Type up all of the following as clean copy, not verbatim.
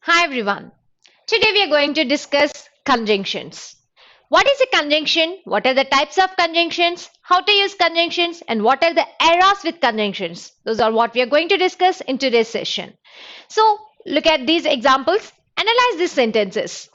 Hi everyone. Today we are going to discuss conjunctions. What is a conjunction? What are the types of conjunctions? How to use conjunctions? And what are the errors with conjunctions? Those are what we are going to discuss in today's session. So look at these examples. Analyze these sentences.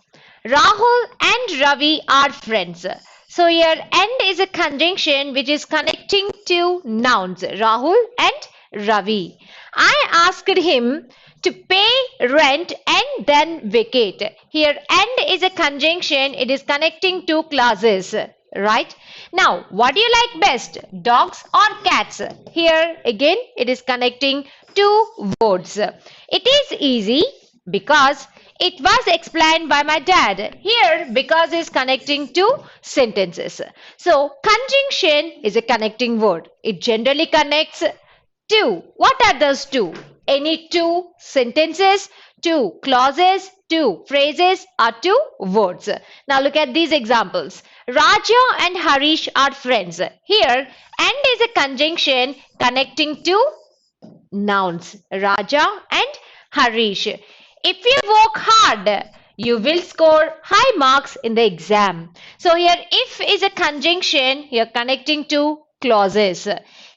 Rahul and Ravi are friends. So here and is a conjunction which is connecting two nouns Rahul and Ravi. I asked him to pay rent and then vacate. Here and is a conjunction. It is connecting two clauses. Right? Now, what do you like best? Dogs or cats? Here again it is connecting two words. It is easy because it was explained by my dad. Here because is connecting two sentences. So conjunction is a connecting word. It generally connects two. What are those two? Any two sentences, two clauses, two phrases or two words. Now look at these examples. Raja and Harish are friends. Here and is a conjunction connecting two nouns Raja and Harish. If you work hard, you will score high marks in the exam. So here if is a conjunction, here connecting two clauses.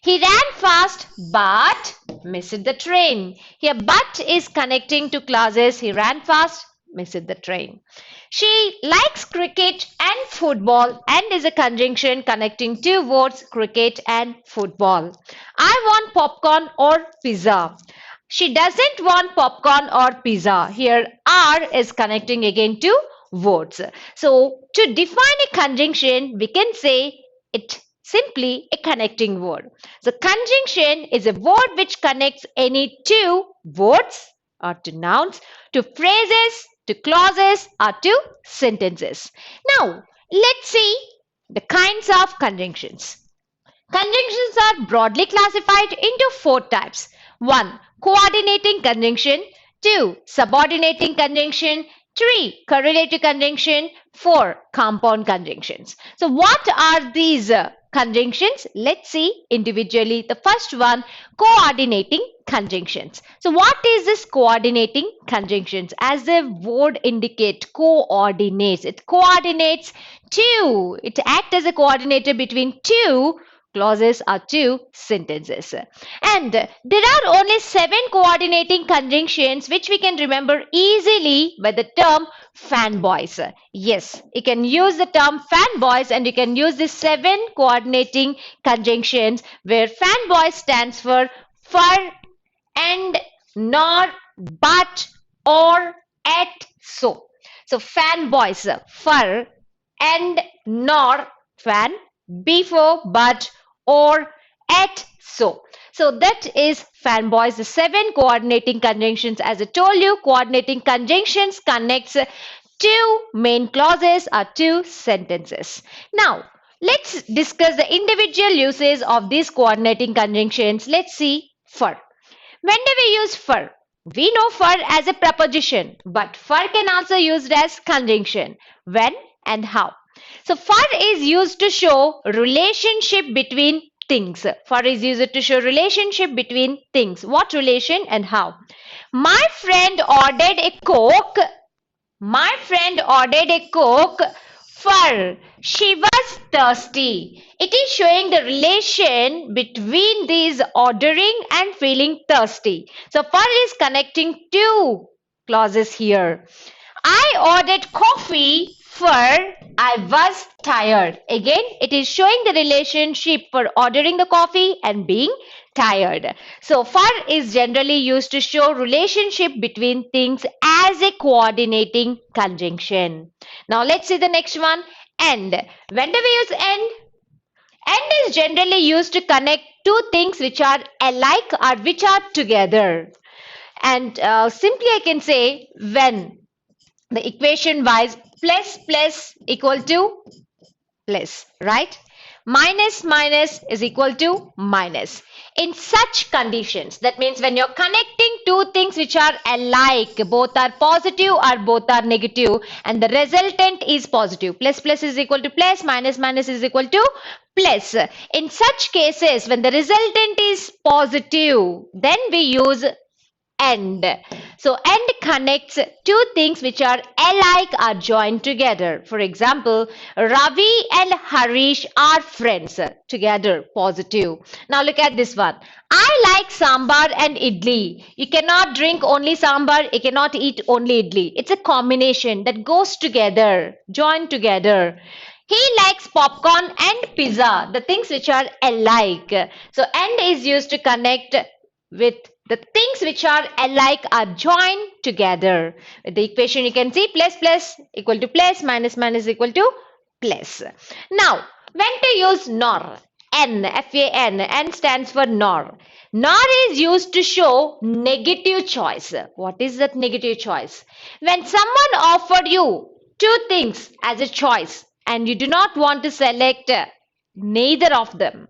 He ran fast but missed the train. Here but is connecting to clauses. He ran fast, missed the train. She likes cricket and football and is a conjunction connecting two words cricket and football. I want popcorn or pizza. She doesn't want popcorn or pizza. Here are is connecting again to words. So to define a conjunction, we can say it simply a connecting word. So conjunction is a word which connects any two words or to nouns, to phrases, to clauses or to sentences. Now let's see the kinds of conjunctions. Conjunctions are broadly classified into four types. 1. Coordinating conjunction. 2. Subordinating conjunction. 3. Correlative conjunction. 4. Compound conjunctions. So what are these conjunctions? Let's see individually. The first one, coordinating conjunctions. So what is this coordinating conjunctions? As the word indicate, coordinates. It coordinates two. It acts as a coordinator between two clauses or two sentences. And there are only 7 coordinating conjunctions which we can remember easily by the term fanboys. Yes, you can use the term fanboys and you can use the 7 coordinating conjunctions where fanboy stands for and, nor, but, or, at, so. So fanboys, for, and, nor, fan, before, but, or, at, so. So that is fanboys, the 7 coordinating conjunctions. As I told you, coordinating conjunctions connects two main clauses or two sentences. Now, let's discuss the individual uses of these coordinating conjunctions. Let's see for. When do we use for? We know for as a preposition, but for can also used as conjunction. When and how? So for is used to show relationship between things. For is used to show relationship between things. What relation and how? My friend ordered a Coke. My friend ordered a Coke for she was thirsty. It is showing the relation between these ordering and feeling thirsty. So for is connecting two clauses here. I ordered coffee for I was tired. Again, it is showing the relationship for ordering the coffee and being tired. So for is generally used to show relationship between things as a coordinating conjunction. Now let's see the next one. And. When do we use and? And is generally used to connect two things which are alike or which are together. And simply I can say when the equation wise plus equal to plus, right? Minus is equal to minus. In such conditions, that means when you're connecting two things which are alike, both are positive or both are negative, and the resultant is positive. Plus is equal to plus, minus is equal to plus. In such cases, when the resultant is positive, then we use and. So and connects two things which are alike are joined together. For example, Ravi and Harish are friends. Together, positive. Now look at this one. I like sambar and idli. You cannot drink only sambar, you cannot eat only idli. It's a combination that goes together, joined together. He likes popcorn and pizza, the things which are alike. So and is used to connect with the things which are alike are joined together. With the equation you can see plus plus equal to plus, minus minus equal to plus. Now, when to use nor? N, F-A-N, N stands for nor. Nor is used to show negative choice. What is that negative choice? When someone offered you two things as a choice and you do not want to select neither of them.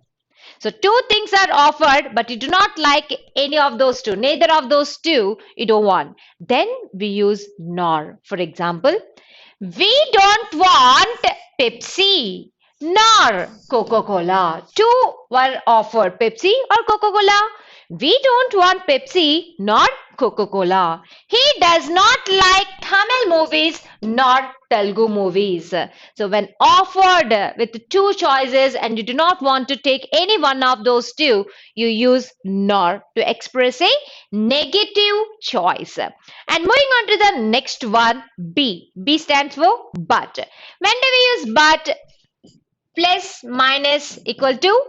So two things are offered, but you do not like any of those two. Neither of those two you don't want. Then we use nor. For example, we don't want Pepsi nor Coca-Cola. Two were offered, Pepsi or Coca-Cola. We don't want Pepsi nor Coca-Cola. He does not like Tamil movies nor Telugu movies. So when offered with two choices and you do not want to take any one of those two, you use nor to express a negative choice. And moving on to the next one, B. B stands for but. When do we use but? Plus minus equal to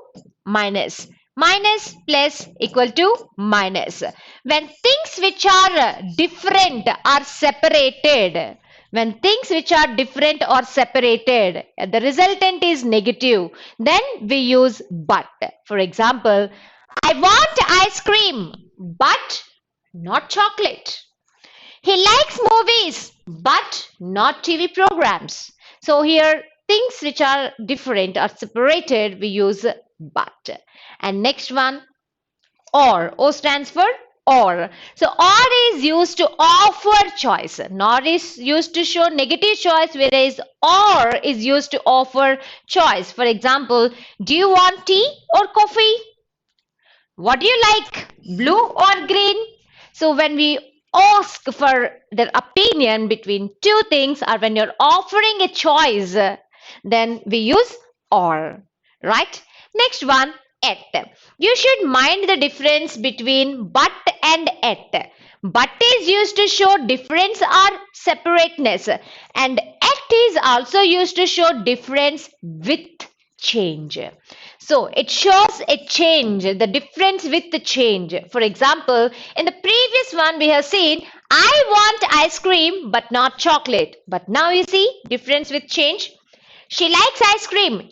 minus. Minus plus equal to minus. When things which are different are separated, when things which are different or separated, the resultant is negative, then we use but. For example, I want ice cream, but not chocolate. He likes movies, but not TV programs. So here, things which are different or separated, we use but. And next one, or. O stands for or. So or is used to offer choice. Nor is used to show negative choice, whereas or is used to offer choice. For example, do you want tea or coffee? What do you like, blue or green? So when we ask for their opinion between two things or when you're offering a choice, then we use or, right? Next one, at. You should mind the difference between but and at. But is used to show difference or separateness, and at is also used to show difference with change. So it shows a change, the difference with the change. For example, in the previous one we have seen, I want ice cream but not chocolate. But now you see difference with change. She likes ice cream.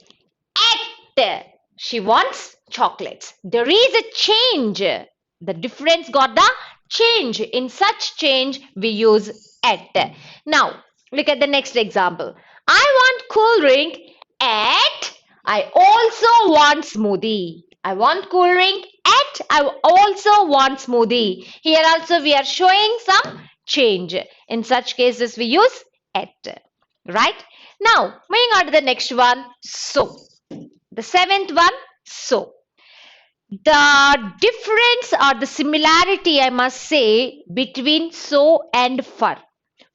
At she wants chocolates. There is a change. The difference got the change. In such change we use at. Now look at the next example. I want cool drink at I also want smoothie. I want cool drink at I also want smoothie. Here also we are showing some change. In such cases we use at. Right? Now moving on to the next one. So. The seventh one. So. The difference or the similarity I must say between so and for.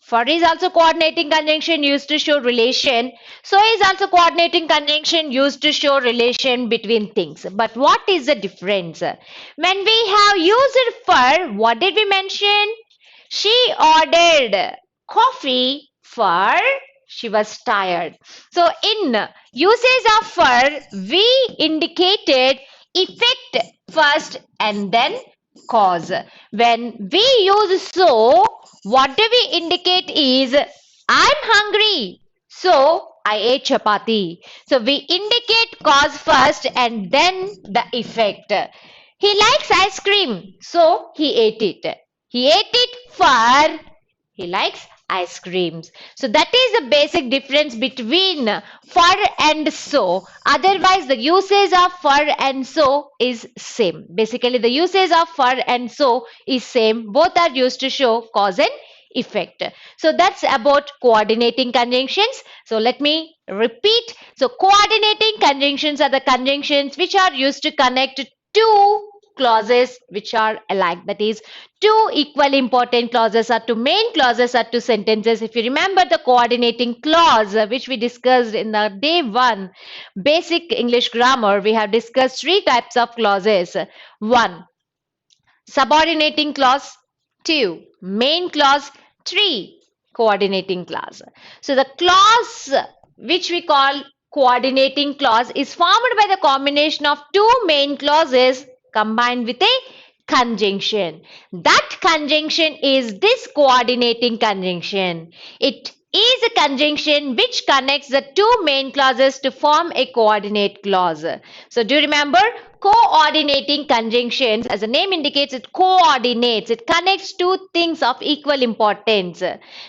For is also coordinating conjunction used to show relation. So is also coordinating conjunction used to show relation between things. But what is the difference? When we have used for, what did we mention? She ordered coffee for she was tired. So in usage of for, we indicated effect first and then cause. When we use so, what do we indicate is I'm hungry, so I ate chapati. So we indicate cause first and then the effect. He likes ice cream, so he ate it. He ate it for he likes ice creams. So that is the basic difference between for and so. Otherwise the usage of for and so is same. Basically the usage of for and so is same. Both are used to show cause and effect. So that's about coordinating conjunctions. So let me repeat. So coordinating conjunctions are the conjunctions which are used to connect two clauses which are alike. That is, two equally important clauses are two main clauses are two sentences. If you remember the coordinating clause which we discussed in the day 1 basic English grammar, we have discussed three types of clauses. 1. Subordinating clause. 2. Main clause. 3. Coordinating clause. So the clause which we call coordinating clause is formed by the combination of two main clauses combined with a conjunction. That conjunction is this coordinating conjunction. It is a conjunction which connects the two main clauses to form a coordinate clause. So do you remember coordinating conjunctions, as the name indicates, it coordinates, it connects two things of equal importance.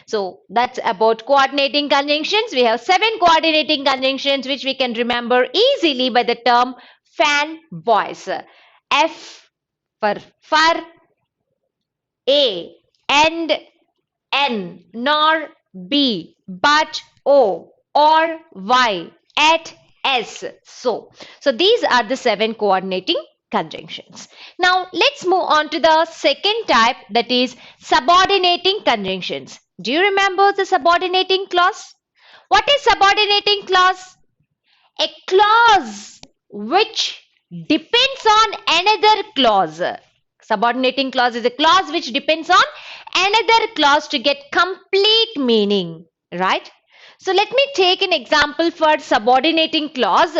So that's about coordinating conjunctions. We have 7 coordinating conjunctions which we can remember easily by the term fan voice. F for, A, and, N, nor, B, but, O, or, Y, at, S. So these are the 7 coordinating conjunctions. Now let's move on to the second type, that is subordinating conjunctions. Do you remember the subordinating clause? What is subordinating clause? A clause which depends on another clause. Subordinating clause is a clause which depends on another clause to get complete meaning, right? So let me take an example for subordinating clause.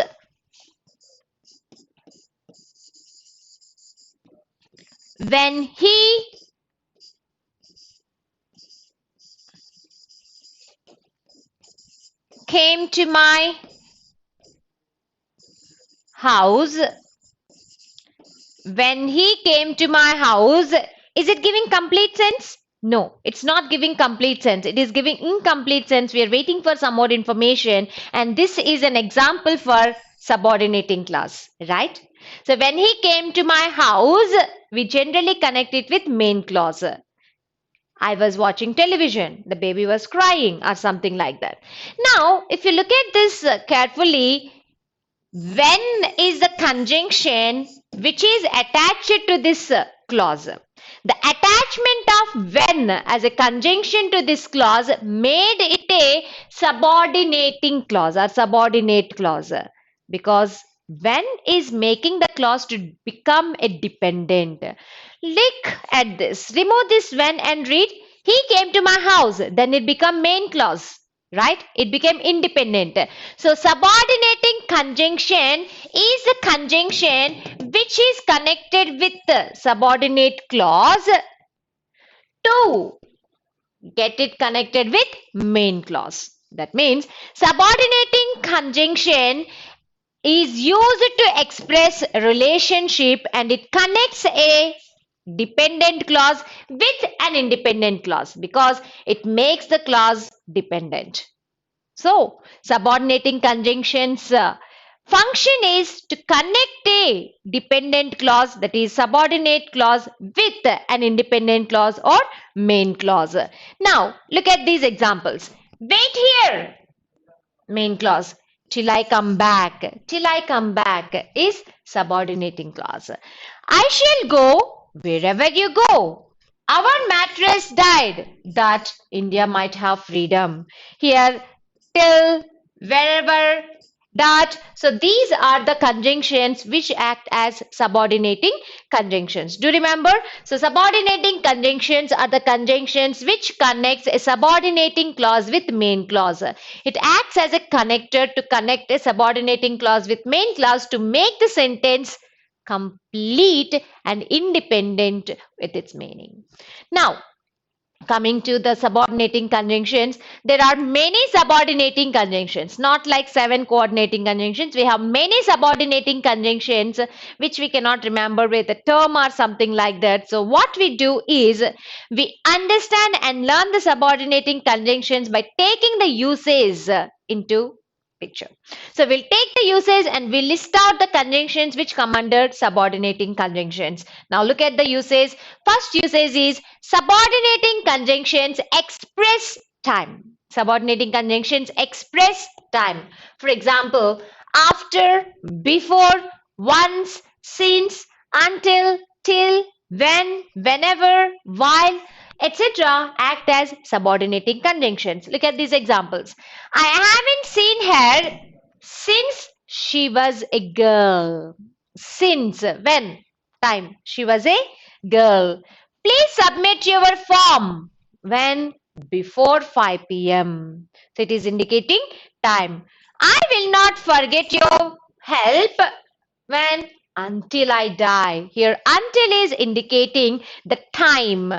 When he came to my house, when he came to my house, is it giving complete sense? No, it's not giving complete sense. It is giving incomplete sense. We are waiting for some more information, and this is an example for subordinating clause, right? So when he came to my house, we generally connect it with main clause. I was watching television, the baby was crying, or something like that. Now, if you look at this carefully, when is the conjunction which is attached to this clause? The attachment of when as a conjunction to this clause made it a subordinating clause or subordinate clause, because when is making the clause to become a dependent. Look at this. Remove this when and read he came to my house. Then it become main clause. Right? It became independent. So subordinating conjunction is a conjunction which is connected with the subordinate clause to get it connected with main clause. That means subordinating conjunction is used to express relationship, and it connects a dependent clause with an independent clause because it makes the clause dependent. So subordinating conjunctions function is to connect a dependent clause, that is subordinate clause, with an independent clause or main clause. Now look at these examples. Wait here, main clause. Till I come back. Till I come back is subordinating clause. I shall go wherever you go. Our mattress died that India might have freedom. Here, till, wherever, that. So these are the conjunctions which act as subordinating conjunctions. Do you remember? So subordinating conjunctions are the conjunctions which connects a subordinating clause with main clause. It acts as a connector to connect a subordinating clause with main clause to make the sentence complete and independent with its meaning. Now, coming to the subordinating conjunctions, there are many subordinating conjunctions, not like 7 coordinating conjunctions. We have many subordinating conjunctions which we cannot remember with a term or something like that. So what we do is we understand and learn the subordinating conjunctions by taking the uses into picture. So we'll take the uses and we'll list out the conjunctions which come under subordinating conjunctions. Now look at the uses. First usage is subordinating conjunctions express time. Subordinating conjunctions express time. For example, after, before, once, since, until, till, when, whenever, while, etc. act as subordinating conjunctions. Look at these examples. I haven't seen her since she was a girl. Since, when, time, she was a girl. Please submit your form. When? Before 5 p.m. So it is indicating time. I will not forget your help. When? Until I die. Here until is indicating the time.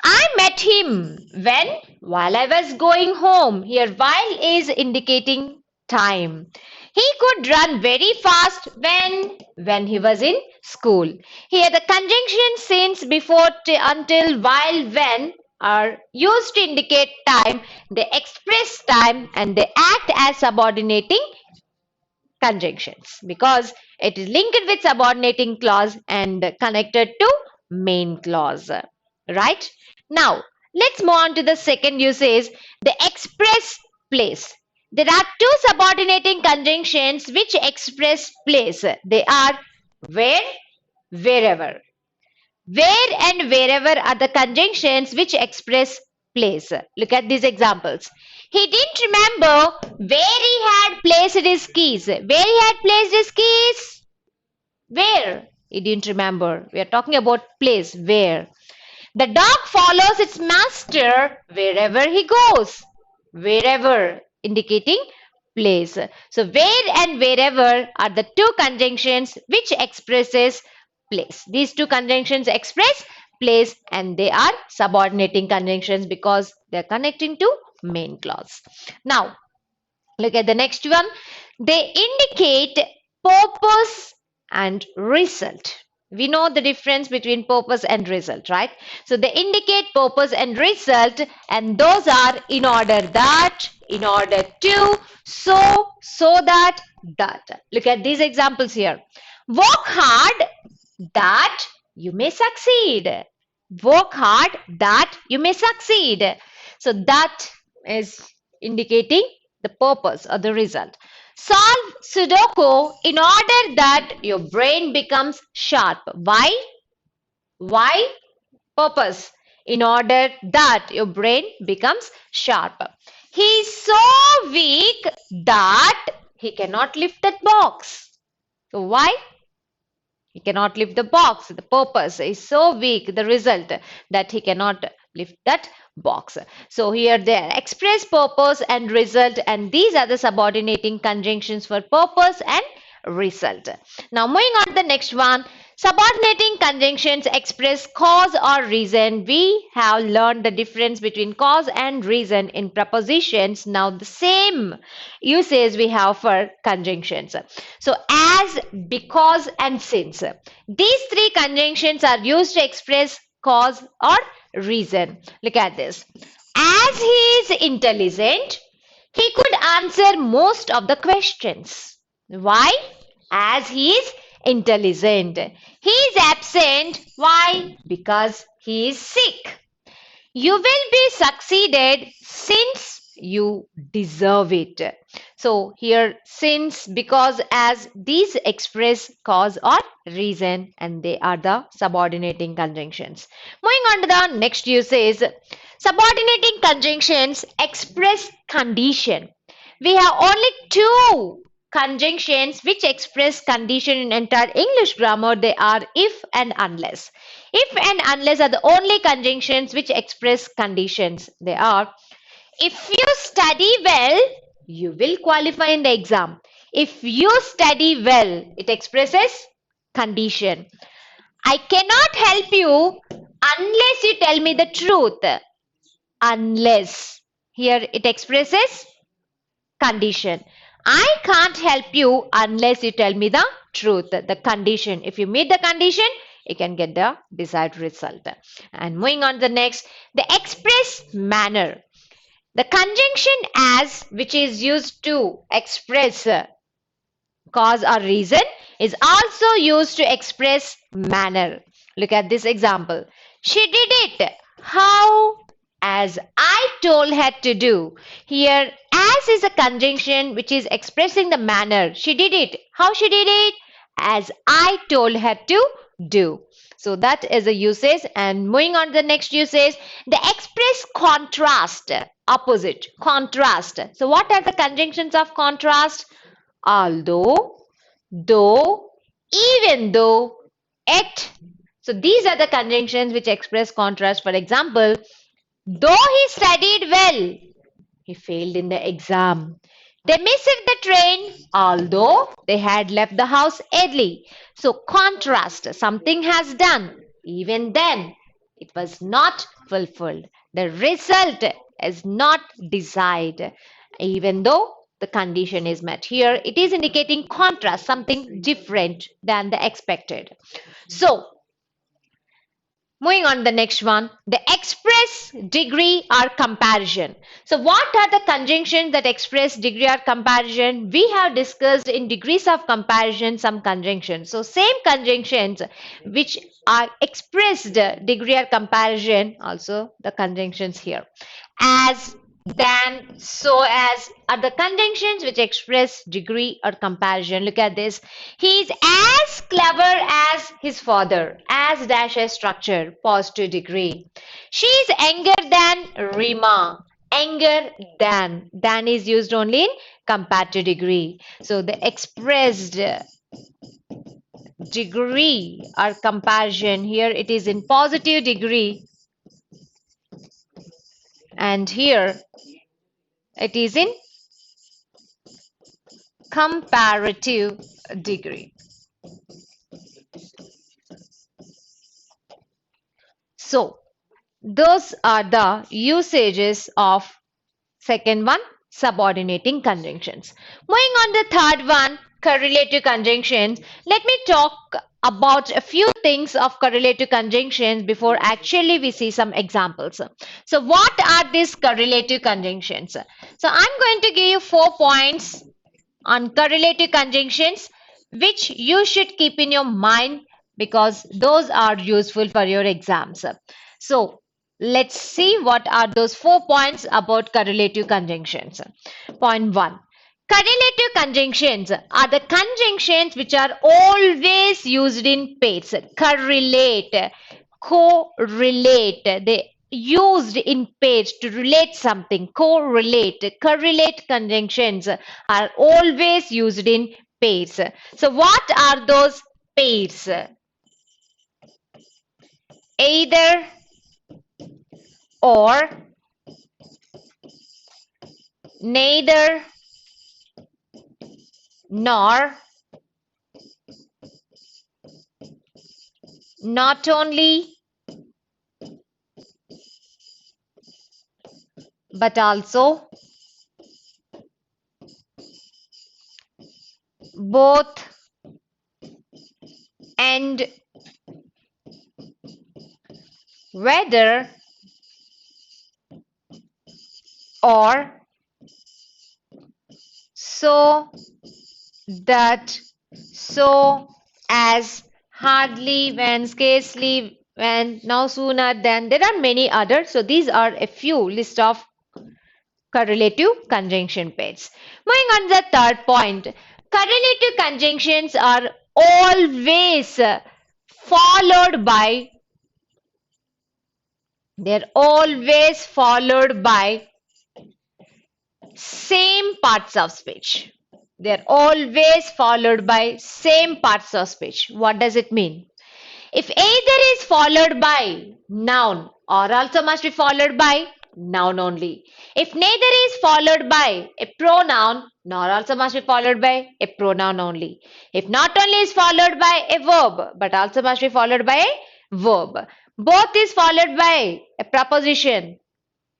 I met him when? While I was going home. Here while is indicating time. He could run very fast when? When he was in school. Here the conjunctions since, before, until, while, when are used to indicate time. They express time and they act as subordinating conjunctions because it is linked with subordinating clause and connected to main clause. Right? Now, let's move on to the second usage, the express place. There are two subordinating conjunctions which express place. They are where, wherever. Where and wherever are the conjunctions which express place. Look at these examples. He didn't remember where he had placed his keys. Where he had placed his keys? Where? He didn't remember. We are talking about place. Where? The dog follows its master wherever he goes. Wherever, indicating place. So where and wherever are the two conjunctions which expresses place. These two conjunctions express place and they are subordinating conjunctions because they are connecting to main clause. Now, look at the next one. They indicate purpose and result. We know the difference between purpose and result, right? So they indicate purpose and result, and those are in order that, in order to, so that, that. Look at these examples here. Work hard that you may succeed. Work hard that you may succeed. So that is indicating the purpose or the result. Solve Sudoku in order that your brain becomes sharp. Why? Why? Purpose. In order that your brain becomes sharp. He is so weak that he cannot lift that box. So why? He cannot lift the box. The purpose is so weak, the result that he cannot lift that box. So here they express purpose and result, and these are the subordinating conjunctions for purpose and result. Now moving on to the next one. Subordinating conjunctions express cause or reason. We have learned the difference between cause and reason in prepositions. Now the same usage we have for conjunctions. So as, because and since. These three conjunctions are used to express cause or reason. Look at this. As he is intelligent, he could answer most of the questions. Why? As he is intelligent. He is absent. Why? Because he is sick. You will be succeeded since you deserve it. So here since, because, as, these express cause or reason and they are the subordinating conjunctions. Moving on to the next usage. Subordinating conjunctions express condition. We have only two conjunctions which express condition in entire English grammar. They are if and unless. If and unless are the only conjunctions which express conditions. They are, if you study well, you will qualify in the exam. If you study well, it expresses condition. I cannot help you unless you tell me the truth. Unless. Here it expresses condition. I can't help you unless you tell me the truth. The condition. If you meet the condition, you can get the desired result. And moving on to the next, the express manner. The conjunction as, which is used to express cause or reason, is also used to express manner. Look at this example. She did it. How? As I told her to do. Here, as is a conjunction which is expressing the manner. She did it. How she did it? As I told her to do. So that is a usage. And moving on to the next usage, the express contrast, opposite, contrast. So what are the conjunctions of contrast? Although, though, even though, yet. So these are the conjunctions which express contrast. For example, though he studied well, he failed in the exam. They missed the train, although they had left the house early. So, contrast, something has done, even then it was not fulfilled. The result is not desired, even though the condition is met. Here, it is indicating contrast, something different than the expected. So, moving on to the next one, the express degree or comparison. So what are the conjunctions that express degree or comparison? We have discussed in degrees of comparison some conjunctions. So same conjunctions which are expressed degree or comparison, also the conjunctions here. As, than, so as are the conjunctions which express degree or comparison. Look at this. He is as clever as his father. As dash as structure, positive degree. She is younger than Rima. Younger than. Than is used only in comparative degree. So the expressed degree or comparison, here it is in positive degree, and here it is in comparative degree. So those are the usages of second one, subordinating conjunctions. Moving on to the third one, correlative conjunctions. Let me talk about a few things of correlative conjunctions before actually we see some examples. So what are these correlative conjunctions? So I'm going to give you 4 points on correlative conjunctions which you should keep in your mind because those are useful for your exams. So let's see what are those 4 points about correlative conjunctions. Point 1. Correlative conjunctions are the conjunctions which are always used in pairs. Correlate, correlate. They used in pairs to relate something. Correlate. Correlate conjunctions are always used in pairs. So what are those pairs? Either or, neither, nor, not only, but also, both, and, whether, or, so, that, so, as, hardly, when, scarcely, when, now, sooner, then. There are many others. So these are a few list of correlative conjunction pairs. Moving on to the third point, correlative conjunctions are always followed by, they're always followed by same parts of speech. They're always followed by same parts of speech. What does it mean? If either is followed by noun or also must be followed by noun only. If neither is followed by a pronoun nor also must be followed by a pronoun only. If not only is followed by a verb but also must be followed by a verb. Both is followed by a preposition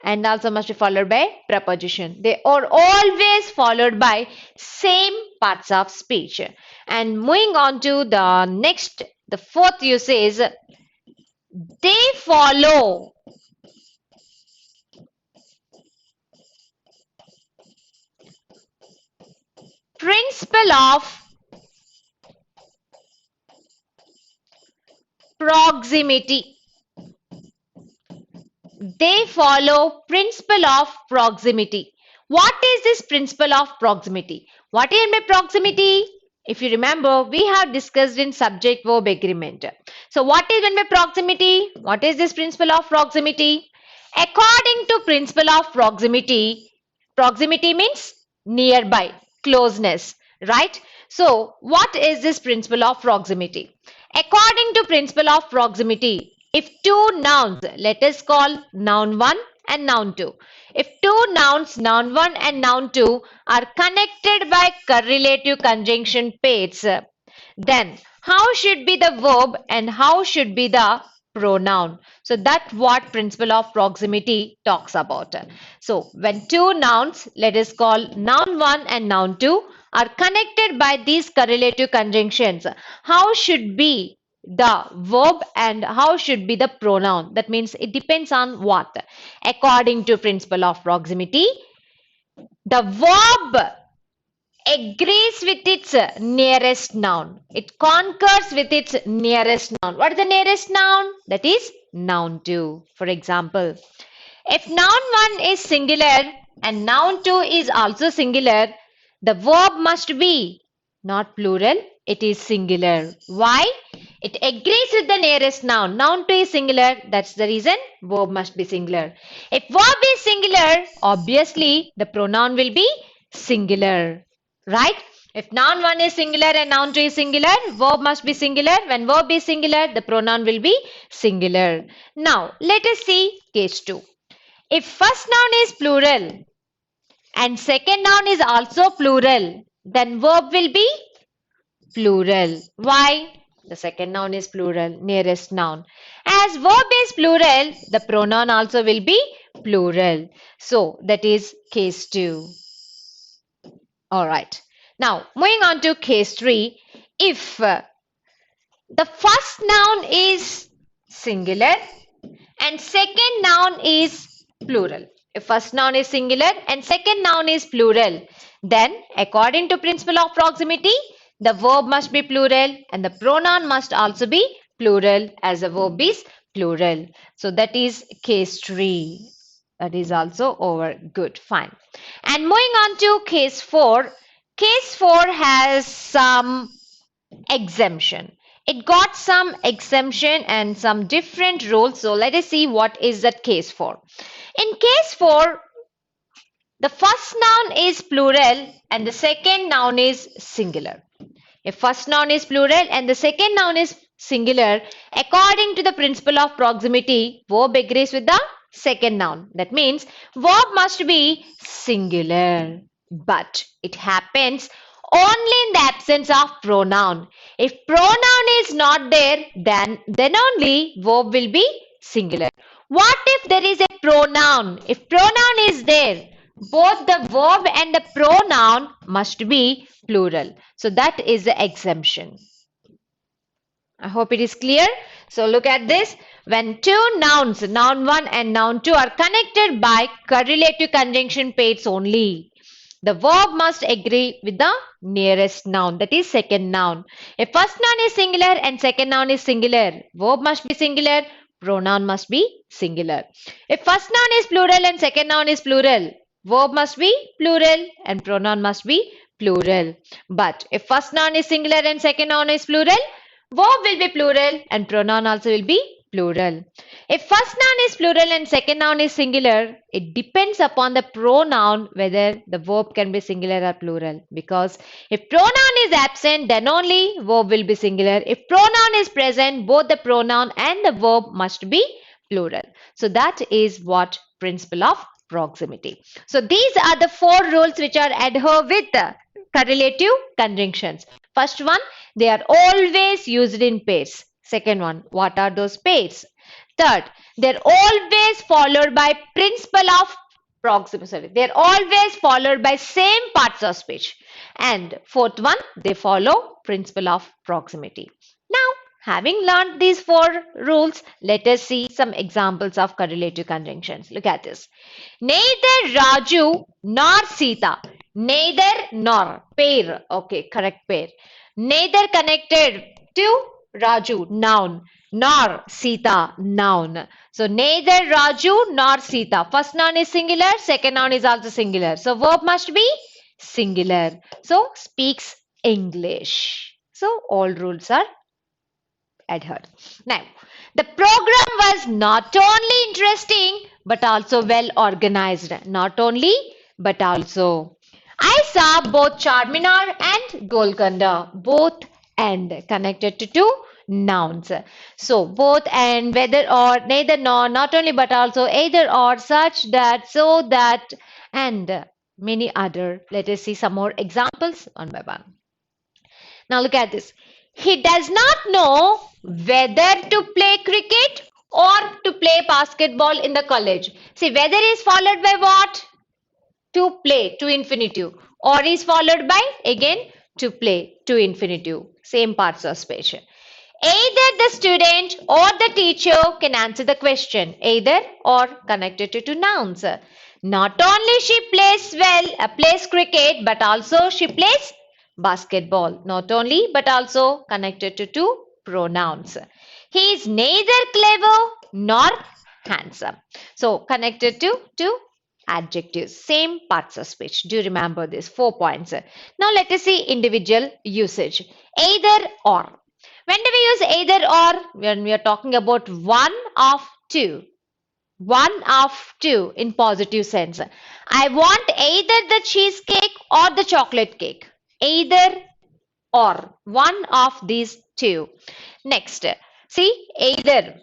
and also must be followed by preposition. They are always followed by same parts of speech. And moving on to the next, the fourth usage, they follow principle of proximity. They follow principle of proximity. What is this principle of proximity? What is my proximity? If you remember, we have discussed in subject-verb agreement. So what is meant by proximity? What is this principle of proximity? According to principle of proximity, proximity means nearby, closeness, right? So what is this principle of proximity? According to principle of proximity, if two nouns, let us call noun 1 and noun 2. If two nouns, noun 1 and noun 2, are connected by correlative conjunction pairs, then how should be the verb and how should be the pronoun? So that's what principle of proximity talks about. So when two nouns, let us call noun 1 and noun 2, are connected by these correlative conjunctions, how should be the verb and how should be the pronoun? That means it depends on what? According to principle of proximity, the verb agrees with its nearest noun. It concurs with its nearest noun. What is the nearest noun? That is noun 2. For example, if noun 1 is singular and noun 2 is also singular, the verb must be not plural, it is singular. Why? It agrees with the nearest noun. Noun 2 is singular, that's the reason verb must be singular. If verb is singular, obviously the pronoun will be singular. Right? If noun 1 is singular and noun 2 is singular, verb must be singular. When verb is singular, the pronoun will be singular. Now, let us see case 2. If first noun is plural and second noun is also plural, then verb will be plural. Why? The second noun is plural, nearest noun. As verb is plural, the pronoun also will be plural. So, that is case 2. Alright. Now, moving on to case 3. If the first noun is singular and second noun is plural. If first noun is singular and second noun is plural, then according to principle of proximity, the verb must be plural and the pronoun must also be plural as the verb is plural. So that is case 3. That is also over. Good, fine. And moving on to case 4. Case 4 has some exemption. It got some exemption and some different rules. So let us see what is that case 4. In case 4, the first noun is plural and the second noun is singular. If first noun is plural and the second noun is singular, according to the principle of proximity, verb agrees with the second noun. That means verb must be singular. But it happens only in the absence of pronoun. If pronoun is not there, then only verb will be singular. What if there is a pronoun? If pronoun is there, both the verb and the pronoun must be plural. So that is the exemption. I hope it is clear. So look at this. When two nouns, noun 1 and noun 2 are connected by correlative conjunction pairs only, the verb must agree with the nearest noun, that is second noun. If first noun is singular and second noun is singular, verb must be singular, pronoun must be singular. If first noun is plural and second noun is plural, verb must be plural and pronoun must be plural. But if first noun is singular and second noun is plural, verb will be plural and pronoun also will be plural. If first noun is plural and second noun is singular, it depends upon the pronoun whether the verb can be singular or plural. Because if pronoun is absent, then only verb will be singular. If pronoun is present, both the pronoun and the verb must be plural. So that is what principle of proximity. So these are the 4 rules which are adhere with correlative conjunctions. First one, they are always used in pairs. Second one, what are those pairs? Third, they're always followed by principle of proximity. They're always followed by same parts of speech. And fourth one, they follow principle of proximity. Now, having learned these 4 rules, let us see some examples of correlative conjunctions. Look at this. Neither Raju nor Sita. Neither nor. Pair. Okay, correct pair. Neither connected to Raju, noun, nor Sita, noun. So neither Raju nor Sita. First noun is singular, second noun is also singular. So verb must be singular. So speaks English. So all rules are adhered. Now, the program was not only interesting but also well organized. Not only but also. I saw both Charminar and Golconda, both and connected to two nouns. So both and, whether or, neither nor, not only but also, either or, such that, so that, and many other. Let us see some more examples one by one. Now look at this. He does not know whether to play cricket or to play basketball in the college. See, whether is followed by what? To play, to infinitive. Or is followed by, again, to play, to infinitive. Same parts of speech. Either the student or the teacher can answer the question. Either or connected to nouns. Not only she plays well, plays cricket, but also she plays basketball. Not only but also connected to two pronouns. He is neither clever nor handsome. So connected to two adjectives. Same parts of speech. Do remember this 4 points. Now let us see individual usage. Either or. When do we use either or? When we are talking about one of two. One of two in positive sense. I want either the cheesecake or the chocolate cake. Either or. One of these two. Next. See, either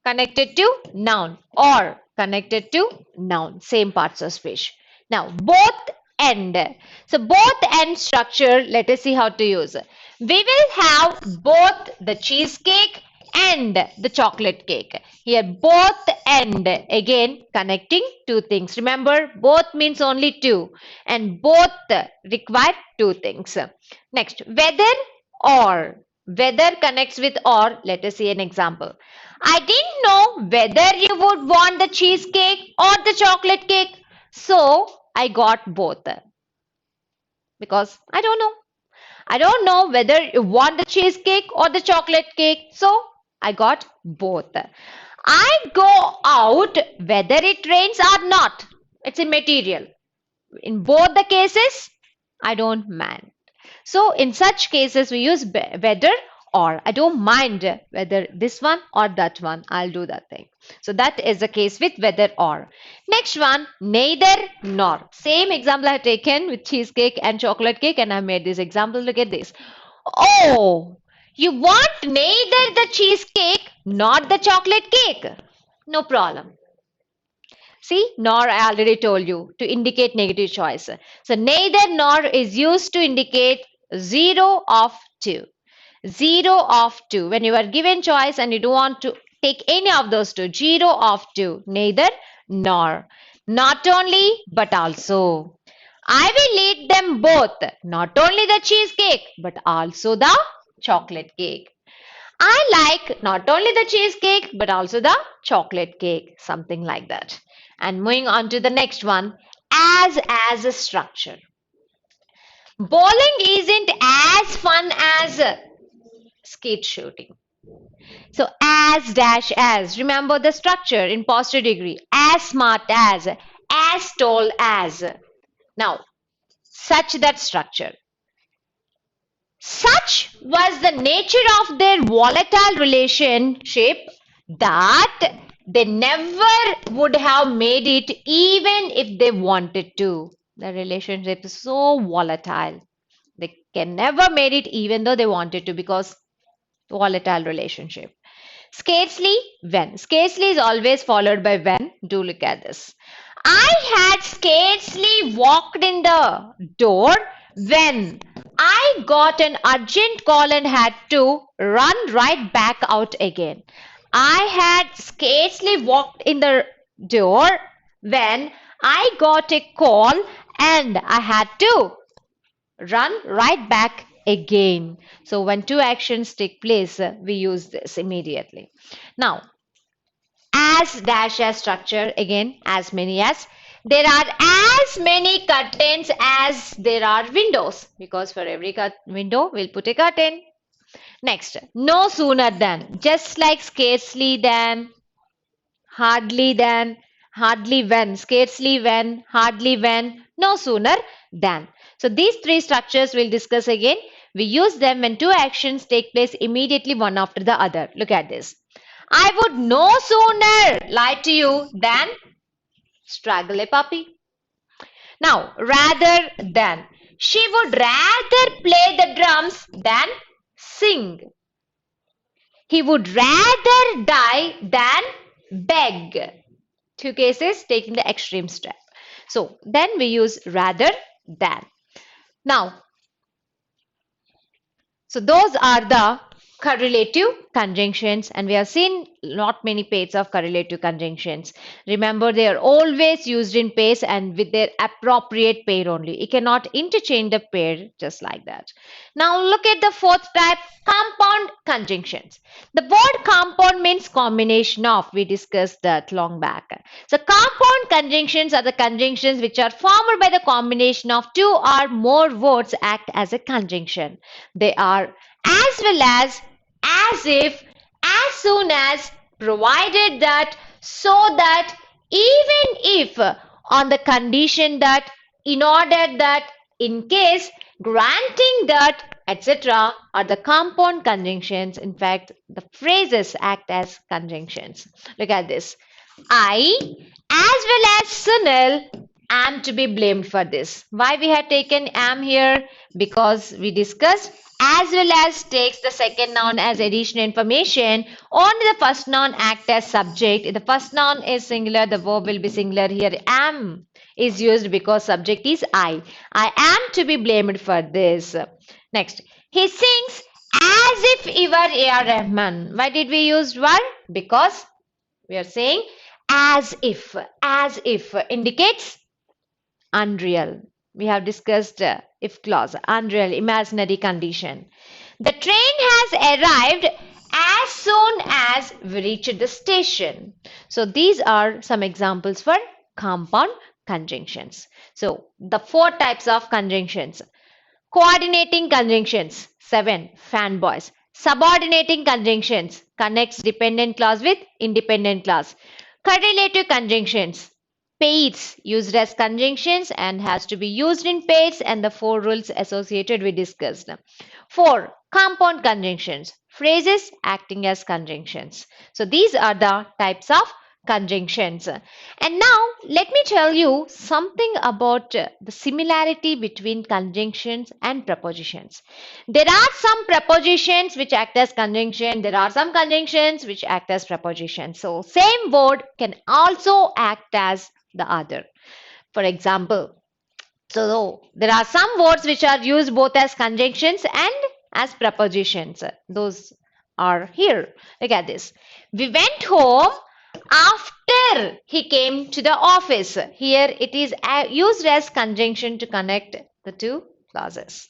connected to noun or connected to noun. Same parts of speech. Now, both and. So, both and structure, let us see how to use. We will have both the cheesecake and the chocolate cake. Here, both and, again, connecting two things. Remember, both means only two and both require two things. Next, whether or. Whether connects with or. Let us see an example. I didn't know whether you would want the cheesecake or the chocolate cake, so I got both. Because I don't know. I don't know whether you want the cheesecake or the chocolate cake, so I got both. I go out whether it rains or not. It's immaterial. In both the cases, I don't mind. So in such cases, we use whether or. I don't mind whether this one or that one. I'll do that thing. So that is the case with whether or. Next one, neither nor. Same example I have taken with cheesecake and chocolate cake, and I made this example. Look at this. Oh, you want neither the cheesecake nor the chocolate cake. No problem. See, nor I already told you to indicate negative choice. So neither nor is used to indicate 0 of 2. 0 of 2. When you are given choice and you don't want to take any of those two, 0 of 2. Neither nor. Not only but also. I will eat them both. Not only the cheesecake but also the chocolate cake. I like not only the cheesecake but also the chocolate cake. Something like that. And moving on to the next one, as a structure. Bowling isn't as fun as skeet shooting. So as dash as, remember the structure in positive degree, as smart as tall as. Now, such that structure. Such was the nature of their volatile relationship that they never would have made it even if they wanted to. The relationship is so volatile. They can never made it even though they wanted to because volatile relationship. Scarcely when. Scarcely is always followed by when. Do look at this. I had scarcely walked in the door when I got an urgent call and had to run right back out again. I had scarcely walked in the door when I got a call and I had to run right back again. So when two actions take place, we use this immediately. Now, as dash as structure, again, as many as. There are as many curtains as there are windows because for every window, we'll put a curtain. Next, no sooner than, just like scarcely than, hardly when, scarcely when, hardly when, no sooner than. So these three structures we'll discuss again. We use them when two actions take place immediately one after the other. Look at this. I would no sooner lie to you than strangle a puppy. Now, rather than. She would rather play the drums than sing. He would rather die than beg. Two cases taking the extreme step. So then we use rather than. Now, so those are the correlative conjunctions, and we have seen not many pairs of correlative conjunctions. Remember, they are always used in pairs and with their appropriate pair only. You cannot interchange the pair just like that. Now look at the fourth type, compound conjunctions. The word compound means combination of. We discussed that long back. So compound conjunctions are the conjunctions which are formed by the combination of two or more words act as a conjunction. They are as well as if, as soon as, provided that, so that, even if, on the condition that, in order that, in case, granting that, etc. are the compound conjunctions. In fact, the phrases act as conjunctions. Look at this. I, as well as Sunil, am to be blamed for this. Why we have taken am here? Because we discussed as well as takes the second noun as additional information. Only the first noun act as subject. If the first noun is singular, the verb will be singular. Here am is used because subject is I. I am to be blamed for this. Next, he sings as if he were A.R. Rahman. Why did we use were? Because we are saying as if indicates unreal. We have discussed if clause, unreal, imaginary condition. The train has arrived as soon as we reached the station. So these are some examples for compound conjunctions. So the four types of conjunctions. Coordinating conjunctions, 7, fanboys. Subordinating conjunctions, connects dependent clause with independent clause. Correlative conjunctions, pairs used as conjunctions and has to be used in pairs, and the 4 rules associated we discussed. 4. Compound conjunctions, phrases acting as conjunctions. So these are the types of conjunctions. And now let me tell you something about the similarity between conjunctions and prepositions. There are some prepositions which act as conjunction. There are some conjunctions which act as prepositions. So same word can also act as the other. For example, so there are some words which are used both as conjunctions and as prepositions. Those are here. Look at this. We went home after he came to the office. Here it is used as conjunction to connect the two clauses.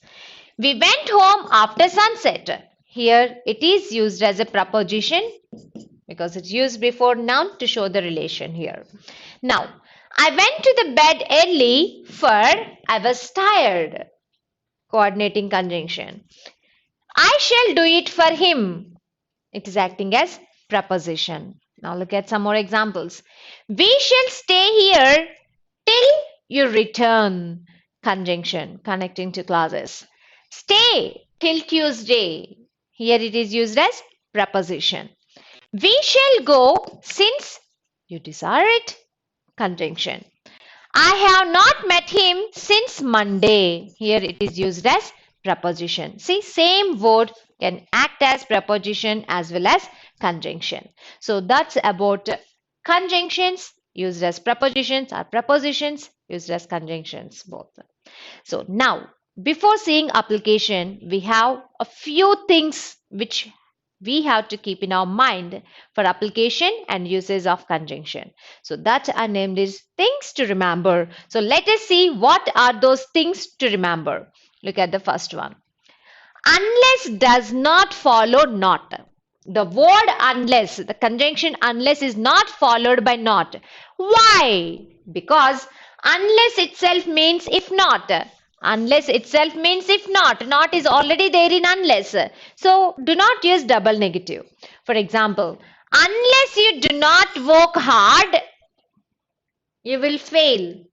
We went home after sunset. Here it is used as a preposition because it's used before noun to show the relation here. Now, I went to the bed early for I was tired. Coordinating conjunction. I shall do it for him. It is acting as preposition. Now look at some more examples. We shall stay here till you return. Conjunction, connecting to clauses. Stay till Tuesday. Here it is used as preposition. We shall go since you desire it. Conjunction. I have not met him since Monday. Here it is used as preposition. See, same word can act as preposition as well as conjunction. So that's about conjunctions used as prepositions or prepositions used as conjunctions both. So now, before seeing application, we have a few things which we have to keep in our mind for application and uses of conjunction. So that I named is things to remember. So let us see what are those things to remember. Look at the first one. Unless does not follow not. The word unless, the conjunction unless is not followed by not. Why? Because unless itself means if not. Unless itself means if not. Not is already there in unless. So do not use double negative. For example, unless you do not work hard, you will fail.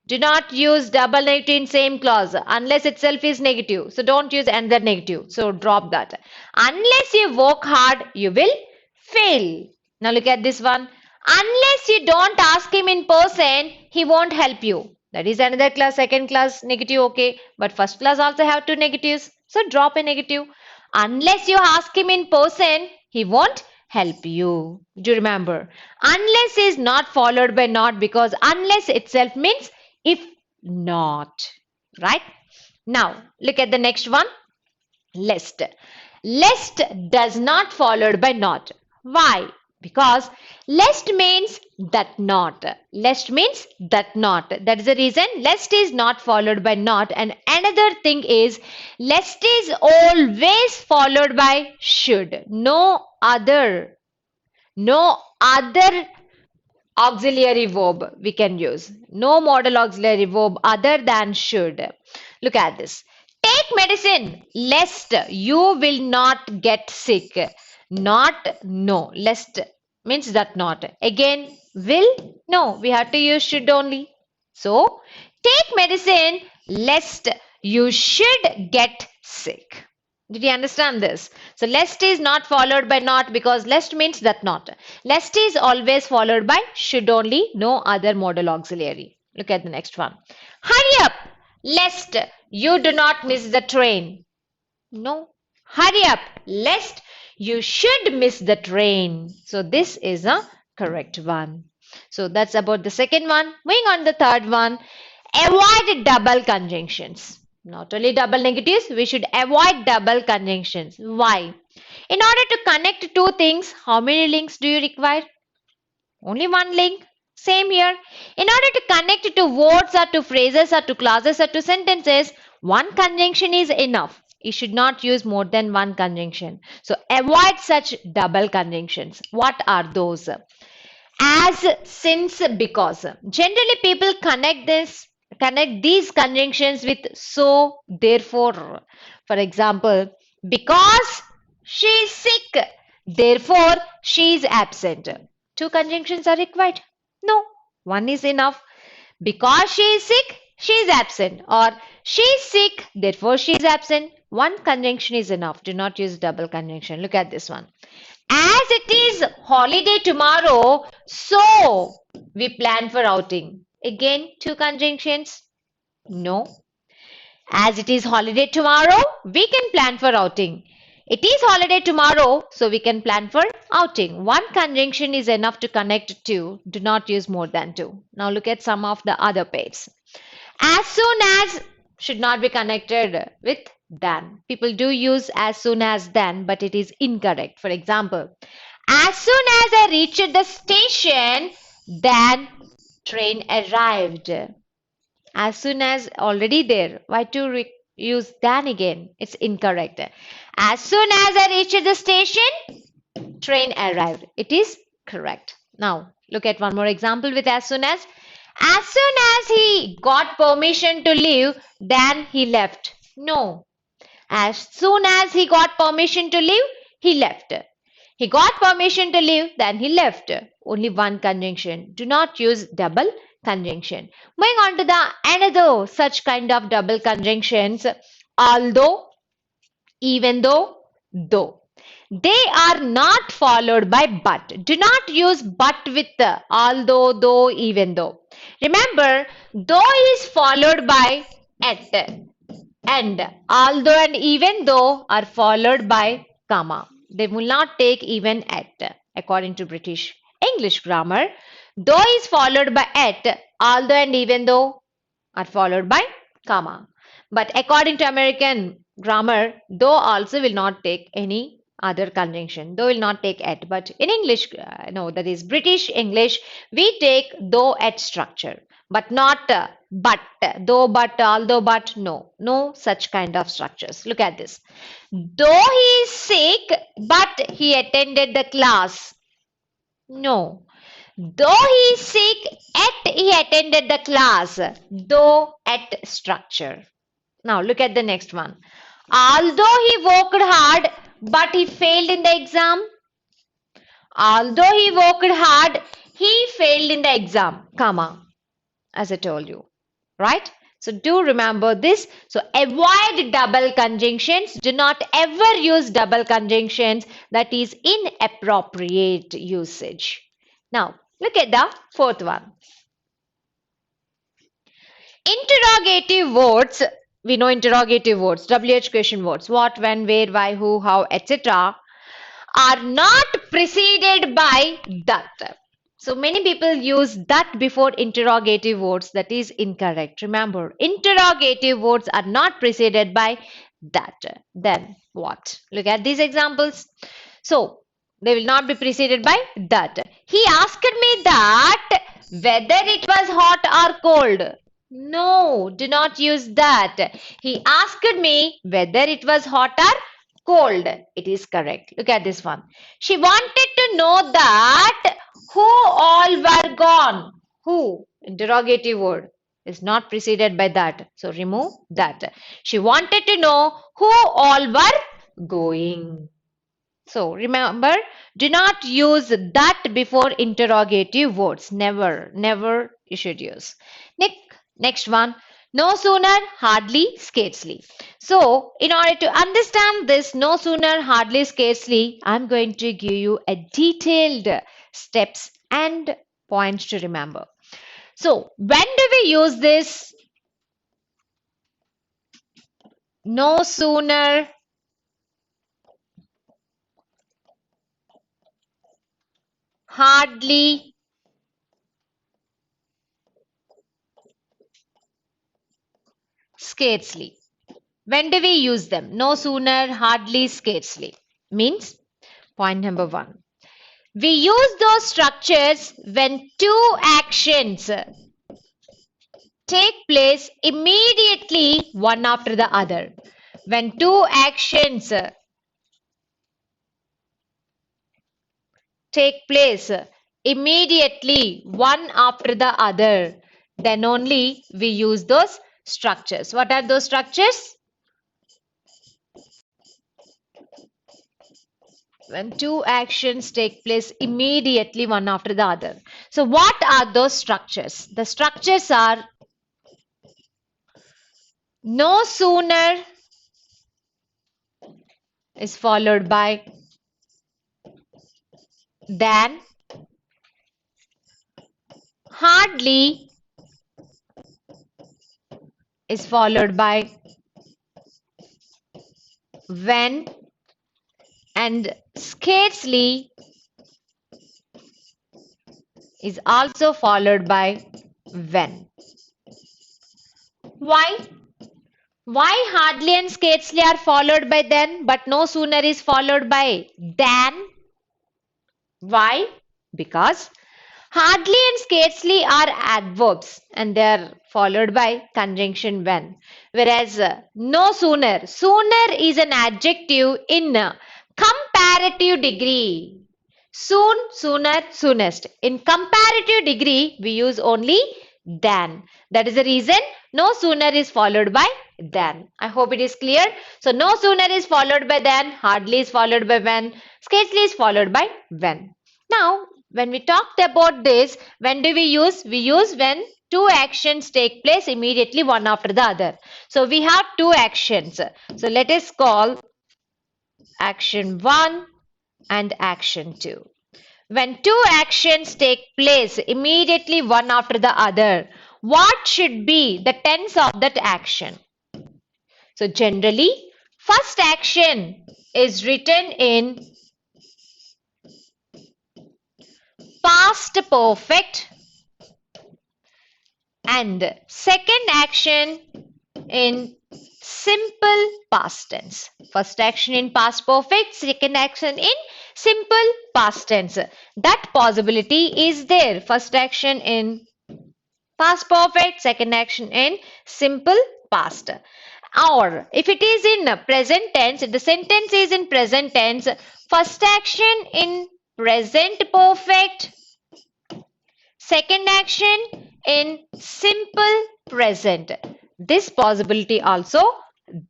Do not use double negative in same clause unless itself is negative. So don't use another negative. So drop that. Unless you work hard, you will fail. Now look at this one. Unless you don't ask him in person, he won't help you. That is another class, second class negative, okay. But first class also have two negatives. So drop a negative. Unless you ask him in person, he won't help you. Do you remember? Unless is not followed by not because unless itself means if not. Right? Now look at the next one. Lest. Lest does not followed by not. Why? Because lest means that not. Lest means that not. That is the reason lest is not followed by not. And another thing is lest is always followed by should. No other auxiliary verb we can use. No modal auxiliary verb other than should. Look at this. Take medicine lest you will not get sick. Not no. Lest means that not. Again, will no. We have to use should only. So, take medicine lest you should get sick. Did you understand this? So, lest is not followed by not because lest means that not. Lest is always followed by should only, no other modal auxiliary. Look at the next one. Hurry up, lest you do not miss the train. No. Hurry up, lest you should miss the train. So, this is a correct one. So, that's about the second one. Moving on to the third one. Avoid double conjunctions. Not only double negatives, we should avoid double conjunctions. Why? In order to connect two things, how many links do you require? Only one link. Same here. In order to connect to words or to phrases or to clauses or to sentences, one conjunction is enough. You should not use more than one conjunction. So avoid such double conjunctions. What are those? As, since, because. Generally people connect these conjunctions with so, therefore. For example, because she is sick, therefore she is absent. Two conjunctions are required? No, one is enough. Because she is sick, she is absent. Or she is sick, therefore she is absent. One conjunction is enough. Do not use double conjunction. Look at this one. As it is holiday tomorrow, so we plan for outing. Again, two conjunctions? No. As it is holiday tomorrow, we can plan for outing. It is holiday tomorrow, so we can plan for outing. One conjunction is enough to connect two. Do not use more than two. Now look at some of the other pairs. As soon as should not be connected with than. People do use as soon as then, but it is incorrect. For example, as soon as I reached the station, then train arrived. As soon as already there. Why to use than again? It's incorrect. As soon as I reached the station, train arrived. It is correct. Now, look at one more example with as soon as. As soon as he got permission to leave, then he left. No. As soon as he got permission to leave, he left. He got permission to leave, then he left. Only one conjunction. Do not use double conjunction. Moving on to the another such kind of double conjunctions. Although, even though, though. They are not followed by but. Do not use but with although, though, even though. Remember, though is followed by at. And although and even though are followed by comma. They will not take even at. According to British English grammar, though is followed by at, although and even though are followed by comma. But according to American grammar, though also will not take any other conjunction. Though will not take at. But in English, no, that is British English, we take though at structure. But not but, though, but, although, but, no. No such kind of structures. Look at this. Though he is sick, but he attended the class. No. Though he is sick, at he attended the class. Though at structure. Now look at the next one. Although he worked hard, but he failed in the exam. Although he worked hard, he failed in the exam, comma, as I told you. right? So do remember this. So avoid double conjunctions. Do not ever use double conjunctions. That is inappropriate usage. Now look at the fourth one. Interrogative words. We know interrogative words, WH question words. What, when, where, why, who, how, etc. are not preceded by that. So many people use that before interrogative words. That is incorrect. Remember, interrogative words are not preceded by that. Then what? Look at these examples. So they will not be preceded by that. He asked me that whether it was hot or cold. No, do not use that. He asked me whether it was hot or cold. It is correct. Look at this one. She wanted to know that who all were gone. Who? Interrogative word is not preceded by that. So remove that. She wanted to know who all were going. So remember, do not use that before interrogative words. Never, never you should use. Next one. No sooner, hardly, scarcely. So, in order to understand this no sooner, hardly, scarcely, I'm going to give you a detailed steps and points to remember. So, when do we use this no sooner, hardly, scarcely? When do we use them? No sooner, hardly, scarcely. Means, point number one. We use those structures when two actions take place immediately one after the other. When two actions take place immediately one after the other, then only we use those structures. What are those structures? When two actions take place immediately one after the other. So what are those structures? The structures are no sooner is followed by than, hardly is followed by when, and scarcely is also followed by when. Why? Why hardly and scarcely are followed by then, but no sooner is followed by than? Why? Because hardly and scarcely are adverbs and they are followed by conjunction when. Whereas no sooner, sooner is an adjective in comparative degree. Soon, sooner, soonest. In comparative degree, we use only than. That is the reason no sooner is followed by than. I hope it is clear. So no sooner is followed by than, hardly is followed by when, scarcely is followed by when. Now, when we talked about this, when do we use? We use when two actions take place immediately one after the other. So we have two actions. So let us call action 1 and action 2. When two actions take place immediately one after the other, what should be the tense of that action? So generally, first action is written in past perfect and second action in simple past tense. First action in past perfect, second action in simple past tense. That possibility is there. First action in past perfect, second action in simple past. Or if it is in present tense, if the sentence is in present tense, first action in present perfect, second action in simple present. This possibility also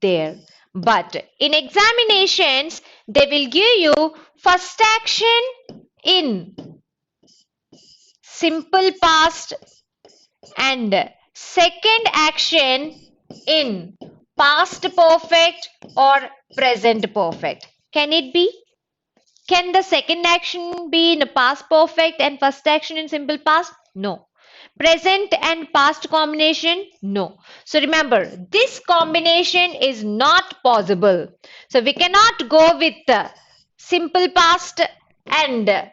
there. But in examinations, they will give you first action in simple past and second action in past perfect or present perfect? Can it be? Can the second action be in past perfect and first action in simple past? No. Present and past combination? No. So remember, this combination is not possible. So we cannot go with simple past and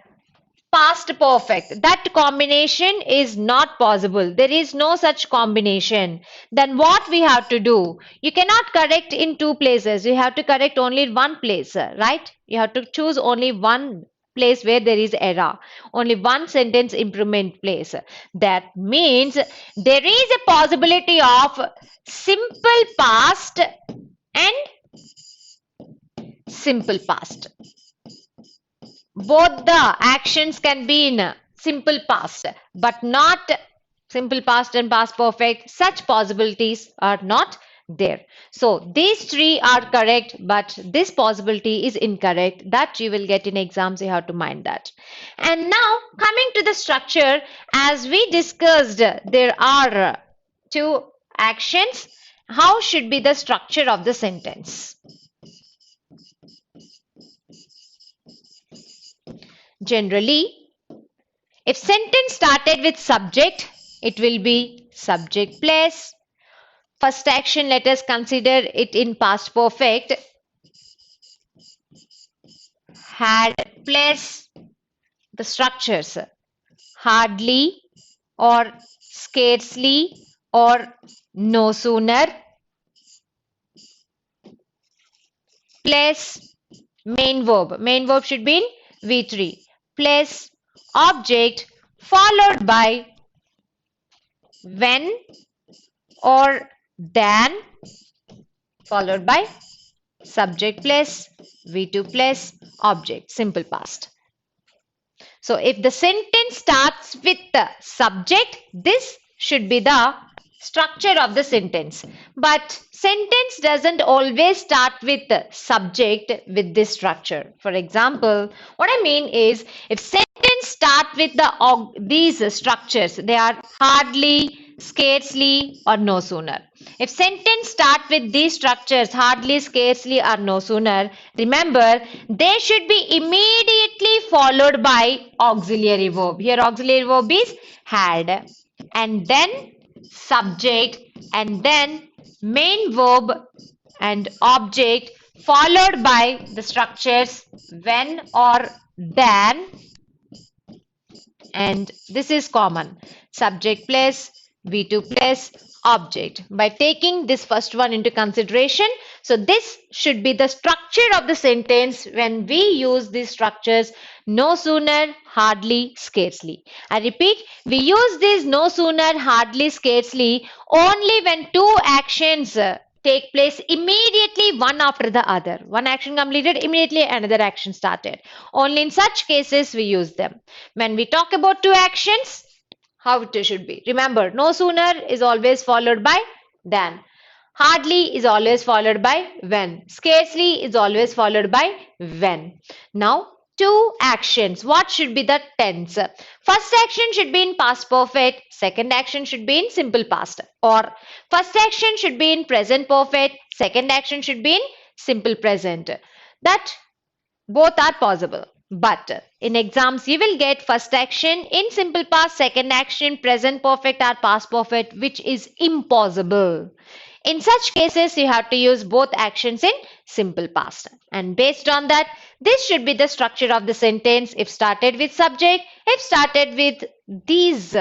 past perfect. That combination is not possible. There is no such combination. Then what we have to do? You cannot correct in two places. You have to correct only in one place, right? You have to choose only one place where there is error. Only one sentence improvement place. That means there is a possibility of simple past and simple past. Both the actions can be in simple past, but not simple past and past perfect. Such possibilities are not there. So these three are correct, but this possibility is incorrect. That you will get in exams. You have to mind that. And now coming to the structure, as we discussed, there are two actions. How should be the structure of the sentence? Generally, if sentence started with subject, it will be subject plus. First action, let us consider it in past perfect. Had plus the structures. Hardly or scarcely or no sooner. Plus main verb. Main verb should be in V3. Plus object followed by when or than followed by subject plus V2 plus object, simple past. So if the sentence starts with the subject, this should be the structure of the sentence. But sentence doesn't always start with the subject with this structure. For example, what I mean is if sentence start with these structures, they are hardly, scarcely or no sooner. If sentence start with these structures, hardly, scarcely or no sooner, remember they should be immediately followed by auxiliary verb. Here auxiliary verb is had, and then subject, and then main verb and object followed by the structures when or than, and this is common, subject plus V2 plus object. By taking this first one into consideration, so this should be the structure of the sentence when we use these structures: no sooner, hardly, scarcely. I repeat, we use these no sooner, hardly, scarcely only when two actions take place immediately one after the other. One action completed, immediately another action started. Only in such cases we use them. When we talk about two actions, how it should be. Remember, no sooner is always followed by than. Hardly is always followed by when. Scarcely is always followed by when. Now, two actions. What should be the tense? First action should be in past perfect. Second action should be in simple past. Or first action should be in present perfect. Second action should be in simple present. That both are possible. But in exams, you will get first action in simple past, second action present perfect or past perfect, which is impossible. In such cases, you have to use both actions in simple past. And based on that, this should be the structure of the sentence if started with subject, if started with these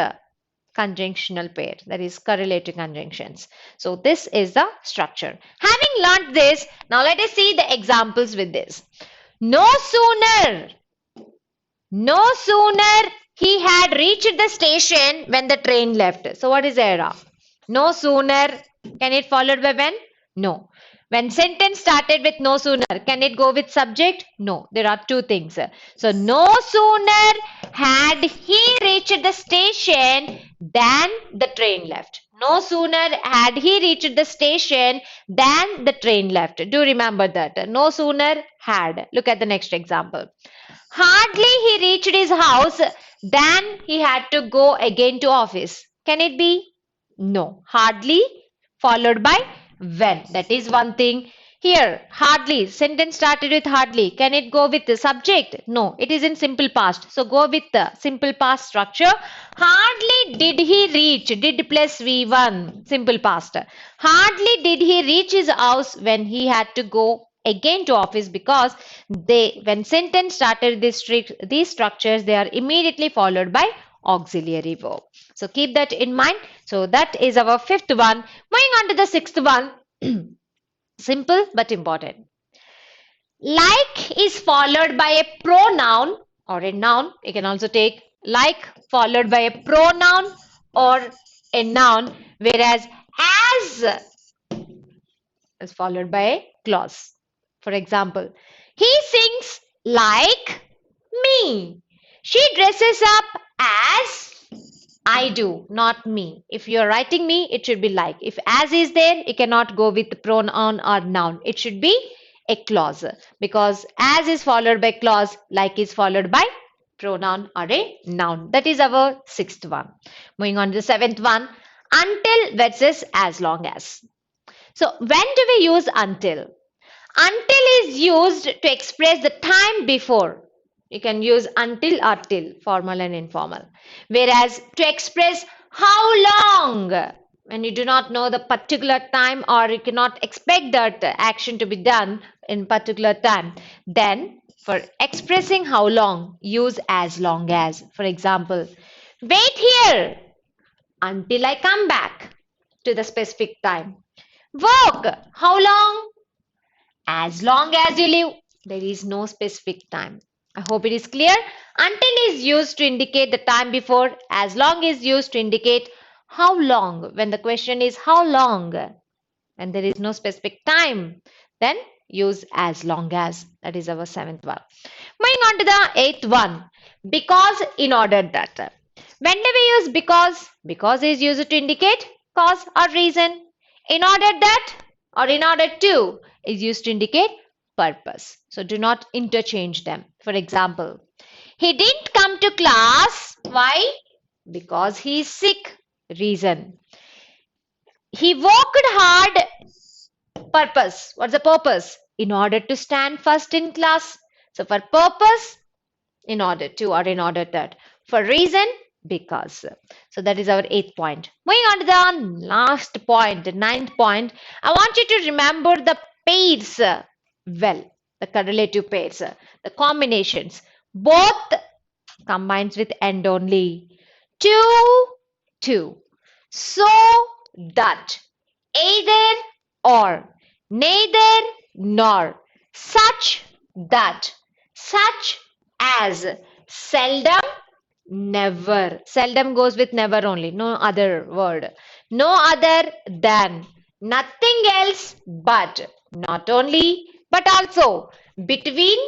conjunctional pair, that is correlative conjunctions. So this is the structure. Having learned this, now let us see the examples with this. No sooner he had reached the station when the train left. So what is the error? No sooner, can it followed by when? No. When sentence started with no sooner, can it go with subject? No. There are two things. So no sooner had he reached the station than the train left. No sooner had he reached the station than the train left. Do remember that. No sooner had. Look at the next example. Hardly he reached his house than he had to go again to office. Can it be? No. Hardly followed by when. That is one thing. Here, hardly. Sentence started with hardly. Can it go with the subject? No. It is in simple past. So go with the simple past structure. Hardly did he reach. Did plus V1. Simple past. Hardly did he reach his house when he had to go again to office, because when sentence started these structures, they are immediately followed by auxiliary verb. So keep that in mind. So that is our fifth one. Moving on to the sixth one. Simple but important. Like is followed by a pronoun or a noun. You can also take like followed by a pronoun or a noun, whereas as is followed by a clause. For example, he sings like me. She dresses up as I do, not me. If you're writing me, it should be like. If as is there, it cannot go with pronoun or noun. It should be a clause, because as is followed by clause, like is followed by pronoun or a noun. That is our sixth one. Moving on to the seventh one, until versus as long as. So when do we use until? Until is used to express the time before. You can use until or till, formal and informal. Whereas to express how long, when you do not know the particular time or you cannot expect that action to be done in particular time, then for expressing how long, use as long as. For example, wait here until I come back to the specific time. Work, how long? As long as you live. There is no specific time. I hope it is clear. Until is used to indicate the time before. As long is used to indicate how long. When the question is how long and there is no specific time, then use as long as. That is our seventh one. Moving on to the eighth one. Because, in order that. When do we use because? Because is used to indicate cause or reason. In order that or in order to is used to indicate purpose. So do not interchange them. For example, he didn't come to class. Why? Because he is sick. Reason. He worked hard. Purpose. What's the purpose? In order to stand first in class. So for purpose, in order to or in order that. For reason, because. So that is our eighth point. Moving on to the last point, the ninth point. I want you to remember the pairs well, the correlative pairs, the combinations. Both combines with and only. To, to. So, that. Either or. Neither nor. Such that. Such as. Seldom, never. Seldom goes with never only. No other word. No other than. Nothing else but. Not only but also. Between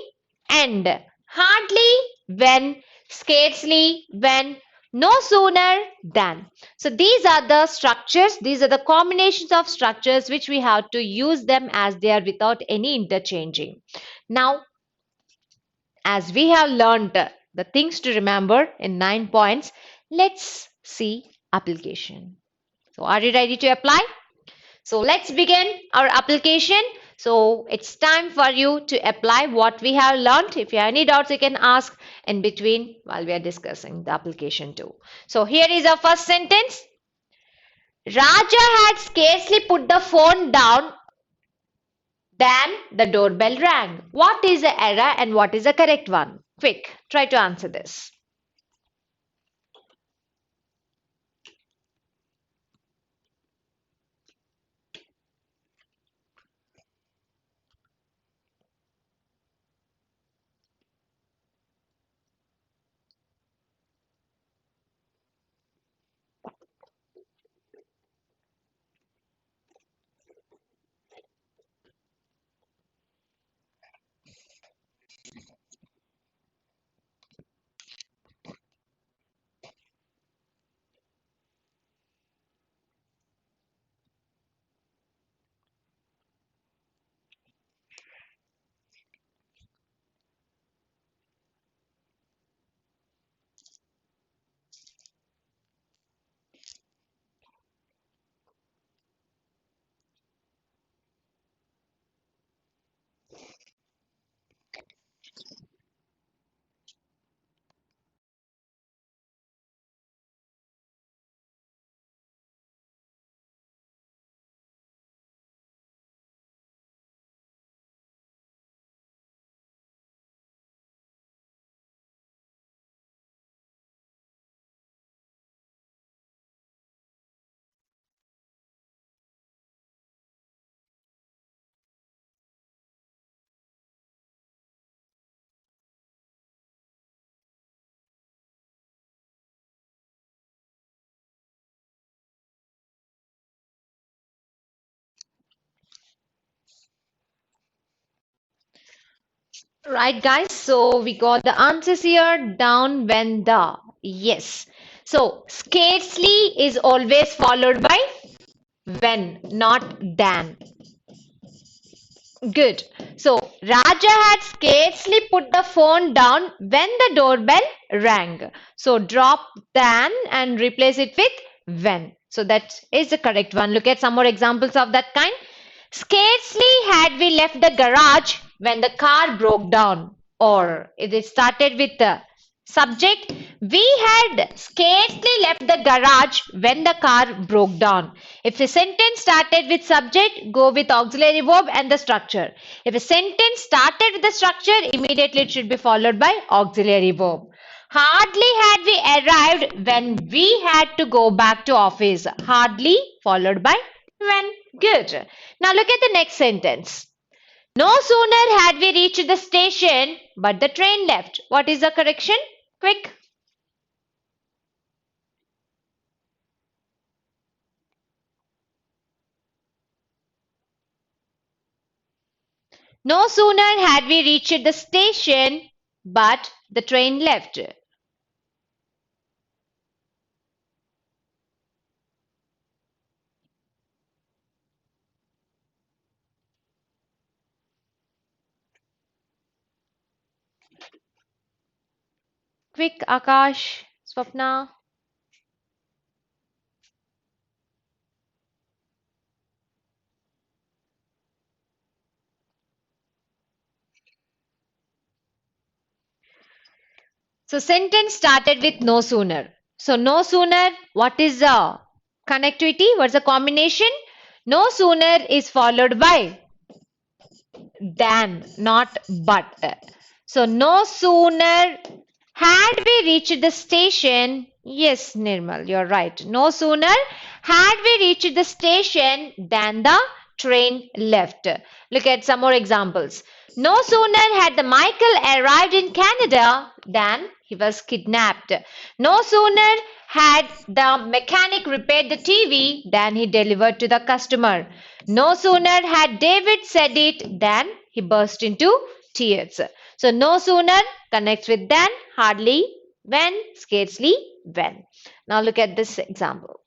and. Hardly when. Scarcely when. No sooner than. So these are the structures, these are the combinations of structures which we have to use them as they are without any interchanging. Now, as we have learned the things to remember in 9 points, let's see application. So are you ready to apply? So let's begin our application. So it's time for you to apply what we have learned. If you have any doubts, you can ask in between while we are discussing the application too. So here is our first sentence. Raja had scarcely put the phone down than the doorbell rang. What is the error and what is the correct one? Quick, try to answer this. Right, guys. So we got the answers here. Down, when, the. Yes. So scarcely is always followed by when, not than. Good. So Raja had scarcely put the phone down when the doorbell rang. So drop than and replace it with when. So that is the correct one. Look at some more examples of that kind. Scarcely had we left the garage when the car broke down. Or if it started with the subject, we had scarcely left the garage when the car broke down. If a sentence started with subject, go with auxiliary verb and the structure. If a sentence started with the structure, immediately it should be followed by auxiliary verb. Hardly had we arrived when we had to go back to office. Hardly followed by when. Good. Now look at the next sentence. No sooner had we reached the station, but the train left. What is the correction? Quick. No sooner had we reached the station, but the train left. Quick, Akash, Swapna. So sentence started with no sooner. So no sooner, what is the connectivity? What's the combination? No sooner is followed by than, not but. So no sooner had we reached the station, yes, Nirmal, you're right. No sooner had we reached the station than the train left. Look at some more examples. No sooner had the Michael arrived in Canada than he was kidnapped. No sooner had the mechanic repaired the TV than he delivered to the customer. No sooner had David said it than he burst into tears. So no sooner connects with than, hardly, when, scarcely, when. Now look at this example.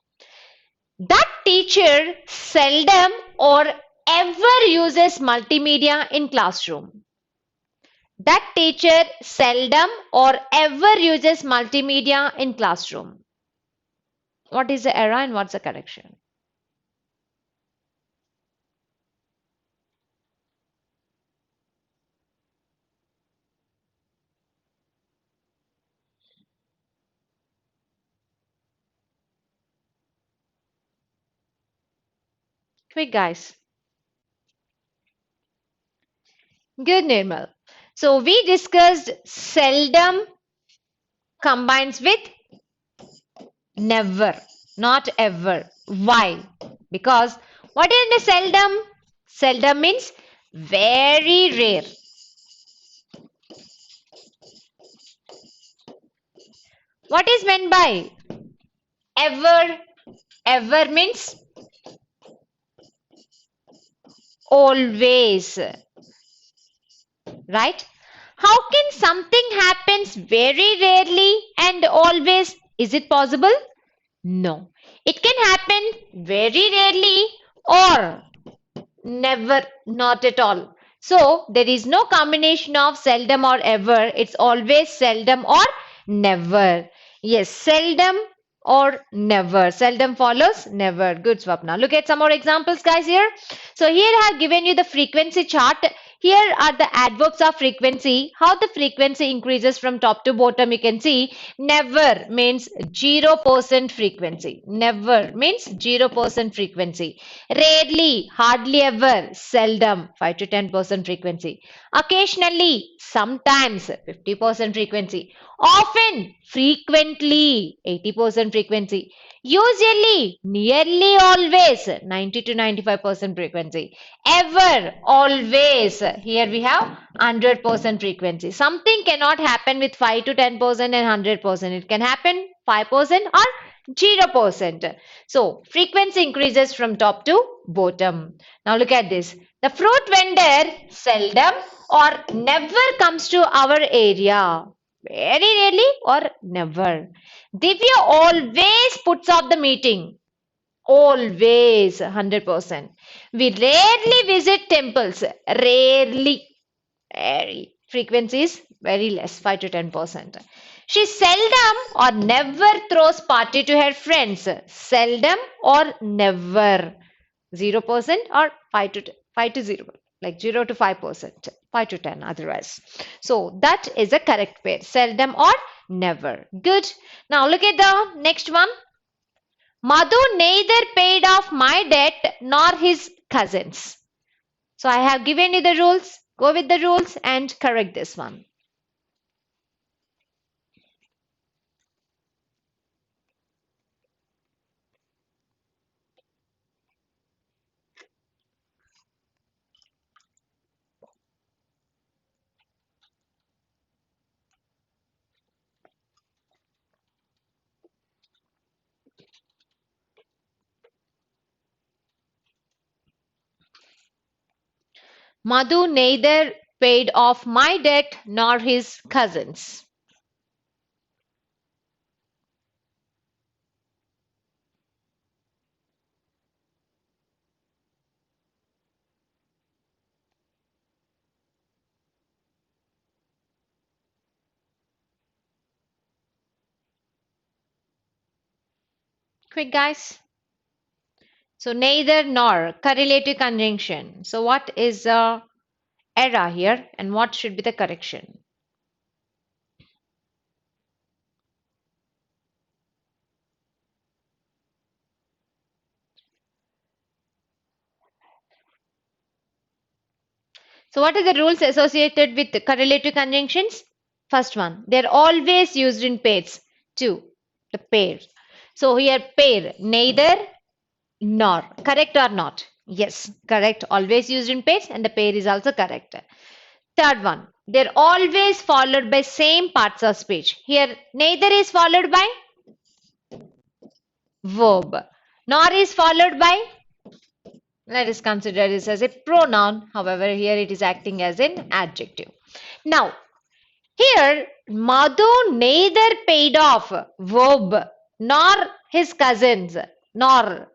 That teacher seldom or ever uses multimedia in classroom. That teacher seldom or ever uses multimedia in classroom. What is the error and what's the correction? Quick, guys. Good, Nirmal. So we discussed seldom combines with never, not ever. Why? Because what is the seldom? Seldom means very rare. What is meant by ever? Ever means always, right? How can something happens very rarely and always? Is it possible? No. It can happen very rarely or never, not at all. So there is no combination of seldom or ever. It's always seldom or never. Yes, seldom or never. Seldom follows never. Good, Swapna. Look at some more examples, guys, here. So here I have given you the frequency chart. Here are the adverbs of frequency. How the frequency increases from top to bottom, you can see. Never means 0% frequency. Never means 0% frequency. Rarely, hardly ever, seldom, 5 to 10% frequency. Occasionally, sometimes, 50% frequency. Often, frequently, 80% frequency. Usually, nearly always, 90 to 95% frequency. Ever, always, here we have 100% frequency. Something cannot happen with 5 to 10% and 100%. It can happen 5% or 0%. So frequency increases from top to bottom. Now look at this. The fruit vendor seldom or never comes to our area. Very rarely or never. Divya always puts off the meeting. Always 100%. We rarely visit temples. Rarely. Very. Frequency is very less, 5 to 10%. She seldom or never throws party to her friends. Seldom or never. 0% or 5 to 0, like 0 to 5%, 5 to 10 otherwise. So that is a correct pair. Seldom or never. Good. Now look at the next one. Madhu neither paid off my debt nor his cousins. So I have given you the rules. Go with the rules and correct this one. Madhu neither paid off my debt nor his cousins. Quick, guys. So neither nor, correlative conjunction. So what is the error here and what should be the correction? So what are the rules associated with correlative conjunctions? First one, they're always used in pairs. Two, the pair. So here pair, neither nor. Correct or not? Yes, correct. Always used in pairs and the pair is also correct. Third one, they're always followed by same parts of speech. Here neither is followed by verb, nor is followed by, let us consider this as a pronoun. However, here it is acting as an adjective. Now, here Madhu neither paid off verb nor his cousins, nor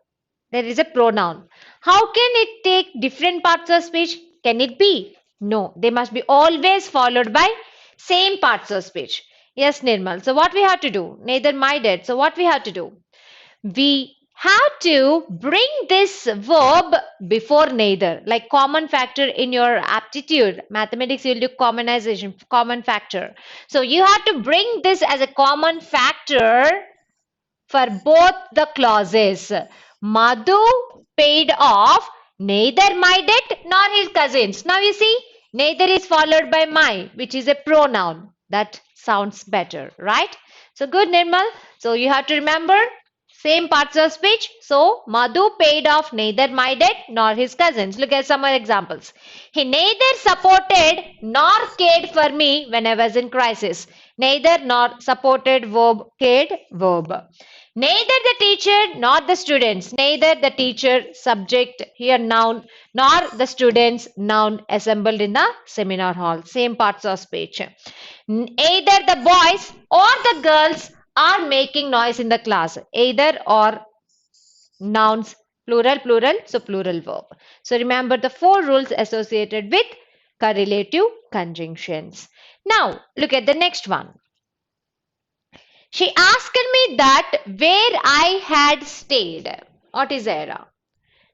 there is a pronoun. How can it take different parts of speech? Can it be? No, they must be always followed by same parts of speech. Yes, Nirmal. So what we have to do? Neither my dad. So what we have to do? We have to bring this verb before neither, like common factor in your aptitude mathematics. You'll do commonization, common factor. So you have to bring this as a common factor for both the clauses. Madhu paid off neither my debt nor his cousins. Now you see, neither is followed by my, which is a pronoun. That sounds better, right? So good, Nirmal. So you have to remember same parts of speech. So Madhu paid off neither my debt nor his cousins. Look at some more examples. He neither supported nor cared for me when I was in crisis. Neither nor, supported verb, cared verb. Neither the teacher nor the students. Neither the teacher subject here noun nor the students noun assembled in the seminar hall. Same parts of speech. Either the boys or the girls are making noise in the class. Either or nouns, plural, plural, so plural verb. So remember the four rules associated with correlative conjunctions. Now look at the next one. She asked me that where I had stayed. What is the error?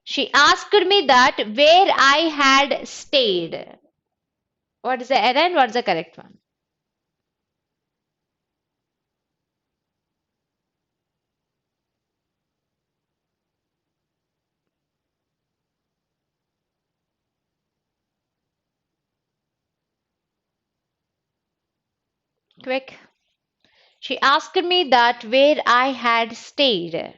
She asked me that where I had stayed. What is the error and what is the correct one? Quick. She asked me that where I had stayed.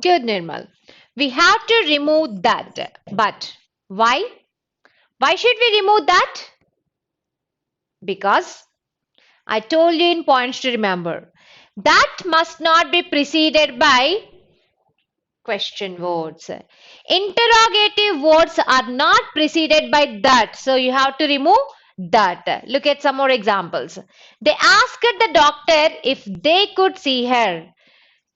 Good, Nirmal. We have to remove that. But why? Why should we remove that? Because I told you in points to remember. That must not be preceded by question words. Interrogative words are not preceded by that. So you have to remove that. Look at some more examples. They asked the doctor if they could see her.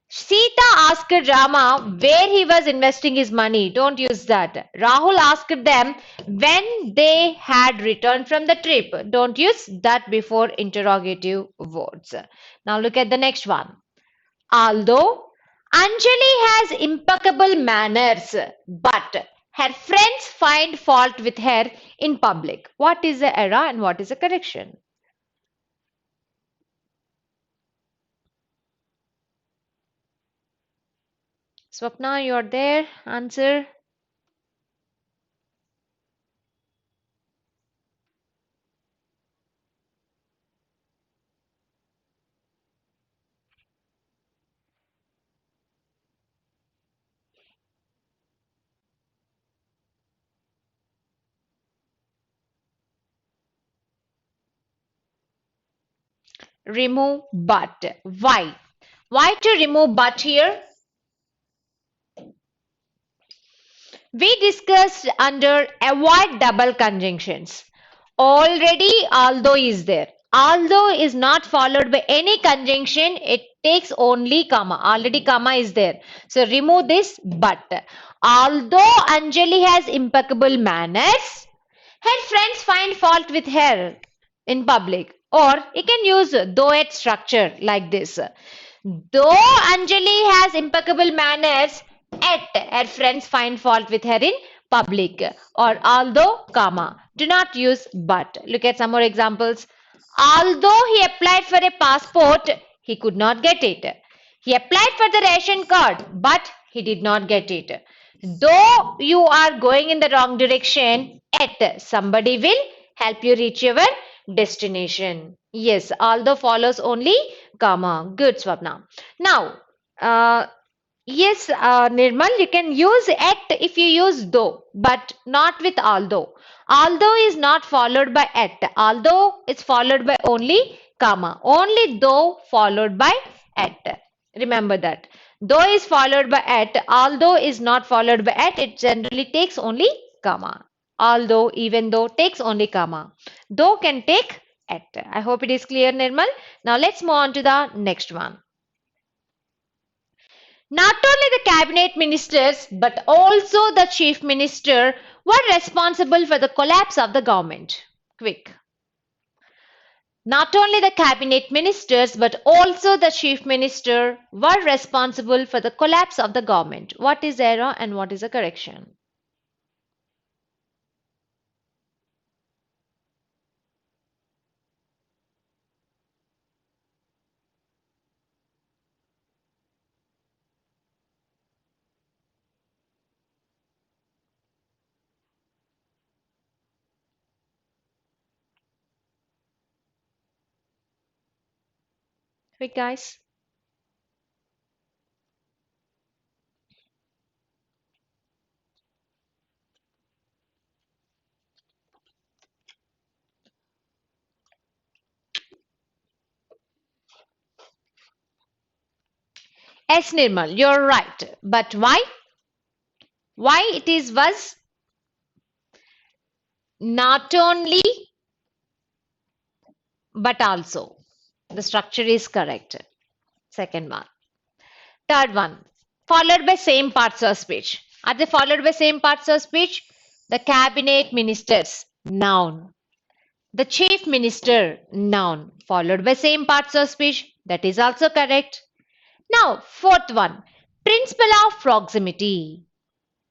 Sita asked Rama where he was investing his money. Don't use that. Rahul asked them when they had returned from the trip. Don't use that before interrogative words. Now look at the next one. Although Anjali has impeccable manners, but her friends find fault with her in public. What is the error and what is the correction? Swapna, you are there. Answer. Remove but. Why? Why to remove but here? We discussed under avoid double conjunctions. Already although is there. Although is not followed by any conjunction, it takes only comma. Already comma is there. So remove this but. Although Anjali has impeccable manners, her friends find fault with her in public. Or you can use though at structure like this. Though Anjali has impeccable manners, yet her friends find fault with her in public. Or although, comma. Do not use but. Look at some more examples. Although he applied for a passport, he could not get it. He applied for the ration card, but he did not get it. Though you are going in the wrong direction, yet somebody will help you reach your destination. Yes, although follows only comma. Good, Swapna. Now, yes, Nirmal, you can use at if you use though, but not with although. Although is not followed by at. Although is followed by only comma. Only though followed by at. Remember that. Though is followed by at. Although is not followed by at. It generally takes only comma. Although, even though takes only comma. Though can take at. I hope it is clear, Nirmal. Now let's move on to the next one. Not only the cabinet ministers but also the chief minister were responsible for the collapse of the government. Quick. Not only the cabinet ministers but also the chief minister were responsible for the collapse of the government. What is error and what is a correction? Quick, guys. Yes, Nirmal, you're right. But why? Why it is was not only but also. The structure is correct. Second one. Third one. Followed by same parts of speech. Are they followed by same parts of speech? The cabinet ministers, noun. The chief minister, noun. Followed by same parts of speech. That is also correct. Now, fourth one. Principle of proximity.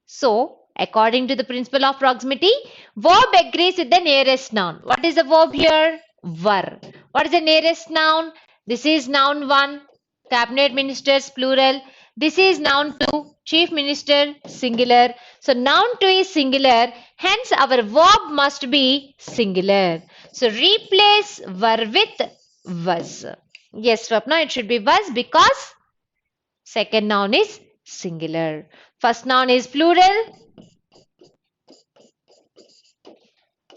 So, according to the principle of proximity, verb agrees with the nearest noun. What is the verb here? Were. What is the nearest noun? This is noun 1, cabinet ministers plural. This is noun 2, chief minister singular. So, noun 2 is singular, hence our verb must be singular. So, replace were with was. Yes, Swapna, it should be was because second noun is singular. First noun is plural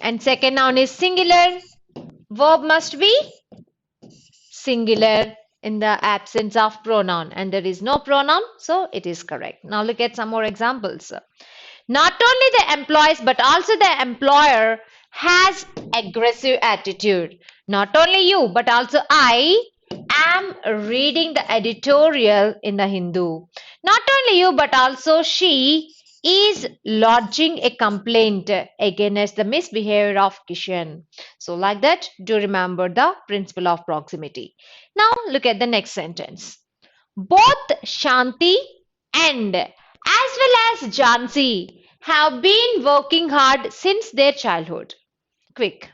and second noun is singular. Verb must be singular in the absence of pronoun, and there is no pronoun, so it is correct. Now look at some more examples. Not only the employees but also the employer has aggressive attitude. Not only you but also I am reading the editorial in the Hindu. Not only you but also she is lodging a complaint against the misbehavior of Kishan. So like that, do remember the principle of proximity. Now look at the next sentence. Both Shanti and as well as Jansi have been working hard since their childhood. Quick.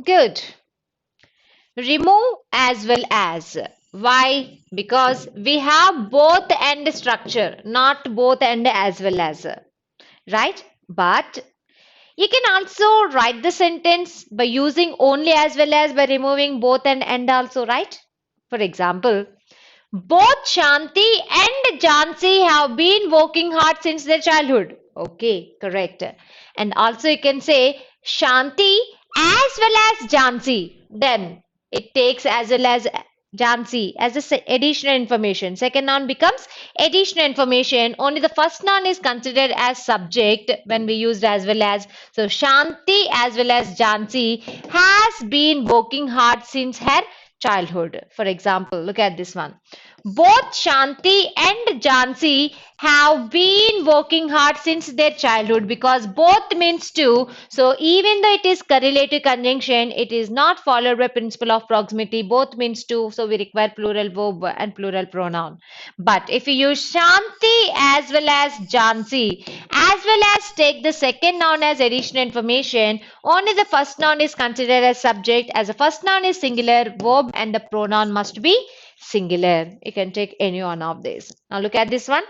Good. Remove as well as. Why? Because we have both and structure, not both and as well as. Right? But you can also write the sentence by using only as well as by removing both and also, right? For example, both Shanti and Jansi have been working hard since their childhood. Okay, correct. And also you can say Shanti as well as Jansi. Then it takes as well as Jansi as a additional information. Second noun becomes additional information. Only the first noun is considered as subject when we used as well as. So Shanti as well as Jansi has been working hard since her childhood. For example, look at this one. Both Shanti and Jansi have been working hard since their childhood because both means two. So even though it is correlative conjunction, it is not followed by principle of proximity. Both means two, so we require plural verb and plural pronoun. But if you use Shanti as well as Jansi, as well as take the second noun as additional information, only the first noun is considered as subject. As the first noun is singular, verb and the pronoun must be singular. You can take any one of these. Now look at this one.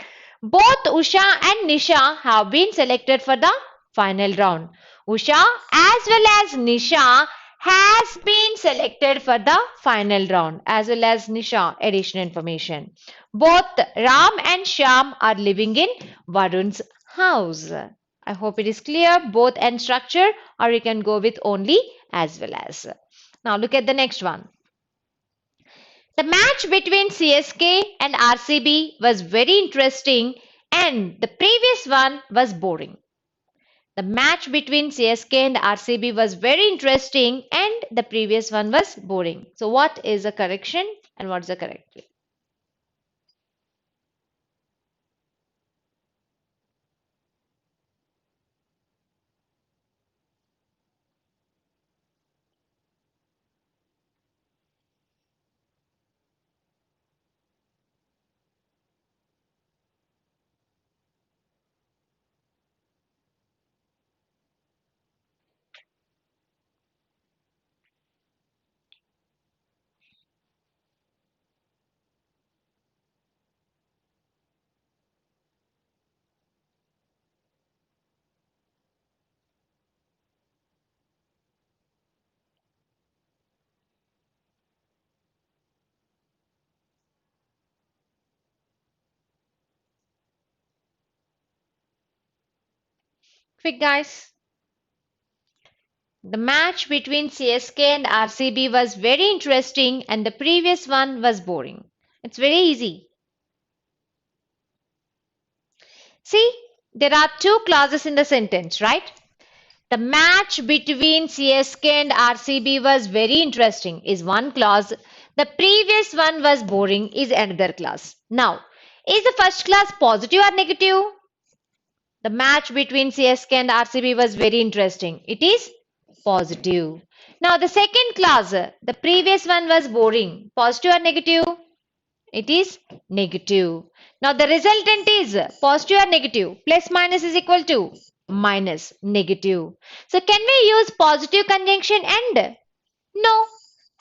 Both Usha and Nisha have been selected for the final round. Usha as well as Nisha has been selected for the final round, as well as Nisha, additional information. Both Ram and Sham are living in Varun's house. I hope it is clear, both and structure, or you can go with only as well as. Now look at the next one. The match between CSK and RCB was very interesting and the previous one was boring. The match between CSK and RCB was very interesting and the previous one was boring. So what is the correction and what is the correct? Quick guys. The match between CSK and RCB was very interesting and the previous one was boring. It's very easy. See, there are two clauses in the sentence, right? The match between CSK and RCB was very interesting is one clause. The previous one was boring is another clause. Now, is the first clause positive or negative? The match between CSK and RCB was very interesting. It is positive. Now the second clause, the previous one was boring. Positive or negative? It is negative. Now the resultant is positive or negative. Plus minus is equal to minus negative. So can we use positive conjunction and? No.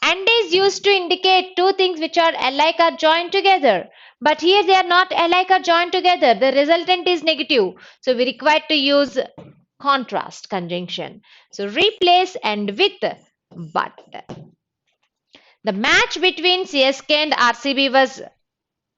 And is used to indicate two things which are alike or joined together. But here they are not alike or joined together. The resultant is negative. So we require to use contrast conjunction. So replace and with but. The match between CSK and RCB was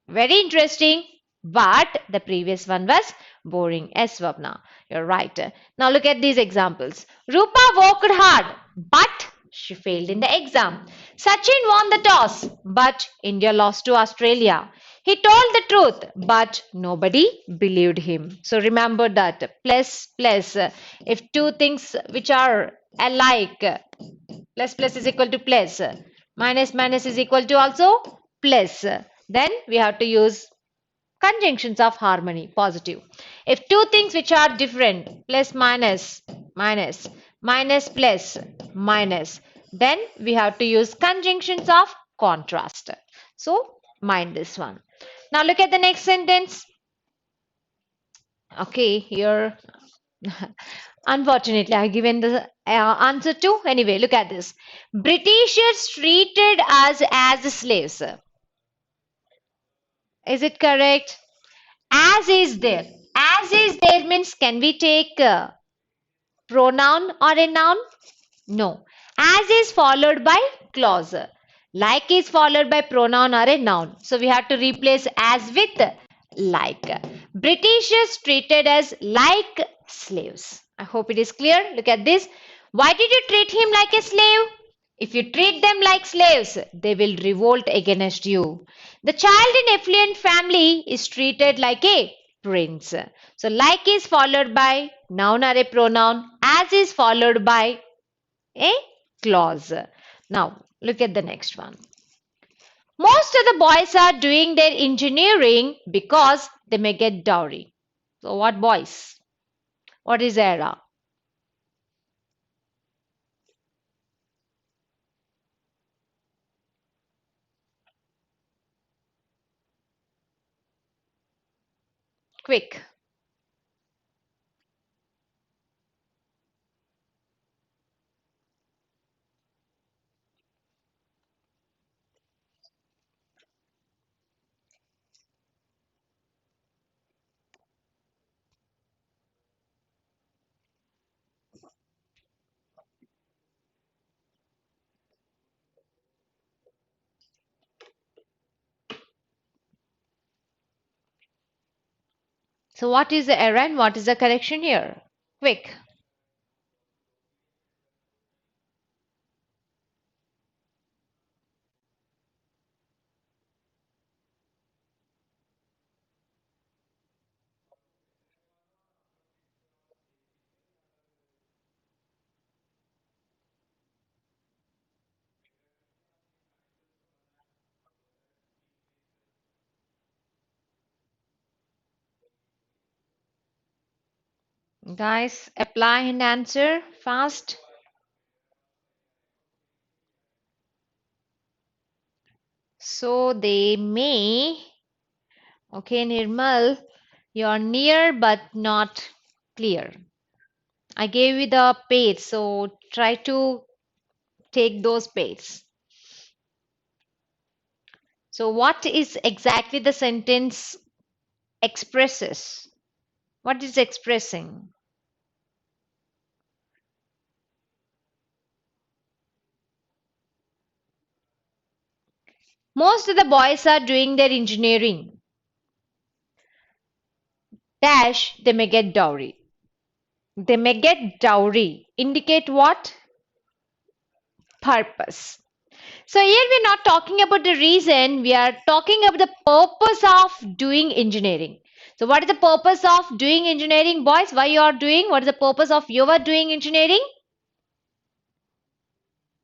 very interesting, but the previous one was boring. Yes, Swapna, you're right. Now look at these examples. Rupa worked hard, but she failed in the exam. Sachin won the toss, but India lost to Australia. He told the truth, but nobody believed him. So remember that plus plus. If two things which are alike, plus plus is equal to plus, minus minus is equal to also plus, then we have to use conjunctions of harmony, positive. If two things which are different, plus minus minus, minus plus minus, then we have to use conjunctions of contrast. So mind this one. Now look at the next sentence. Okay, here unfortunately I given the answer to. Anyway, look at this. Britishers treated us as slaves. Is it correct? As is there. As is there means can we take a pronoun or a noun? No. As is followed by clause. Like is followed by pronoun or a noun. So we have to replace as with like. Britishers treated us like slaves. I hope it is clear. Look at this. Why did you treat him like a slave? If you treat them like slaves, they will revolt against you. The child in affluent family is treated like a prince. So like is followed by noun or a pronoun, as is followed by a clause. Now look at the next one. Most of the boys are doing their engineering because they may get dowry. So what boys? What is era? Quick. So what is the error and what is the correction here? Quick. Guys, apply and answer fast. So they may. Okay, Nirmal, you're near but not clear. I gave you the page, so try to take those pages. So what is exactly the sentence expresses? What is expressing? Most of the boys are doing their engineering. Dash, they may get dowry. They may get dowry. Indicate what? Purpose. So here we're not talking about the reason, we are talking about the purpose of doing engineering. So what is the purpose of doing engineering, boys? Why you are doing? What is the purpose of your doing engineering?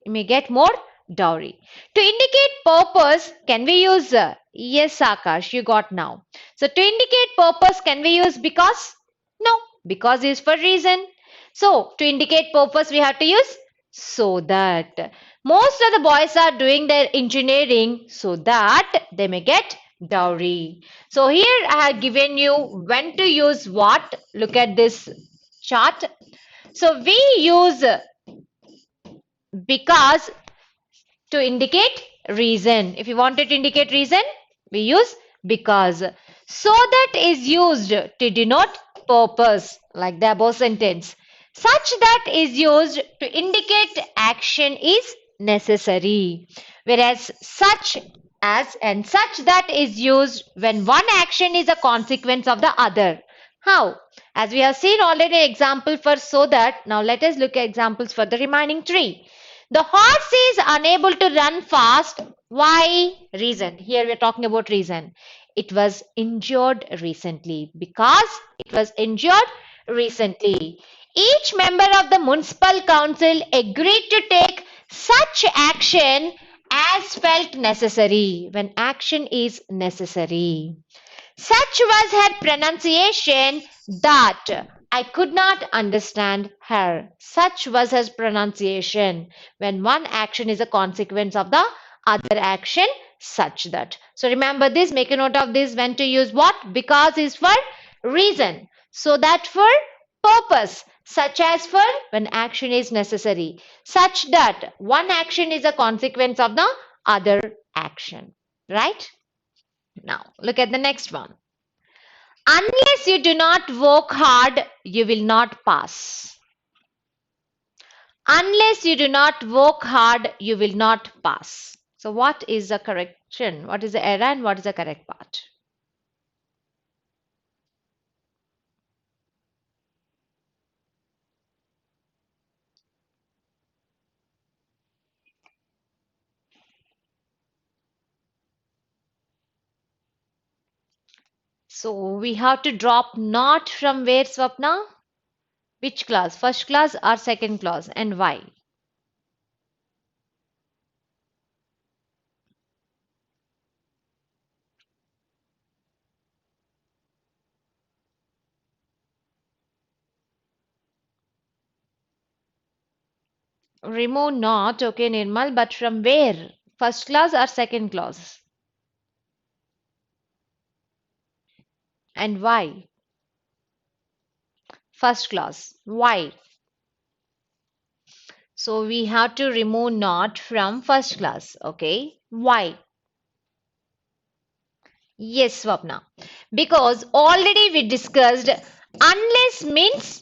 You may get more dowry. To indicate purpose, can we use yes, Akash, you got now. So to indicate purpose, can we use because? No, because is for reason. So to indicate purpose, we have to use so that. Most of the boys are doing their engineering so that they may get dowry. So here I have given you when to use what. Look at this chart. So we use because to indicate reason. If you wanted to indicate reason, we use because. So that is used to denote purpose, like the above sentence. Such that is used to indicate action is necessary, whereas such as and such that is used when one action is a consequence of the other. How? As we have seen already an example for so that, now let us look at examples for the remaining three. The horse is unable to run fast. Why? Reason. Here we are talking about reason. It was injured recently. Because it was injured recently. Each member of the municipal council agreed to take such action as felt necessary when action is necessary. Such was her pronunciation that I could not understand her. Such was her pronunciation when one action is a consequence of the other action, such that. So remember this, make a note of this, when to use what. Because is for reason, so that for purpose, such as for when action is necessary, such that one action is a consequence of the other action. Right? Now, look at the next one. Unless you do not work hard, you will not pass. Unless you do not work hard, you will not pass. So, what is the correction? What is the error and what is the correct part? So, we have to drop not from where, Swapna? Which clause? First clause or second clause, and why? Remove not, okay, Nirmal, but from where? First clause or second clause? And why? First clause. Why? So we have to remove not from first clause. Okay. Why? Yes, Swapna. Because already we discussed unless means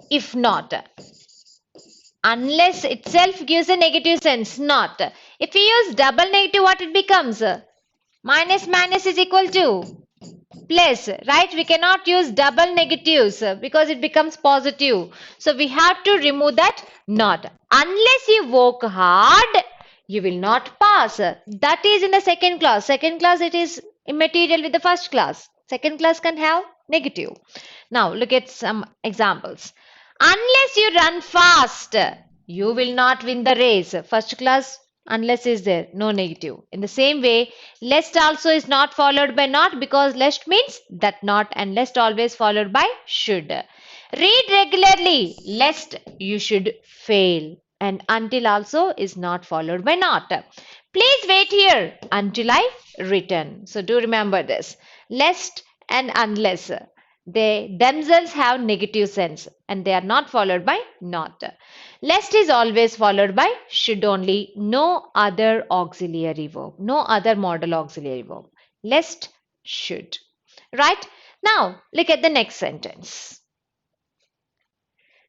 if not. Unless itself gives a negative sense, not. If we use double negative, what it becomes? Minus minus is equal to plus, right? We cannot use double negatives because it becomes positive. So we have to remove that not. Unless you work hard, you will not pass. That is in the second class. Second class, it is immaterial with the first class. Second class can have negative. Now look at some examples. Unless you run fast, you will not win the race. First class, unless is there, no negative. In the same way, lest also is not followed by not because lest means that not, and lest always followed by should. Read regularly lest you should fail, and until also is not followed by not. Please wait here until I return. So do remember this. Lest and unless, they themselves have negative sense and they are not followed by not. Lest is always followed by should only, no other auxiliary verb, no other modal auxiliary verb. Lest, should. Right? Now, look at the next sentence.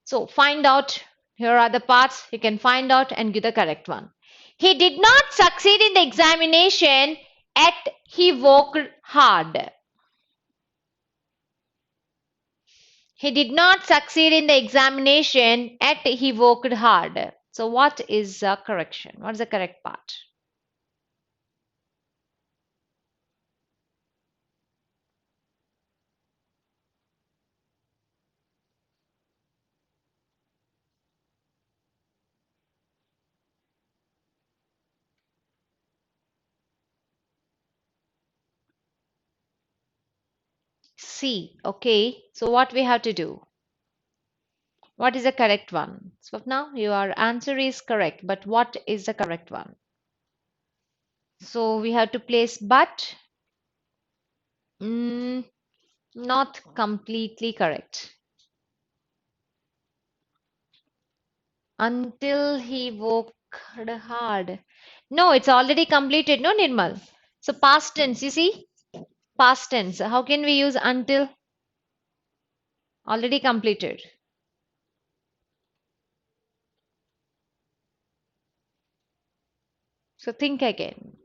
So, find out. Here are the parts. You can find out and give the correct one. He did not succeed in the examination, yet he worked hard. He did not succeed in the examination, yet he worked hard. So, what is the correction? What is the correct part? C. Okay. So, what we have to do? What is the correct one? Swapna, your answer is correct, but what is the correct one? So we have to place but. Mm, not completely correct. Until he worked hard. No, it's already completed, no, Nirmal? So past tense, you see? Past tense. How can we use until? Already completed. So think again.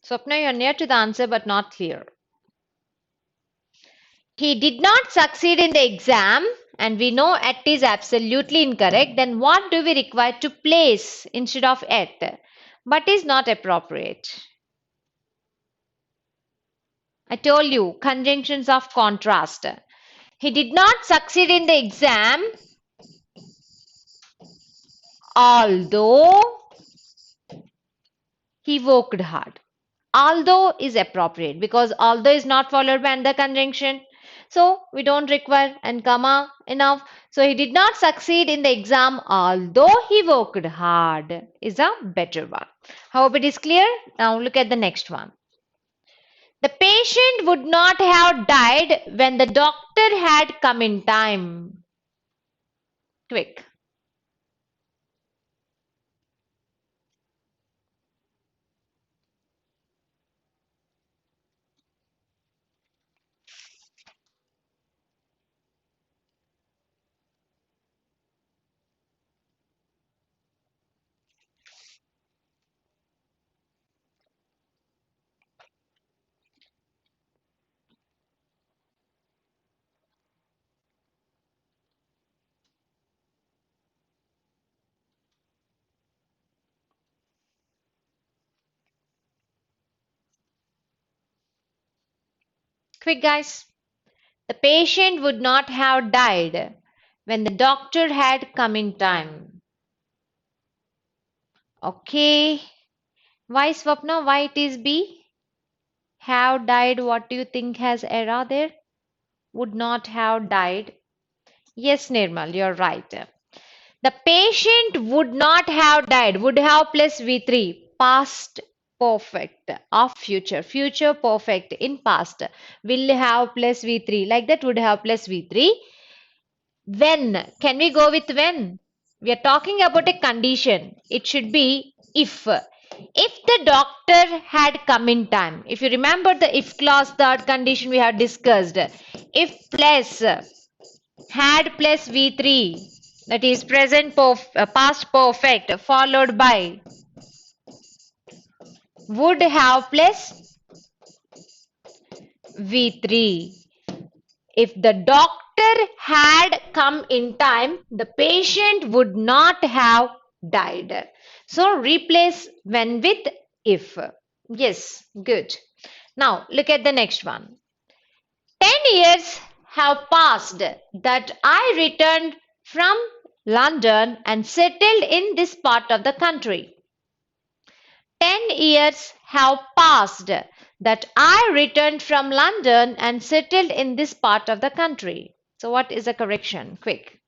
Swapna, you're near to the answer but not clear. He did not succeed in the exam and we know it is absolutely incorrect. Then what do we require to place instead of it? But is not appropriate. I told you, conjunctions of contrast. He did not succeed in the exam, although he worked hard. Although is appropriate because although is not followed by another conjunction. So we don't require and comma enough. So he did not succeed in the exam, although he worked hard is a better one. Hope it is clear. Now look at the next one. The patient would not have died when the doctor had come in time. Quick. Quick, guys. The patient would not have died when the doctor had come in time. Okay. Why Swapna? Why it is B? Have died. What do you think has error there? Would not have died. Yes, Nirmal, you're right. The patient would not have died. Would have plus V3. Past perfect of future. Future perfect in past. Will have plus V3. Like that would have plus V3. When? Can we go with when? We are talking about a condition. It should be if. If the doctor had come in time. If you remember the if clause, third condition we have discussed. If plus had plus V3, that is past perfect, followed by would have plus V3. If the doctor had come in time, the patient would not have died. So replace when with if. Yes, good. Now look at the next one. 10 years have passed that I returned from London and settled in this part of the country. 10 years have passed that I returned from London and settled in this part of the country. So, what is the correction? Quick.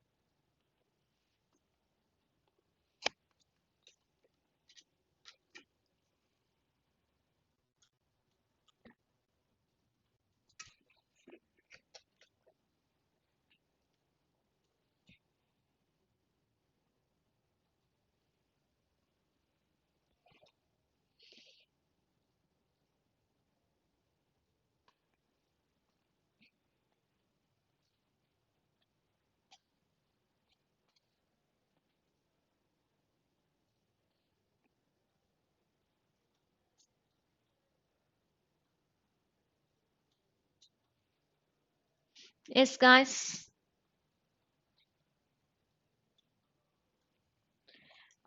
Yes, guys.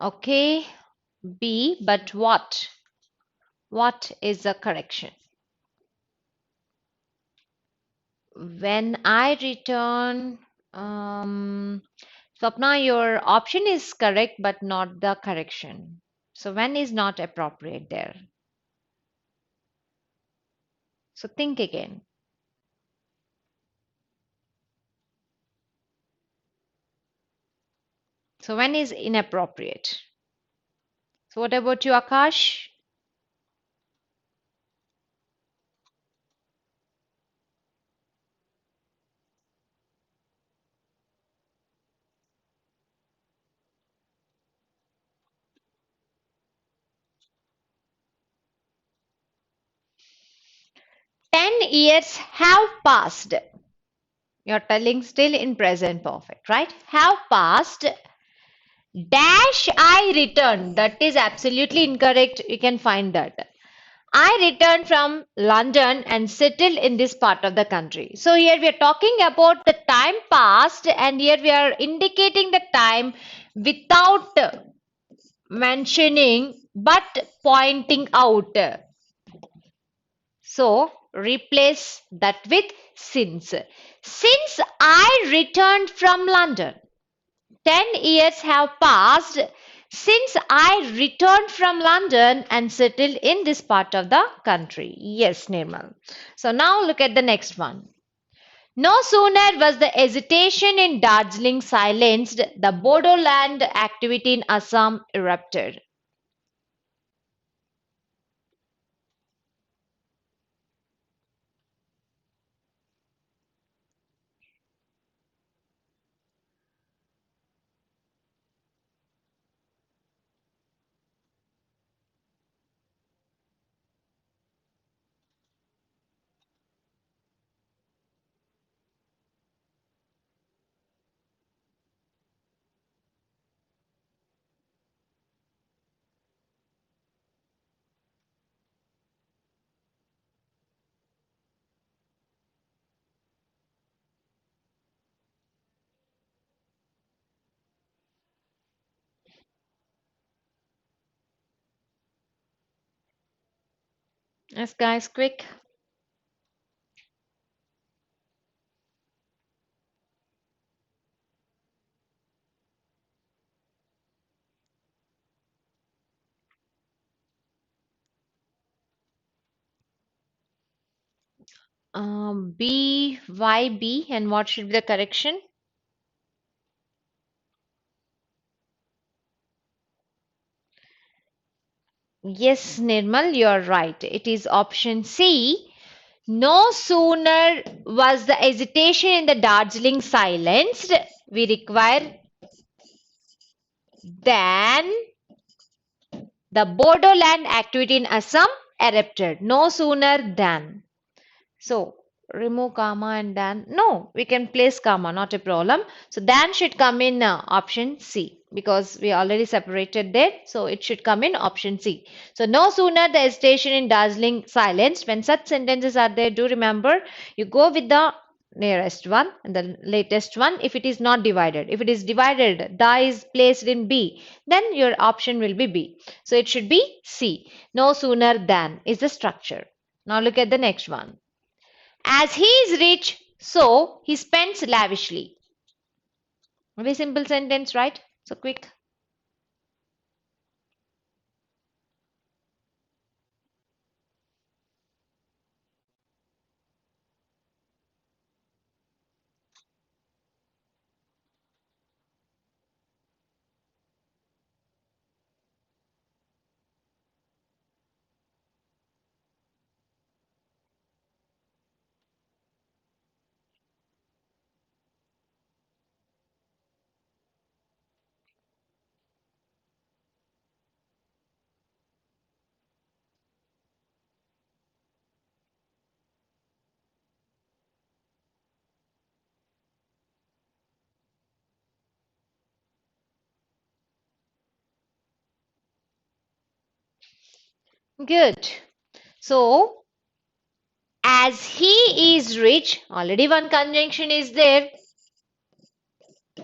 Okay. B, but what? What is the correction? When I return, Swapna, your option is correct, but not the correction. So when is not appropriate there. So think again. So when is inappropriate. So what about you, Akash? 10 years have passed. You're telling still in present perfect, right? Have passed. Dash I returned. That is absolutely incorrect. You can find that. I returned from London and settled in this part of the country. So here we are talking about the time past, and here we are indicating the time without mentioning but pointing out. So replace that with since. Since I returned from London. 10 years have passed since I returned from London and settled in this part of the country. Yes, Nirmal. So now look at the next one. No sooner was the hesitation in Darjeeling silenced, the Bodoland activity in Assam erupted. Yes, guys, quick. B, why B, and what should be the correction? Yes, Nirmal, you're right. It is option C. No sooner was the hesitation in the Darjeeling silenced, we require than the Bodoland activity in Assam erupted. No sooner than. So remove comma and then. No, we can place comma, not a problem. So then should come in option C because we already separated there. So it should come in option C. So no sooner the hesitation in dazzling silence. When such sentences are there, do remember you go with the nearest one and the latest one if it is not divided. If it is divided, the is placed in B, then your option will be B. So it should be C. No sooner than is the structure. Now look at the next one. As he is rich, so he spends lavishly. Very simple sentence, right? So quick. Good. So, as he is rich, already one conjunction is there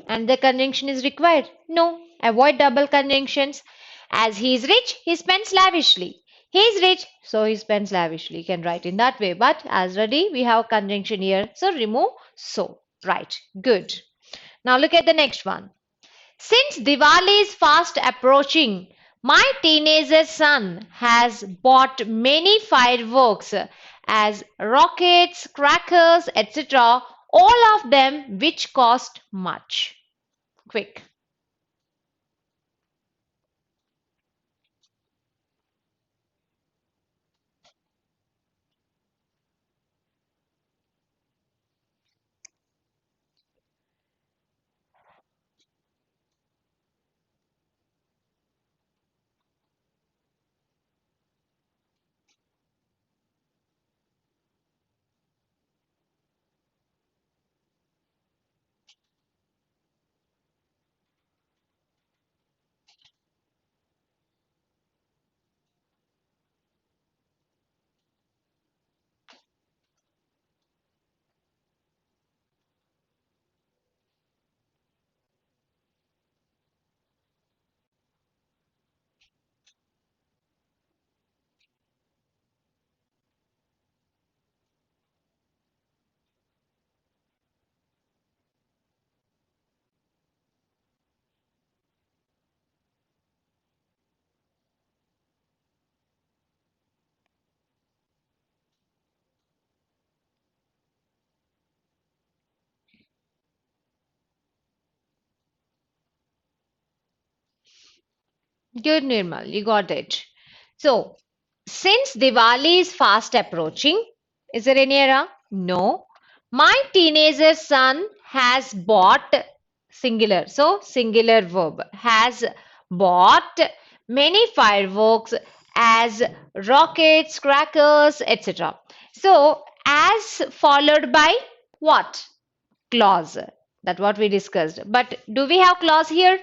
and the conjunction is required. No, avoid double conjunctions. As he is rich, he spends lavishly. He's rich, so he spends lavishly. You can write in that way. But as ready, we have conjunction here. So remove so. Right. Good. Now look at the next one. Since Diwali is fast approaching, my teenager son has bought many fireworks as rockets, crackers, etc. All of them which cost much. Quick. Good, Nirmal, you got it. So, since Diwali is fast approaching, is there any error? No. My teenager son has bought singular. So, singular verb has bought many fireworks as rockets, crackers, etc. So, as followed by what? Clause. That's what we discussed. But do we have clause here?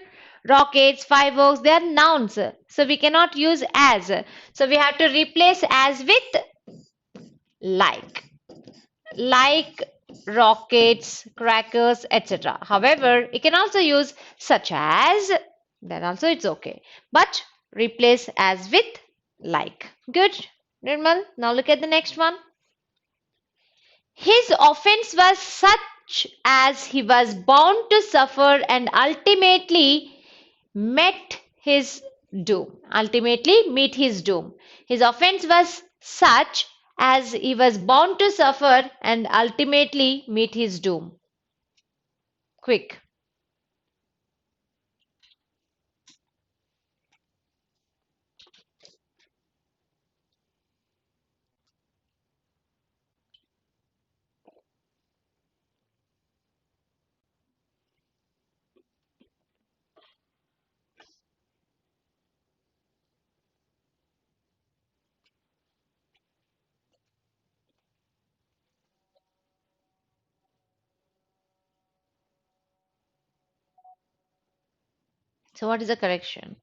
Rockets, fireworks, they are nouns. So we cannot use as. So we have to replace as with like. Like rockets, crackers, etc. However, you can also use such as, then also it's okay. But replace as with like. Good, Nirmal. Now look at the next one. His offense was such as he was bound to suffer and ultimately met his doom. Ultimately meet his doom. His offense was such as he was bound to suffer and ultimately meet his doom. Quick. So what is the correction?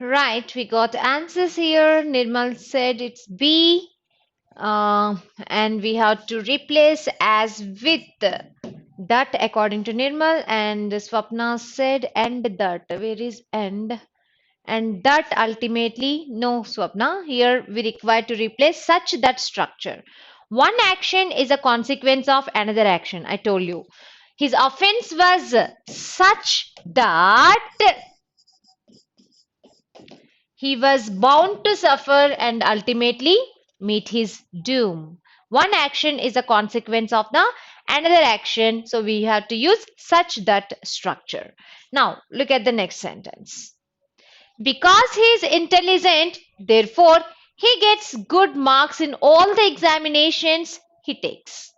Right, we got answers here. Nirmal said it's B. And we have to replace as with that according to Nirmal, and Swapna said and that. Where is and? And that ultimately, no Swapna, here we require to replace such that structure. One action is a consequence of another action. I told you. His offense was such that he was bound to suffer and ultimately meet his doom. One action is a consequence of the another action, so we have to use such that structure. Now, look at the next sentence. Because he is intelligent, therefore He gets good marks in all the examinations he takes.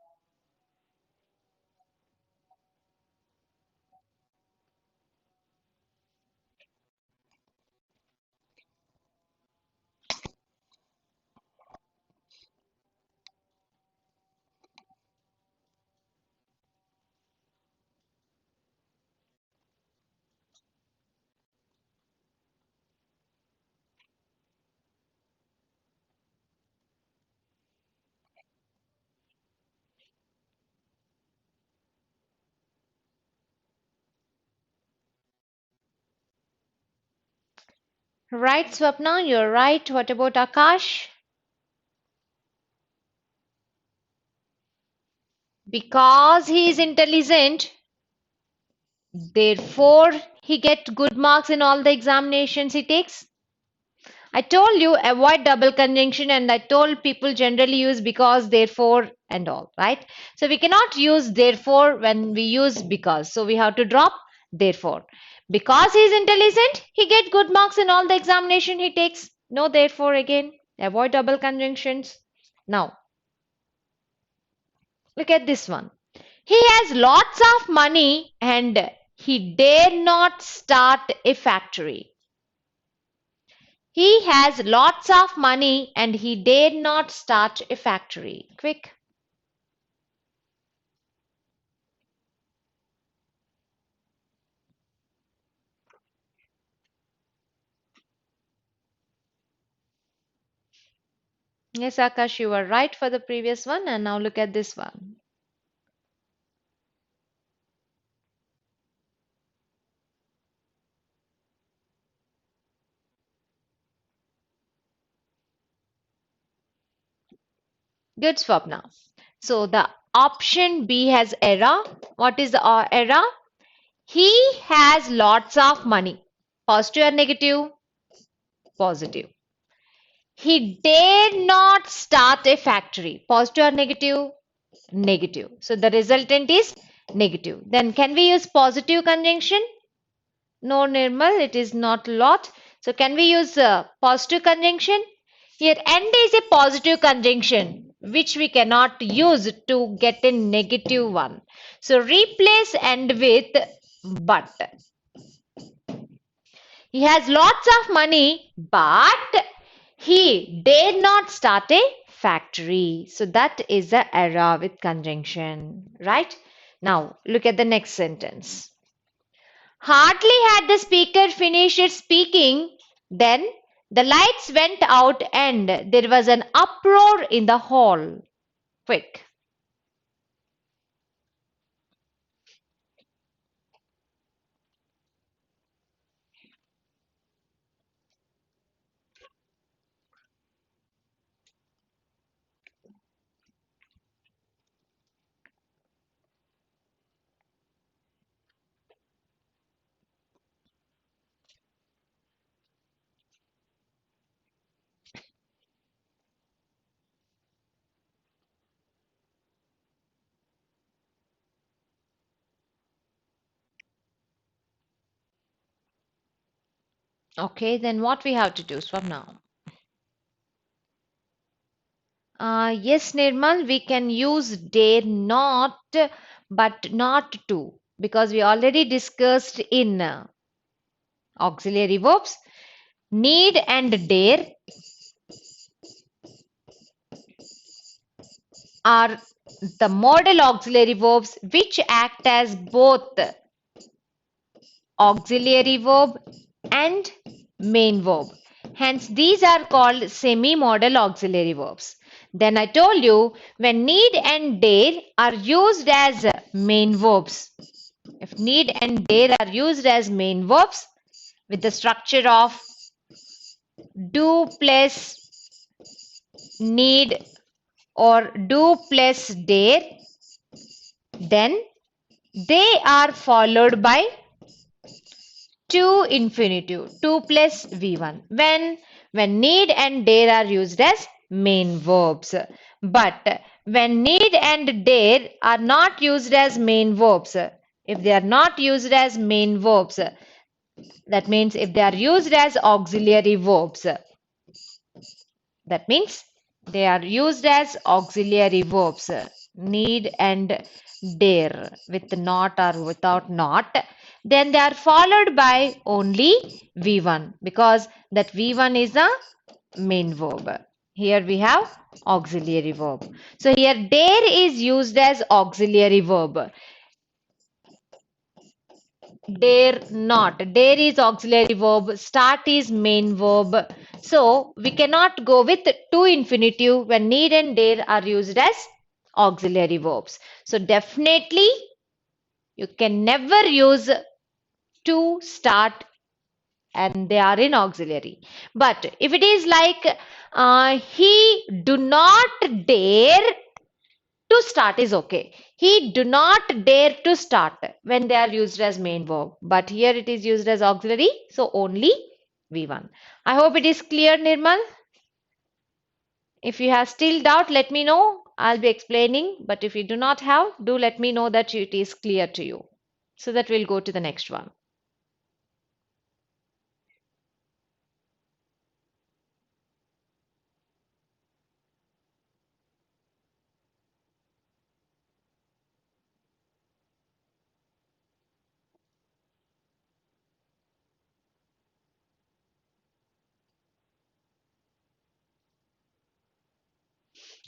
Right, Swapna, you're right. What about Akash? Because he is intelligent, therefore he gets good marks in all the examinations he takes. I told you avoid double conjunction and I told people generally use because, therefore and all, right? So we cannot use therefore when we use because. So we have to drop therefore. Because he is intelligent, he gets good marks in all the examination he takes. No therefore again. Avoid double conjunctions. Now, look at this one. He has lots of money and he dare not start a factory. He has lots of money and he dare not start a factory. Quick. Yes, Akash, you were right for the previous one. And now look at this one. Good, Swapna. So the option B has error. What is the error? He has lots of money. Positive or negative? Positive. He dare not start a factory. Positive or negative? Negative. So the resultant is negative. Then can we use positive conjunction? No, Nirmal, it is not lot. So can we use positive conjunction? Here, and is a positive conjunction which we cannot use to get a negative one. So replace and with but. He has lots of money, but he dare not start a factory. So that is the error with conjunction, right? Now look at the next sentence. Hardly had the speaker finished speaking, then the lights went out and there was an uproar in the hall. Quick. Okay, then what we have to do from now? Yes, Nirmal, we can use dare not, but not to, because we already discussed in auxiliary verbs. Need and dare are the modal auxiliary verbs which act as both auxiliary verb and main verb. Hence, these are called semi-modal auxiliary verbs. Then I told you when need and dare are used as main verbs. If need and dare are used as main verbs with the structure of do plus need or do plus dare, then they are followed by to infinitive 2 plus v1 when need and dare are used as main verbs, but when need and dare are not used as main verbs, if they are not used as main verbs, that means if they are used as auxiliary verbs, That means they are used as auxiliary verbs, need and dare, with not or without not. Then they are followed by only V1 because that V1 is a main verb. Here we have auxiliary verb. So here dare is used as auxiliary verb. Dare not. Dare is auxiliary verb. Start is main verb. So we cannot go with to infinitive when need and dare are used as auxiliary verbs. So definitely you can never use to start and they are in auxiliary. But if it is like he do not dare to start is okay. He do not dare to start when they are used as main verb. But here it is used as auxiliary. So only V1. I hope it is clear, Nirmal. If you have still doubt, let me know. I'll be explaining. But if you do not have, do let me know that it is clear to you. So that we'll go to the next one.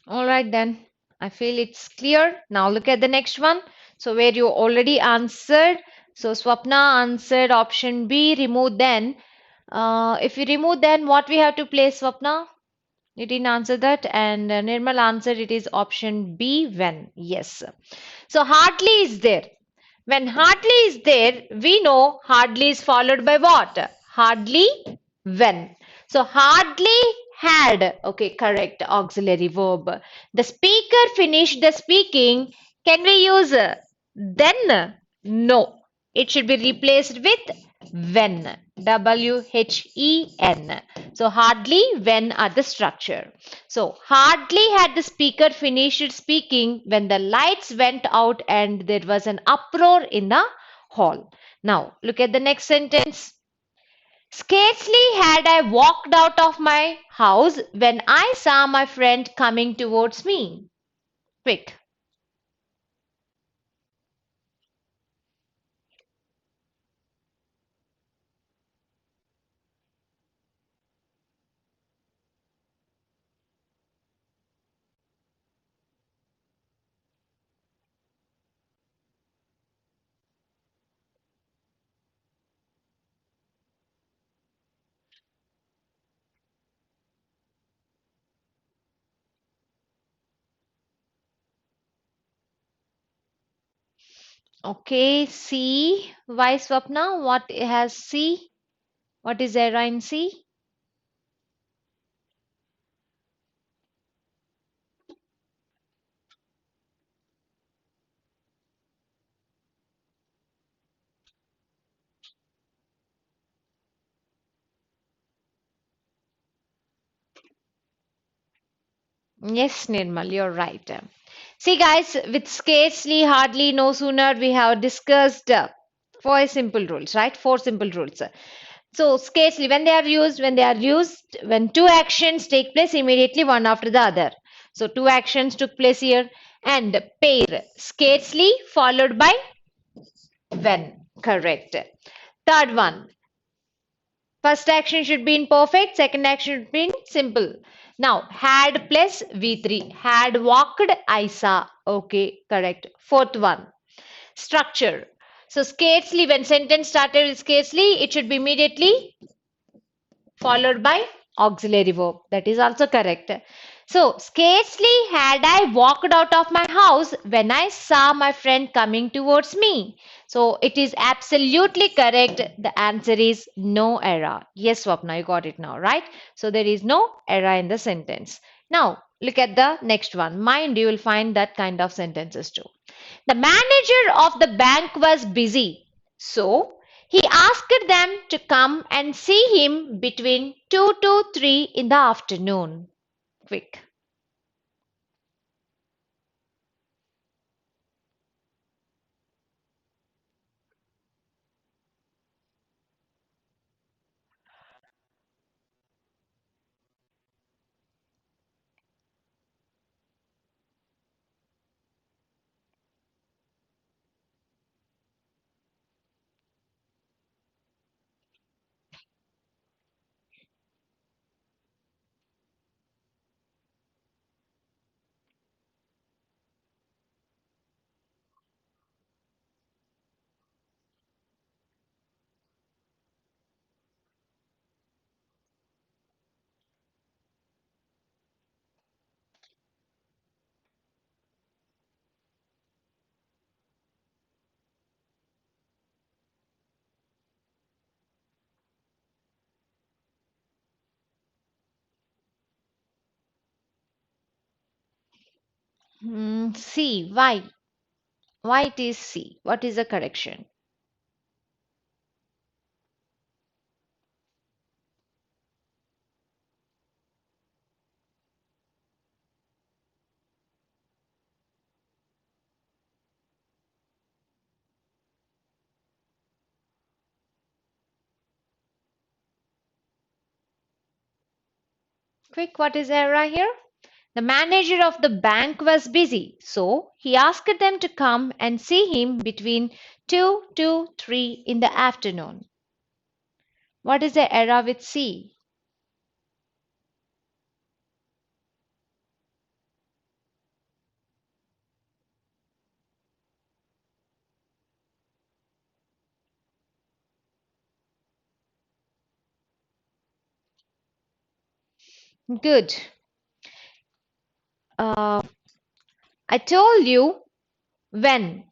All right, then. I feel it's clear. Now look at the next one. So where you already answered. So Swapna answered option B, remove then. If you remove then, what we have to place, Swapna? You didn't answer that. And Nirmal answered it is option B, when. Yes. So hardly is there. When hardly is there, we know hardly is followed by what? Hardly when. So hardly had. Okay, correct. Auxiliary verb. The speaker finished the speaking. Can we use then? No. It should be replaced with when. W-H-E-N. So hardly when are the structure. So hardly had the speaker finished speaking when the lights went out and there was an uproar in the hall. Now look at the next sentence. Scarcely had I walked out of my house when I saw my friend coming towards me. Quick. Okay, C. Why, Swapna? What has C? What is there in C? Yes, Nirmal, you're right. See, guys, with scarcely, hardly, no sooner, we have discussed four simple rules, right? Four simple rules. So, scarcely, when two actions take place immediately one after the other. So, two actions took place here, and pair, scarcely followed by when. Correct. Third one, first action should be in perfect, second action should be in simple. Now, had plus V3. Had walked, I saw. Okay, correct. Fourth one, structure. So, scarcely, when sentence started with scarcely, it should be immediately followed by auxiliary verb. That is also correct. So, scarcely had I walked out of my house when I saw my friend coming towards me. So, it is absolutely correct. The answer is no error. Yes, Swapna, you got it now, right? So, there is no error in the sentence. Now, look at the next one. Mind you will find that kind of sentences too. The manager of the bank was busy. So, he asked them to come and see him between 2 to 3 in the afternoon. Quick. C. Why? Why it is C? What is the correction? Quick, what is the error here? The manager of the bank was busy, so he asked them to come and see him between 2 to 3 in the afternoon. What is the error with C? Good. Uh, I told you when.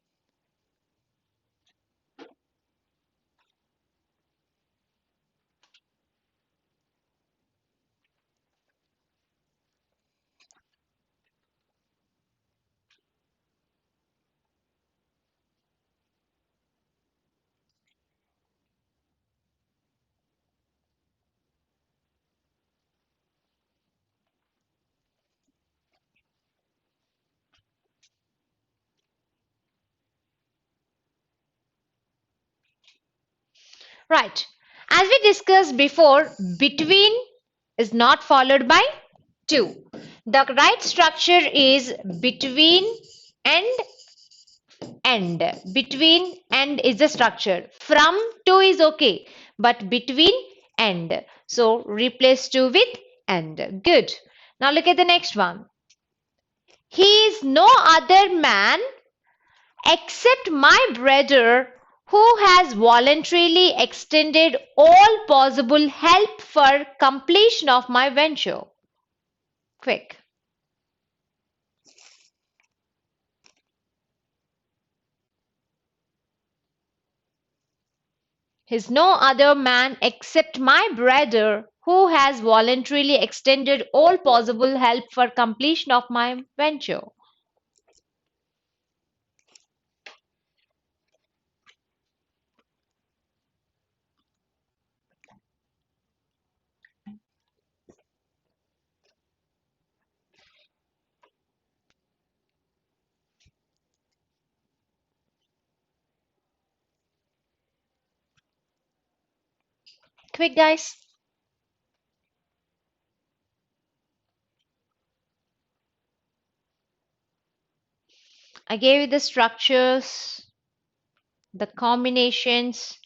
Right. As we discussed before, between is not followed by to. The right structure is between and end. Between and is the structure. From to is okay, but between and. So replace to with and. Good. Now look at the next one. He is no other man except my brother who has voluntarily extended all possible help for completion of my venture. Quick. He's no other man except my brother who has voluntarily extended all possible help for completion of my venture. Quick, guys. I gave you the structures, the combinations.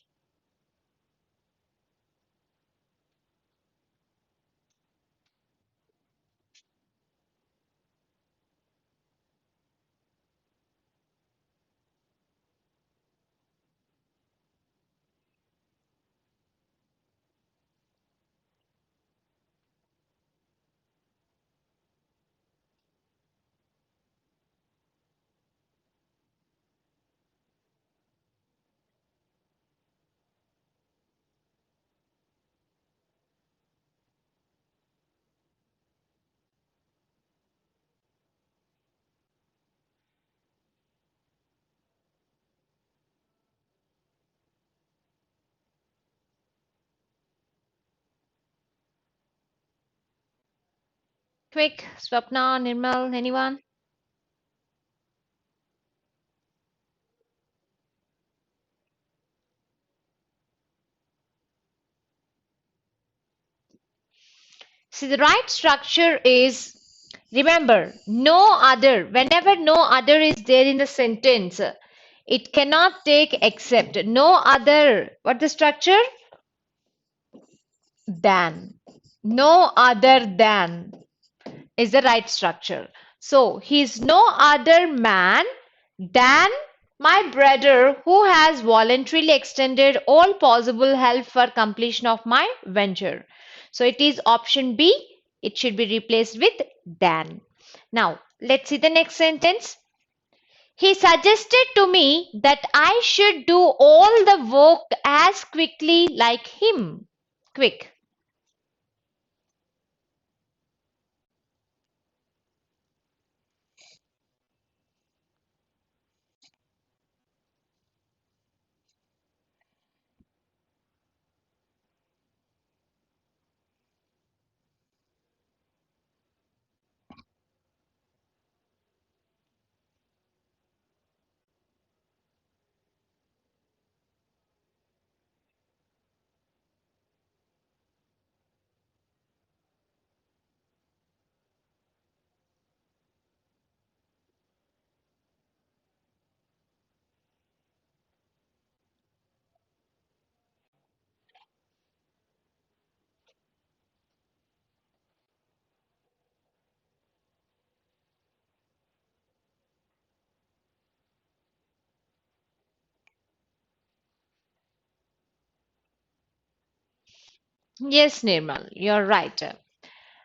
Quick, Swapna, Nirmal, anyone? See, the right structure is, remember, no other. Whenever no other is there in the sentence, it cannot take except. No other. What the structure? Than. No other than is the right structure. So, he's no other man than my brother who has voluntarily extended all possible help for completion of my venture. So, it is option B. It should be replaced with than. Now, let's see the next sentence. He suggested to me that I should do all the work as quickly like him. Quick. Yes, Nirmal, you're right.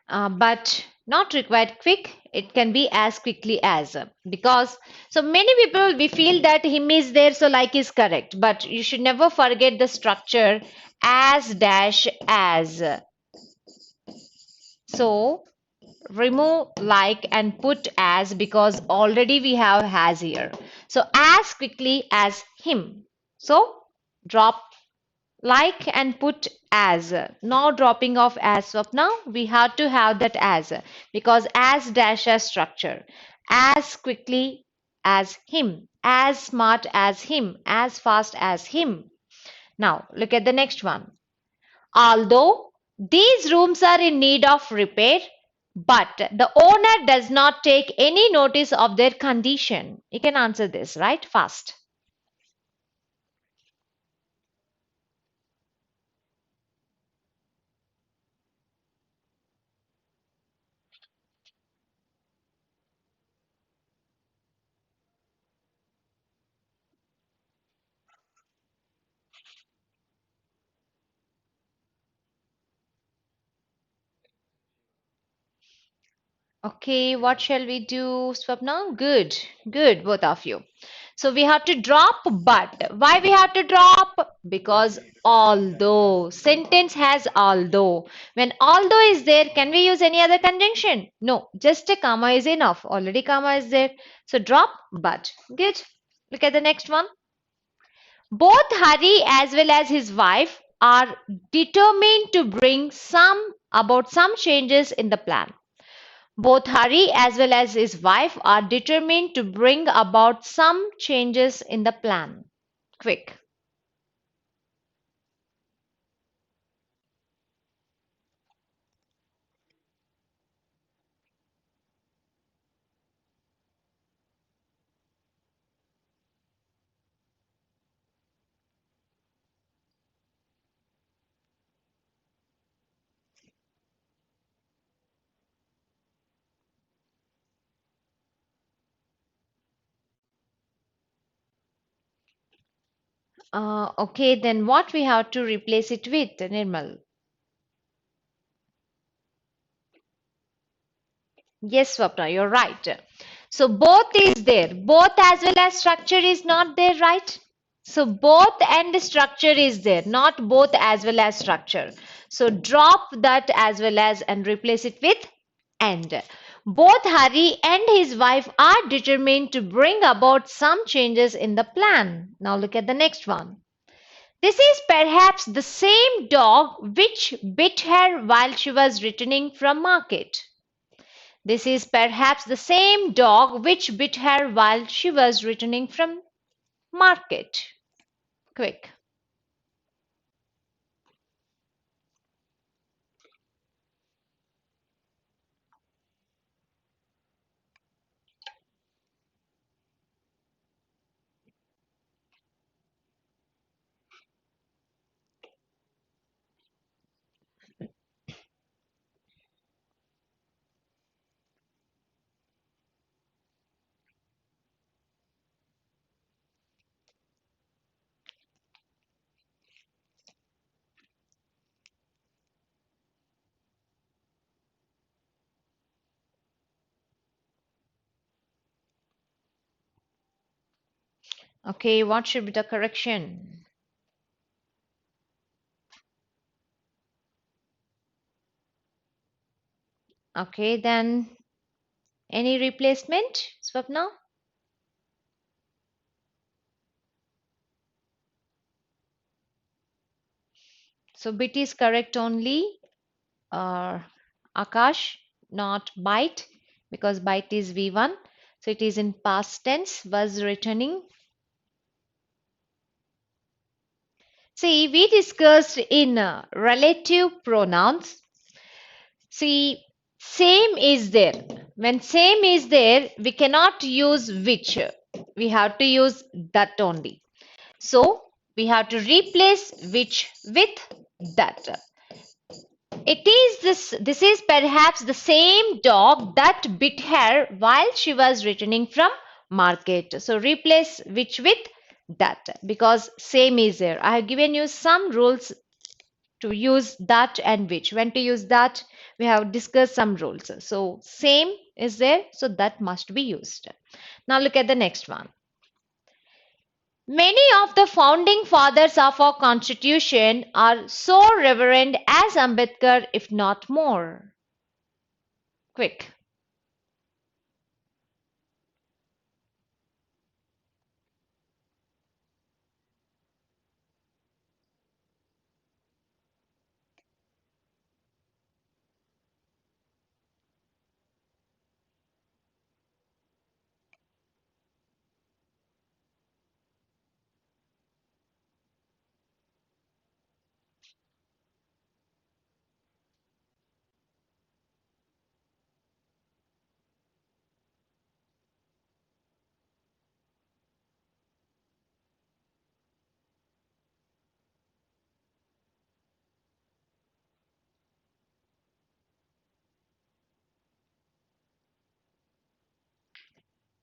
But not required quick. It can be as quickly as because so many people we feel that him is there, so like is correct. But you should never forget the structure as dash as. So remove like and put as because already we have has here. So as quickly as him. So drop like and put as. Now dropping off as of now we have to have that as because as dash as structure as quickly as him, as smart as him, as fast as him. Now look at the next one. Although these rooms are in need of repair, but the owner does not take any notice of their condition. You can answer this right fast. Okay, what shall we do, Swapna? Good, good, both of you. So we have to drop but. Why we have to drop? Because although. Sentence has although. When although is there, can we use any other conjunction? No, just a comma is enough. Already comma is there. So drop but. Good. Look at the next one. Both Hari as well as his wife are determined to bring some changes in the plan. Both Hari as well as his wife are determined to bring about some changes in the plan. Quick. Okay, then what we have to replace it with, Nirmal? Yes, Swapna, you're right. So both is there. Both as well as structure is not there, right? So both and structure is there, not both as well as structure. So drop that as well as and replace it with and. Both Hari and his wife are determined to bring about some changes in the plan. Now look at the next one. This is perhaps the same dog which bit her while she was returning from market. This is perhaps the same dog which bit her while she was returning from market. Quick. Okay, what should be the correction? Okay, then any replacement, Swapna? So bit is correct only. Akash, not bite, because bite is V1. So it is in past tense, was returning. See, we discussed in relative pronouns. See, same is there. When same is there, we cannot use which. We have to use that only. So we have to replace which with that. This is perhaps the same dog that bit her while she was returning from market. So replace which with that because same is there. I have given you some rules to use that and which. When to use that, we have discussed some rules. So same is there, so that must be used. Now look at the next one. Many of the founding fathers of our constitution are so reverend as Ambedkar, if not more. Quick.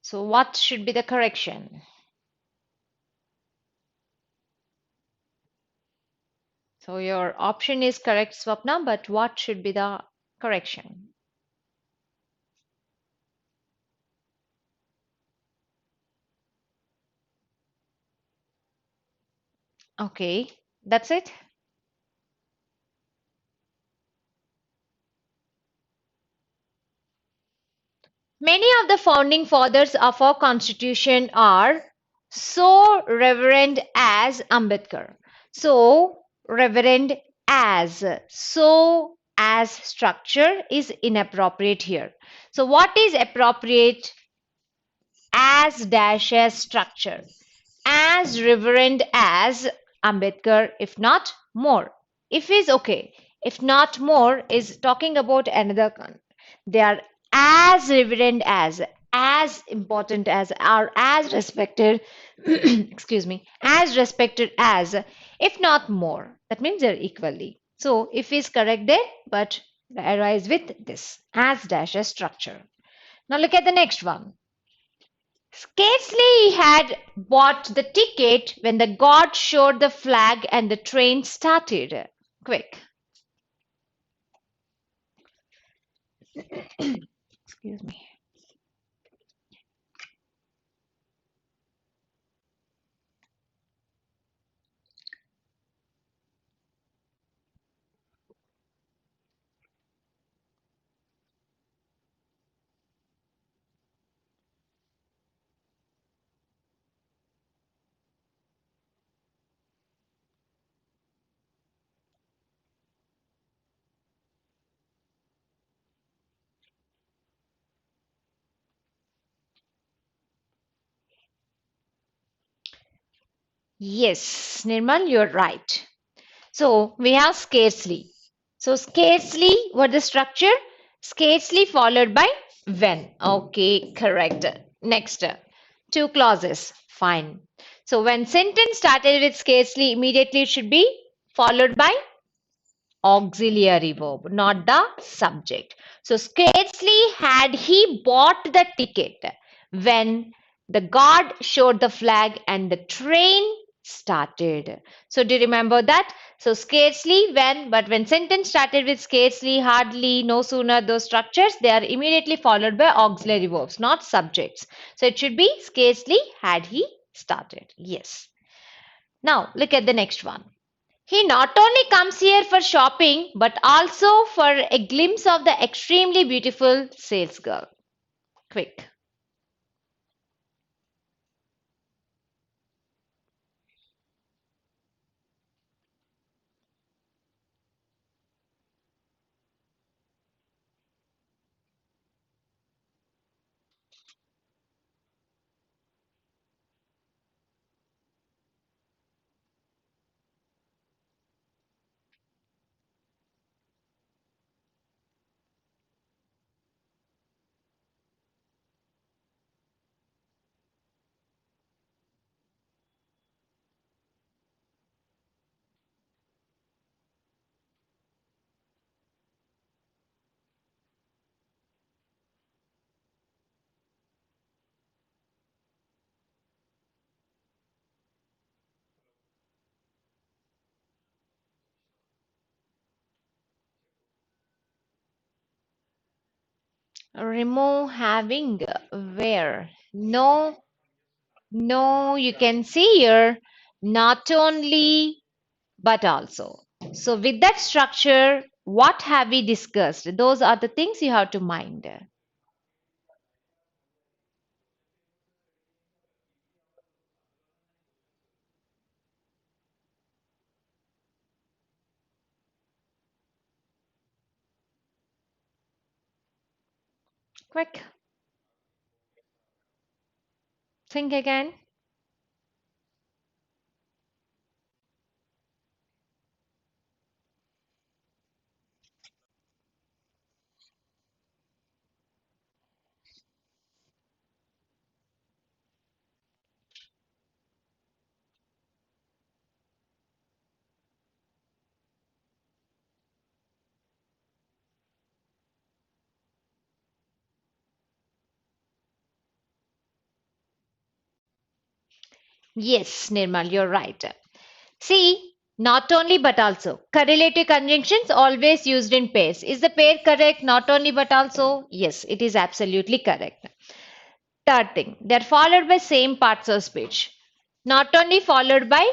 So what should be the correction? So your option is correct, Swapna, but what should be the correction? Okay, that's it. Many of the founding fathers of our constitution are so reverend as Ambedkar. So reverend as, so as structure is inappropriate here. So what is appropriate? As dash as structure. As reverend as Ambedkar, if not more. If is okay. If not more is talking about another con. They are as reverend as important as, are as respected, excuse me, as respected as, if not more. That means they're equally. So if is correct there, but the error is with this as dash as structure. Now look at the next one. Scarcely he had bought the ticket when the god showed the flag and the train started. Quick. Excuse me. Yes, Nirmal, you're right. So we have scarcely. So scarcely, what the structure? Scarcely followed by when. Okay, correct. Next, two clauses. Fine. So when sentence started with scarcely, immediately it should be followed by auxiliary verb, not the subject. So scarcely had he bought the ticket when the guard showed the flag and the train started. So do you remember that? So scarcely when, but when sentence started with scarcely, hardly, no sooner, those structures, they are immediately followed by auxiliary verbs, not subjects. So it should be scarcely had he started. Yes. Now look at the next one. He not only comes here for shopping but also for a glimpse of the extremely beautiful salesgirl. Quick. Remove having where? No, no, you can see here not only but also. So with that structure, what have we discussed? Those are the things you have to mind. Quick, think again. Yes, Nirmal, you're right. See, not only but also. Correlative conjunctions always used in pairs. Is the pair correct? Not only but also? Yes, it is absolutely correct. Third thing, they're followed by same parts of speech. Not only followed by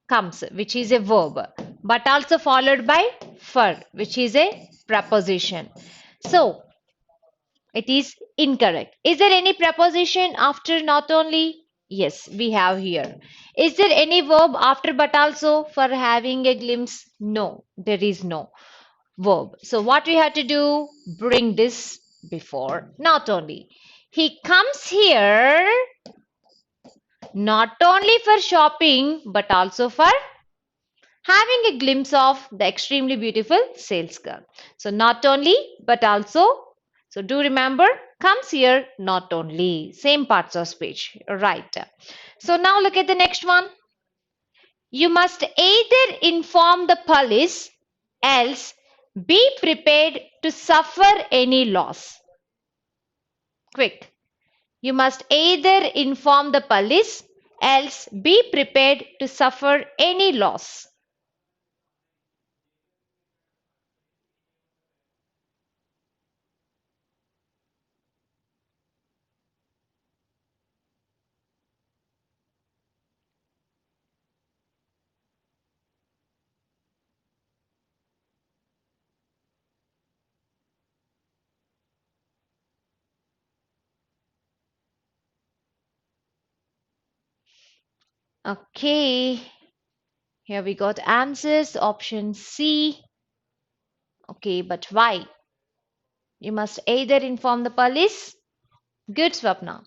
comes, which is a verb, but also followed by for, which is a preposition. So, it is incorrect. Is there any preposition after not only? Yes, we have here. Is there any verb after but also for having a glimpse? No, there is no verb. So what we have to do? Bring this before not only. He comes here not only for shopping but also for having a glimpse of the extremely beautiful sales girl. So not only but also. So do remember comes here not only same parts of speech, right? So now look at the next one. You must either inform the police else be prepared to suffer any loss. Quick. You must either inform the police else be prepared to suffer any loss. Okay, here we got answers. Option C. Okay, but why? You must either inform the police, good Swapna,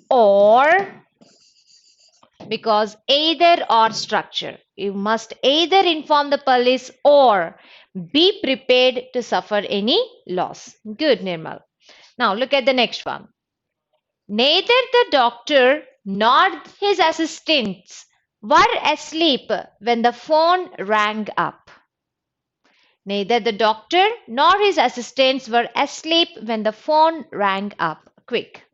or because either or structure. You must either inform the police or be prepared to suffer any loss. Good, Nirmal. Now look at the next one. Neither the doctor nor his assistants were asleep when the phone rang up. Neither the doctor nor his assistants were asleep when the phone rang up. Quick.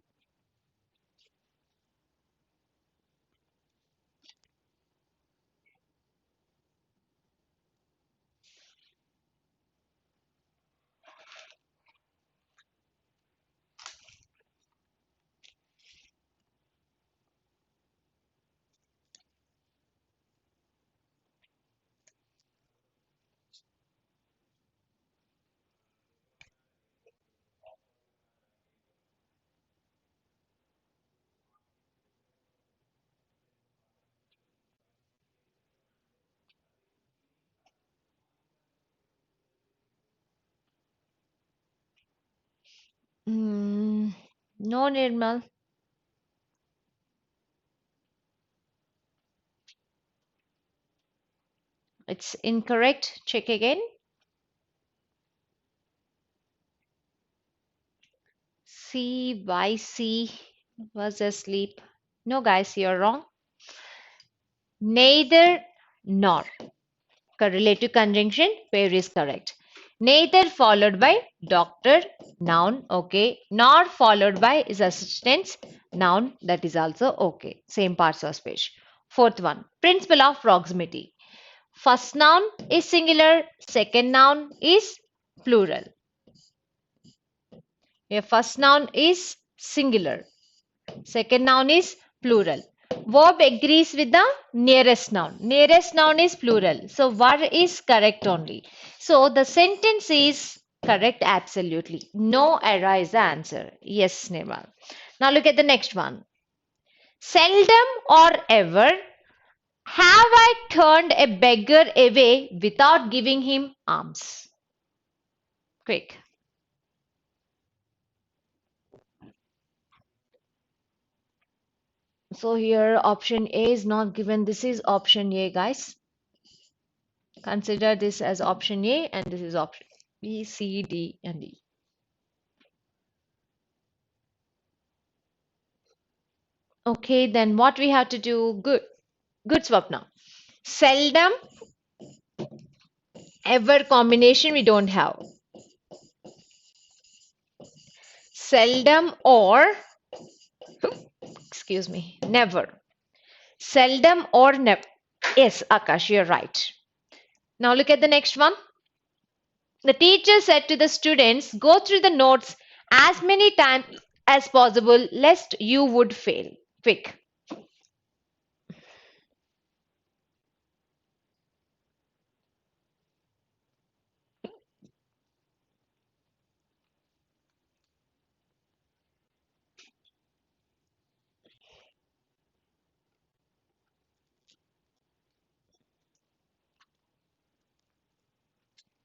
Mm, no, Nirmal. It's incorrect. Check again. C by C was asleep. No, guys, you're wrong. Neither nor. Correlative conjunction pair is correct. Neither followed by doctor, noun, okay. Nor followed by is assistants, noun, that is also okay. Same parts of speech. Fourth one, principle of proximity. First noun is singular, second noun is plural. Your first noun is singular. Second noun is plural. Verb agrees with the nearest noun. Nearest noun is plural. So var is correct only. So the sentence is correct absolutely. No error is the answer. Yes, Nirmal. Now look at the next one. Seldom or ever have I turned a beggar away without giving him alms. Quick. So here option A is not given. This is option A, guys. Consider this as option A and this is option B, C, D and E. Okay, then what we have to do? Good. Good, Swapna. Seldom, ever combination we don't have. Seldom or, excuse me, never. Seldom or never. Yes, Akash, you're right. Now look at the next one. The teacher said to the students, go through the notes as many times as possible lest you would fail. Quick.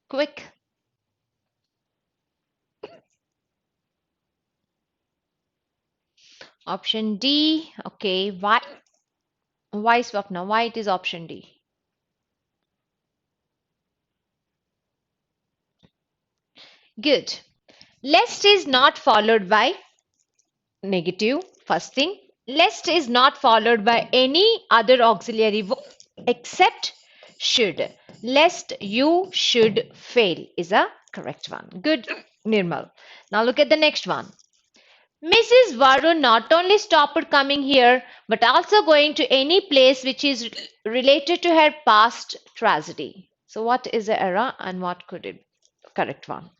Quick. Option D. Okay. Why? Why, Swapna? Why it is option D? Good. Lest is not followed by negative. First thing. Lest is not followed by any other auxiliary verb except should. Lest you should fail is a correct one. Good, Nirmal. Now look at the next one. Mrs. Varun not only stopped coming here but also going to any place which is related to her past tragedy. So what is the error and what could it correct one?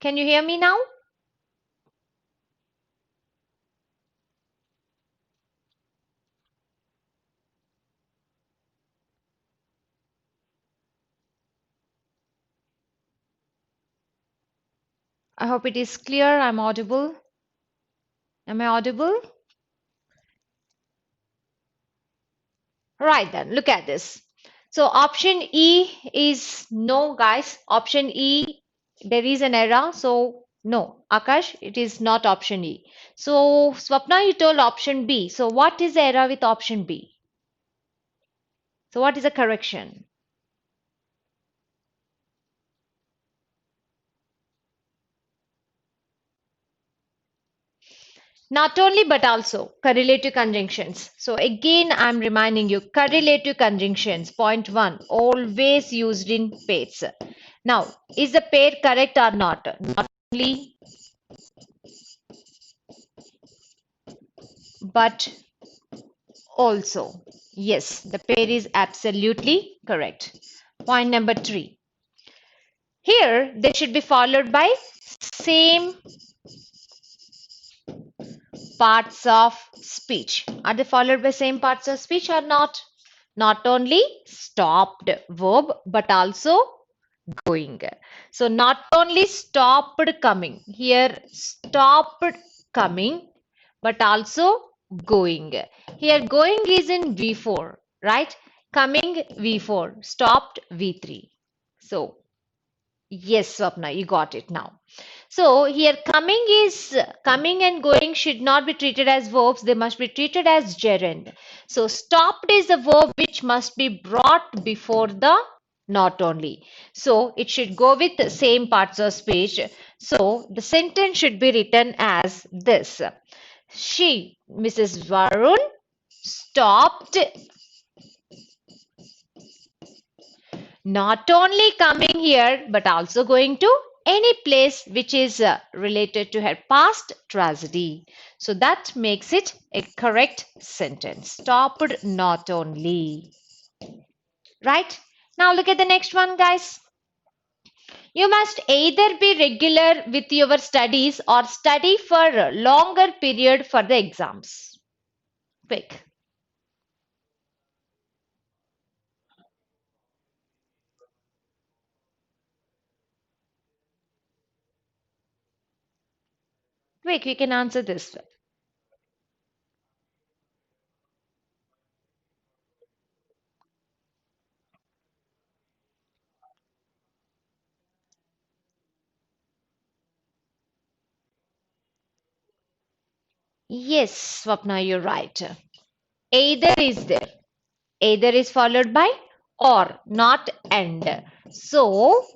Can you hear me now? I hope it is clear. I'm audible. Am I audible? Right then, look at this. So option E is no, guys. Option E, there is an error. So no, Akash, it is not option E. So Swapna, you told option B. So what is the error with option B? So what is the correction? Not only but also correlative conjunctions. So again, I'm reminding you, correlative conjunctions, point one, always used in pairs. Now, is the pair correct or not? Not only but also. Yes, the pair is absolutely correct. Point number three. Here, they should be followed by same parts of speech. Are they followed by same parts of speech or not? Not only stopped verb, but also going. So not only stopped coming, here stopped coming, but also going. Here going is in V4, right? Coming V4, stopped V3. So yes, Swapna, you got it now. So here coming and going should not be treated as verbs, they must be treated as gerund. So stopped is a verb which must be brought before the not only. So it should go with the same parts of speech. So the sentence should be written as this. She, Mrs. Varun, stopped not only coming here but also going to any place which is related to her past tragedy. So that makes it a correct sentence. Stopped not only. Right? Now look at the next one, guys. You must either be regular with your studies or study for a longer period for the exams. Quick. Quick, you can answer this. Yes, Swapna, you're right. Either is there. Either is followed by or, not and. So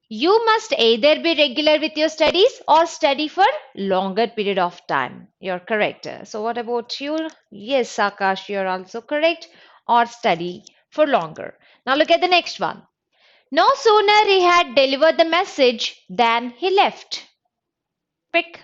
you must either be regular with your studies or study for longer period of time. You're correct. So what about you? Yes, Akash, you're also correct. Or study for longer. Now look at the next one. No sooner he had delivered the message than he left. Pick.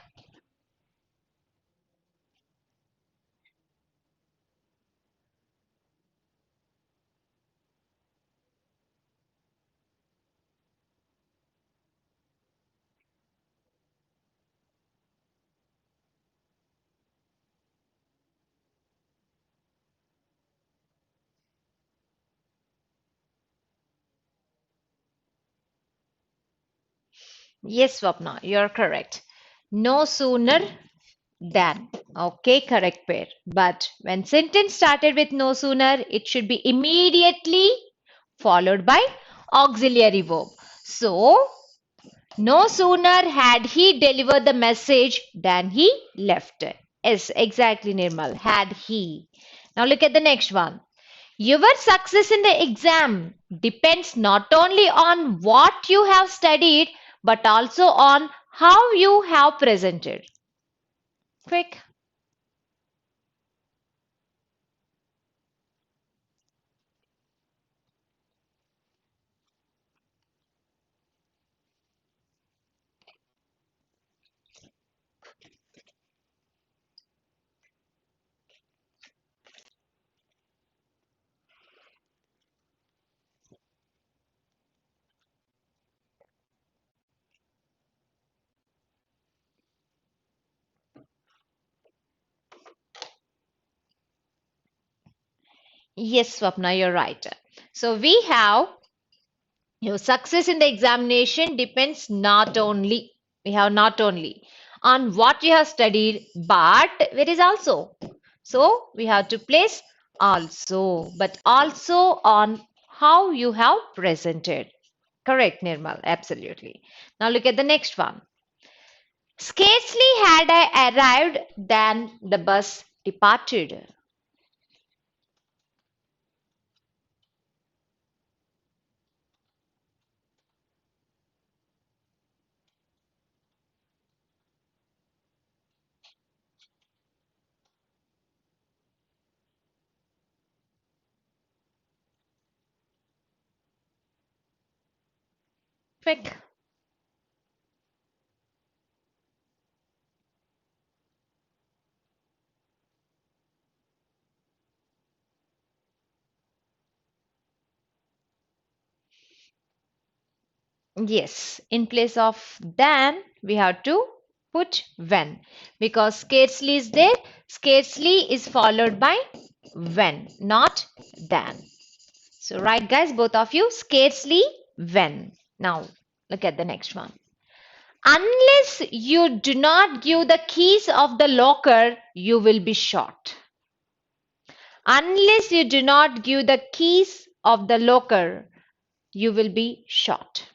Yes, Swapna, you're correct. No sooner than. Okay, correct pair. But when sentence started with no sooner, it should be immediately followed by auxiliary verb. So, no sooner had he delivered the message than he left. Yes, exactly, Nirmal. Had he. Now look at the next one. Your success in the exam depends not only on what you have studied, but also on how you have presented. Quick. Yes, Swapna, you're right. So we have your success in the examination depends not only on what you have studied, but it is also. So we have to place also, but also on how you have presented. Correct, Nirmal, absolutely. Now look at the next one. Scarcely had I arrived than the bus departed. Quick. Yes, in place of than, we have to put when because scarcely is there. Scarcely is followed by when, not than. So, right, guys, both of you, scarcely when. Now, look at the next one. Unless you do not give the keys of the locker, you will be shot. Unless you do not give the keys of the locker, you will be shot.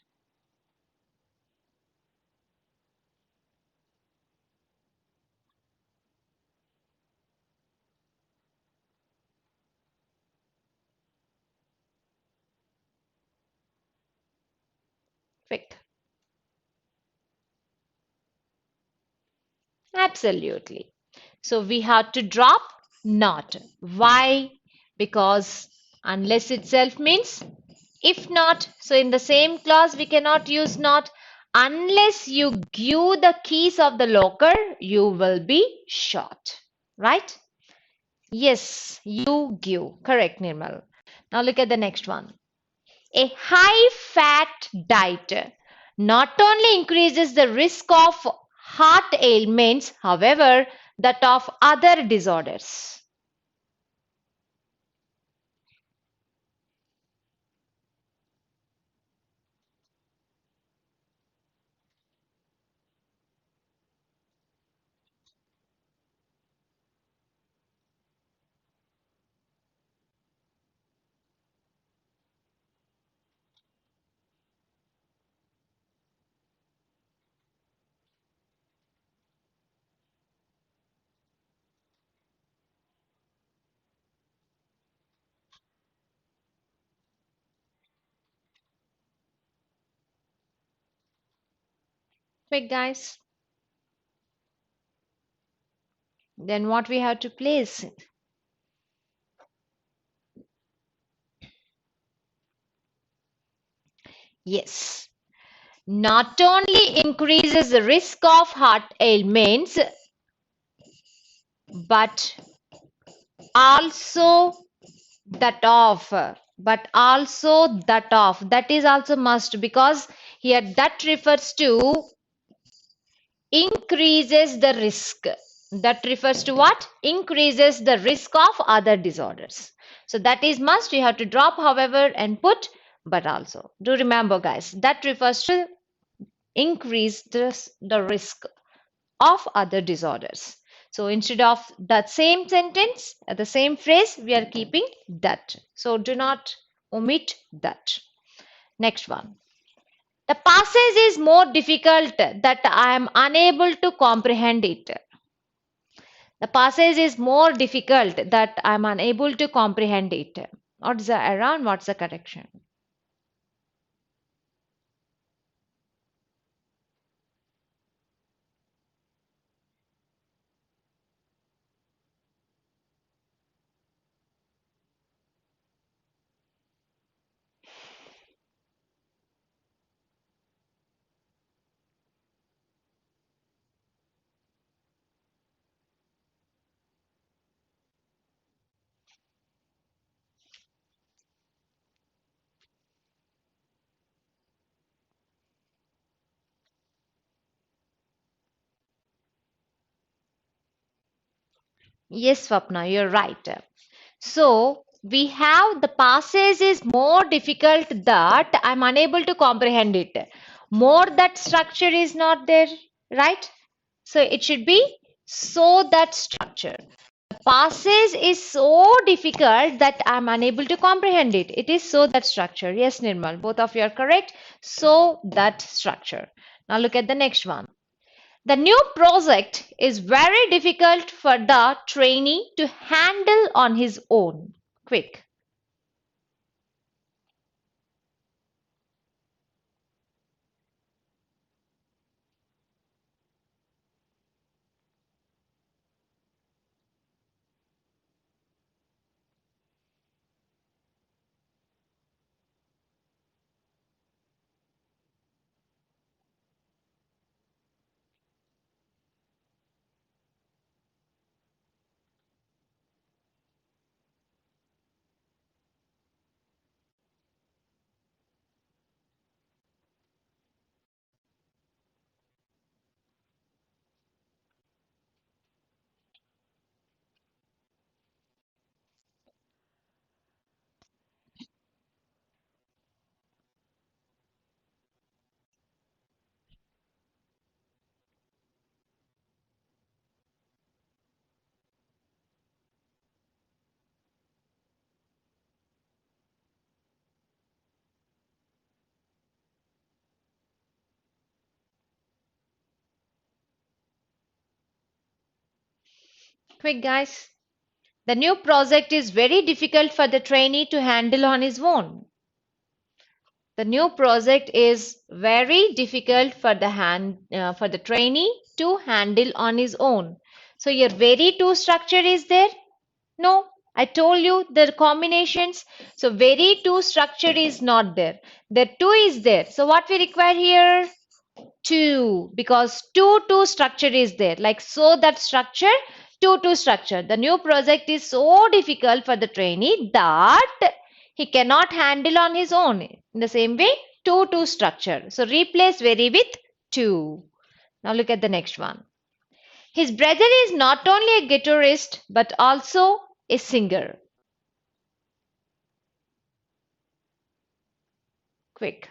Quick. Absolutely. So we have to drop not. Why? Because unless itself means if not. So in the same clause we cannot use not. Unless you give the keys of the locker, you will be shot. Right? Yes, you give. Correct, Nirmal. Now look at the next one. A high fat diet not only increases the risk of heart ailments, however, that of other disorders. Quick, guys. Then what we have to place? Yes. Not only increases the risk of heart ailments, but also that is also must because here that refers to increases the risk. That refers to what? Increases the risk of other disorders. So that is must. You have to drop, however, and put but also. Do remember, guys, that refers to increase the risk of other disorders. So instead of that same sentence, the same phrase, we are keeping that. So do not omit that. Next one. The passage is more difficult that I am unable to comprehend it. The passage is more difficult that I am unable to comprehend it. What's the error and what's the correction? Yes, Swapna, you're right. So we have the passes is more difficult that I'm unable to comprehend it. More that structure is not there, right? So it should be so that structure. The passes is so difficult that I'm unable to comprehend it. It is so that structure. Yes, Nirmal, both of you are correct. So that structure. Now look at the next one. The new project is very difficult for the trainee to handle on his own. Quick. Quick, guys. The new project is very difficult for the trainee to handle on his own. The new project is very difficult for the trainee to handle on his own. So your very to structure is there? No, I told you the combinations. So very to structure is not there. The to is there. So what we require here? Two, because two structure is there, like so that structure, two structure. The new project is so difficult for the trainee that he cannot handle on his own. In the same way, two structure. So replace very with two. Now look at the next one. His brother is not only a guitarist but also a singer. Quick.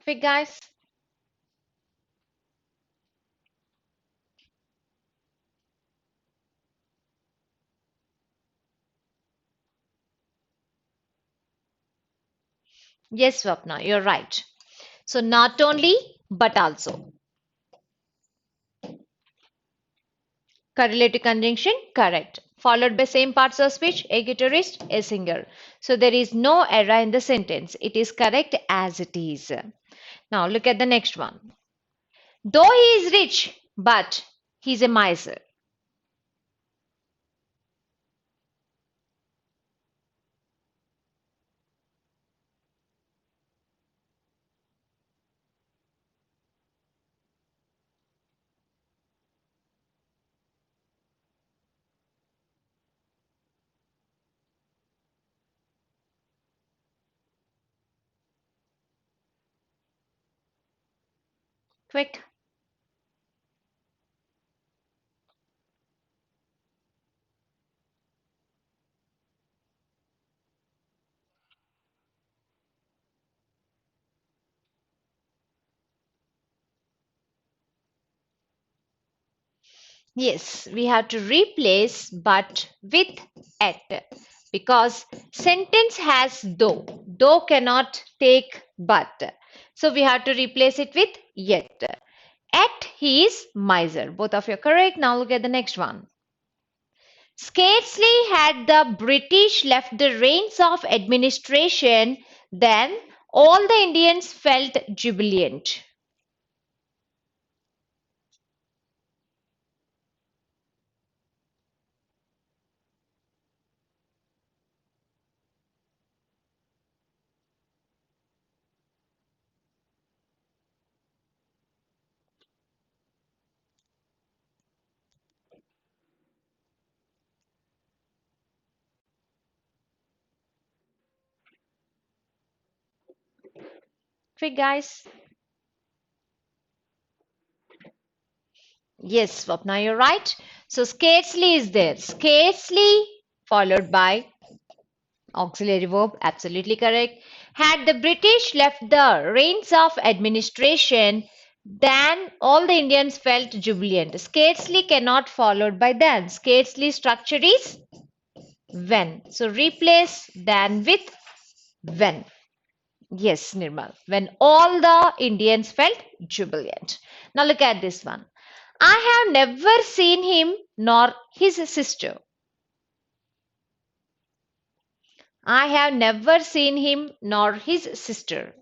Quick, guys. Yes, Swapna, you're right. So not only but also. Correlative conjunction, correct. Followed by same parts of speech, a guitarist, a singer. So there is no error in the sentence. It is correct as it is. Now look at the next one. Though he is rich, but he is a miser. Quick. Yes, we have to replace but with at because sentence has though. Though cannot take but. So we have to replace it with yet. At he is miser. Both of you are correct. Now look at the next one. Scarcely had the British left the reins of administration than all the Indians felt jubilant. quick, guys. Yes, Swapna, you're right. So scarcely is there. Scarcely followed by auxiliary verb, absolutely correct. Had the British left the reins of administration, then all the Indians felt jubilant. Scarcely cannot followed by then. Scarcely structure is when. So replace then with when. Yes, Nirmal. When all the Indians felt jubilant. Now look at this one. I have never seen him nor his sister. I have never seen him nor his sister.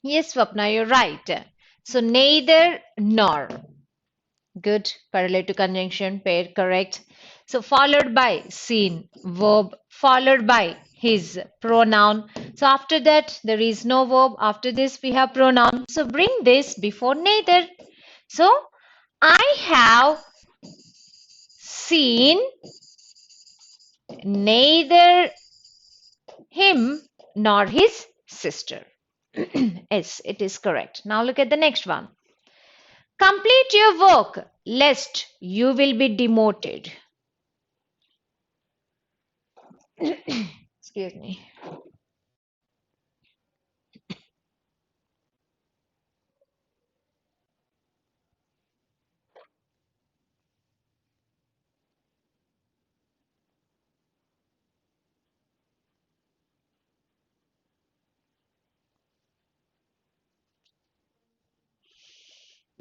Yes, Swapna, you're right. So neither nor. Good. Correlative conjunction, pair correct. So followed by seen, verb, followed by his pronoun. So after that, there is no verb. After this, we have pronoun. So bring this before neither. So I have seen neither him nor his sister. Yes, it is correct. Now look at the next one. Complete your work, lest you will be demoted. Excuse me.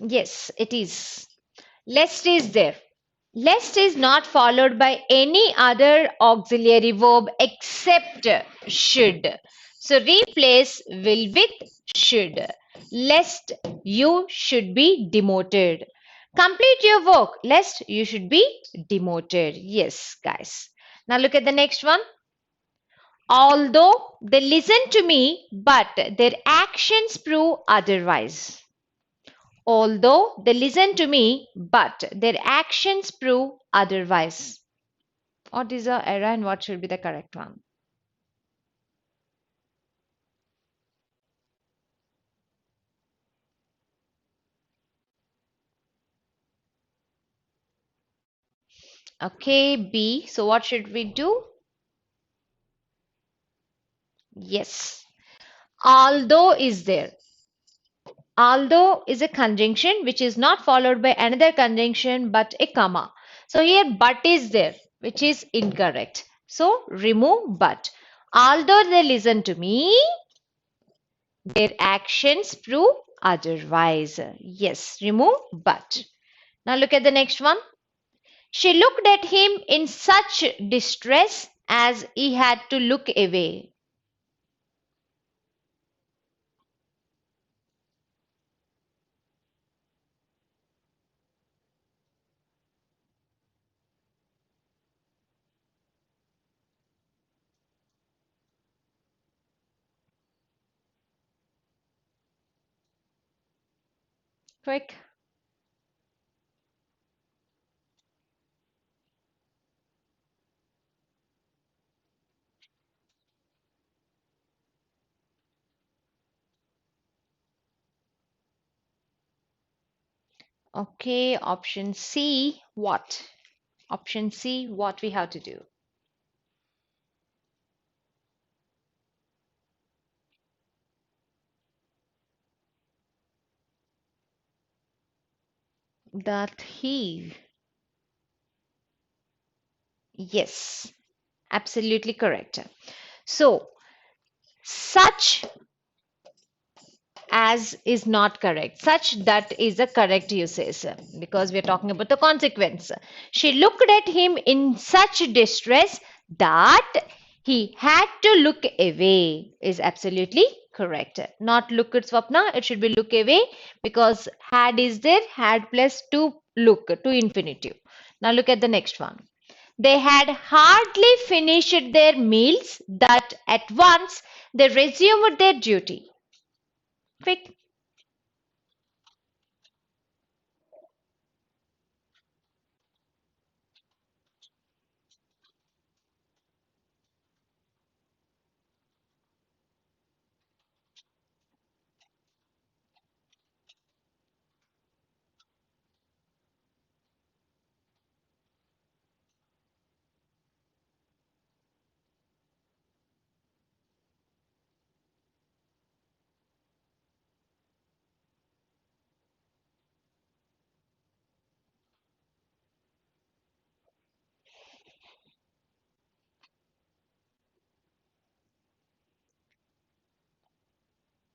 Yes, it is. Lest is there. Lest is not followed by any other auxiliary verb except should. So replace will with should. Lest you should be demoted. Complete your work lest you should be demoted. Yes, guys. Now look at the next one. Although they listen to me, but their actions prove otherwise. Although they listen to me, but their actions prove otherwise. What is the error and what should be the correct one? Okay, B. So what should we do? Yes. Although is there. Although is a conjunction which is not followed by another conjunction but a comma. So here but is there, which is incorrect. So remove but. Although they listen to me, their actions prove otherwise. Yes, remove but. Now look at the next one. She looked at him in such distress as he had to look away. Quick. Okay, option C, what? Option C, what we have to do? That he. Yes, absolutely correct. So, such as is not correct. Such that is a correct usage because we are talking about the consequence. She looked at him in such distress that he had to look away is absolutely correct. Not look at Swapna, it should be look away because had is there, had plus to look, to infinitive. Now look at the next one. They had hardly finished their meals that at once they resumed their duty. Quick.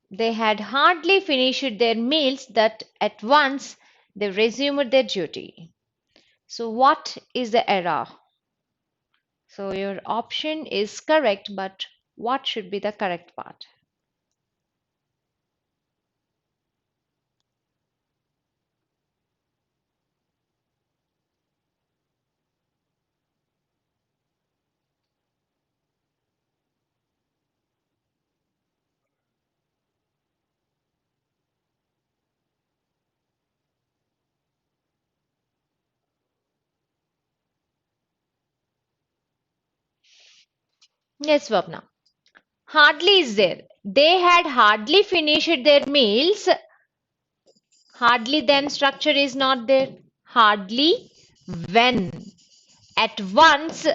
They had hardly finished their meals that at once they resumed their duty. So, what is the error? So, your option is correct, but what should be the correct part? Yes, Swapna. Hardly is there. They had hardly finished their meals. Hardly then structure is not there. Hardly when. At once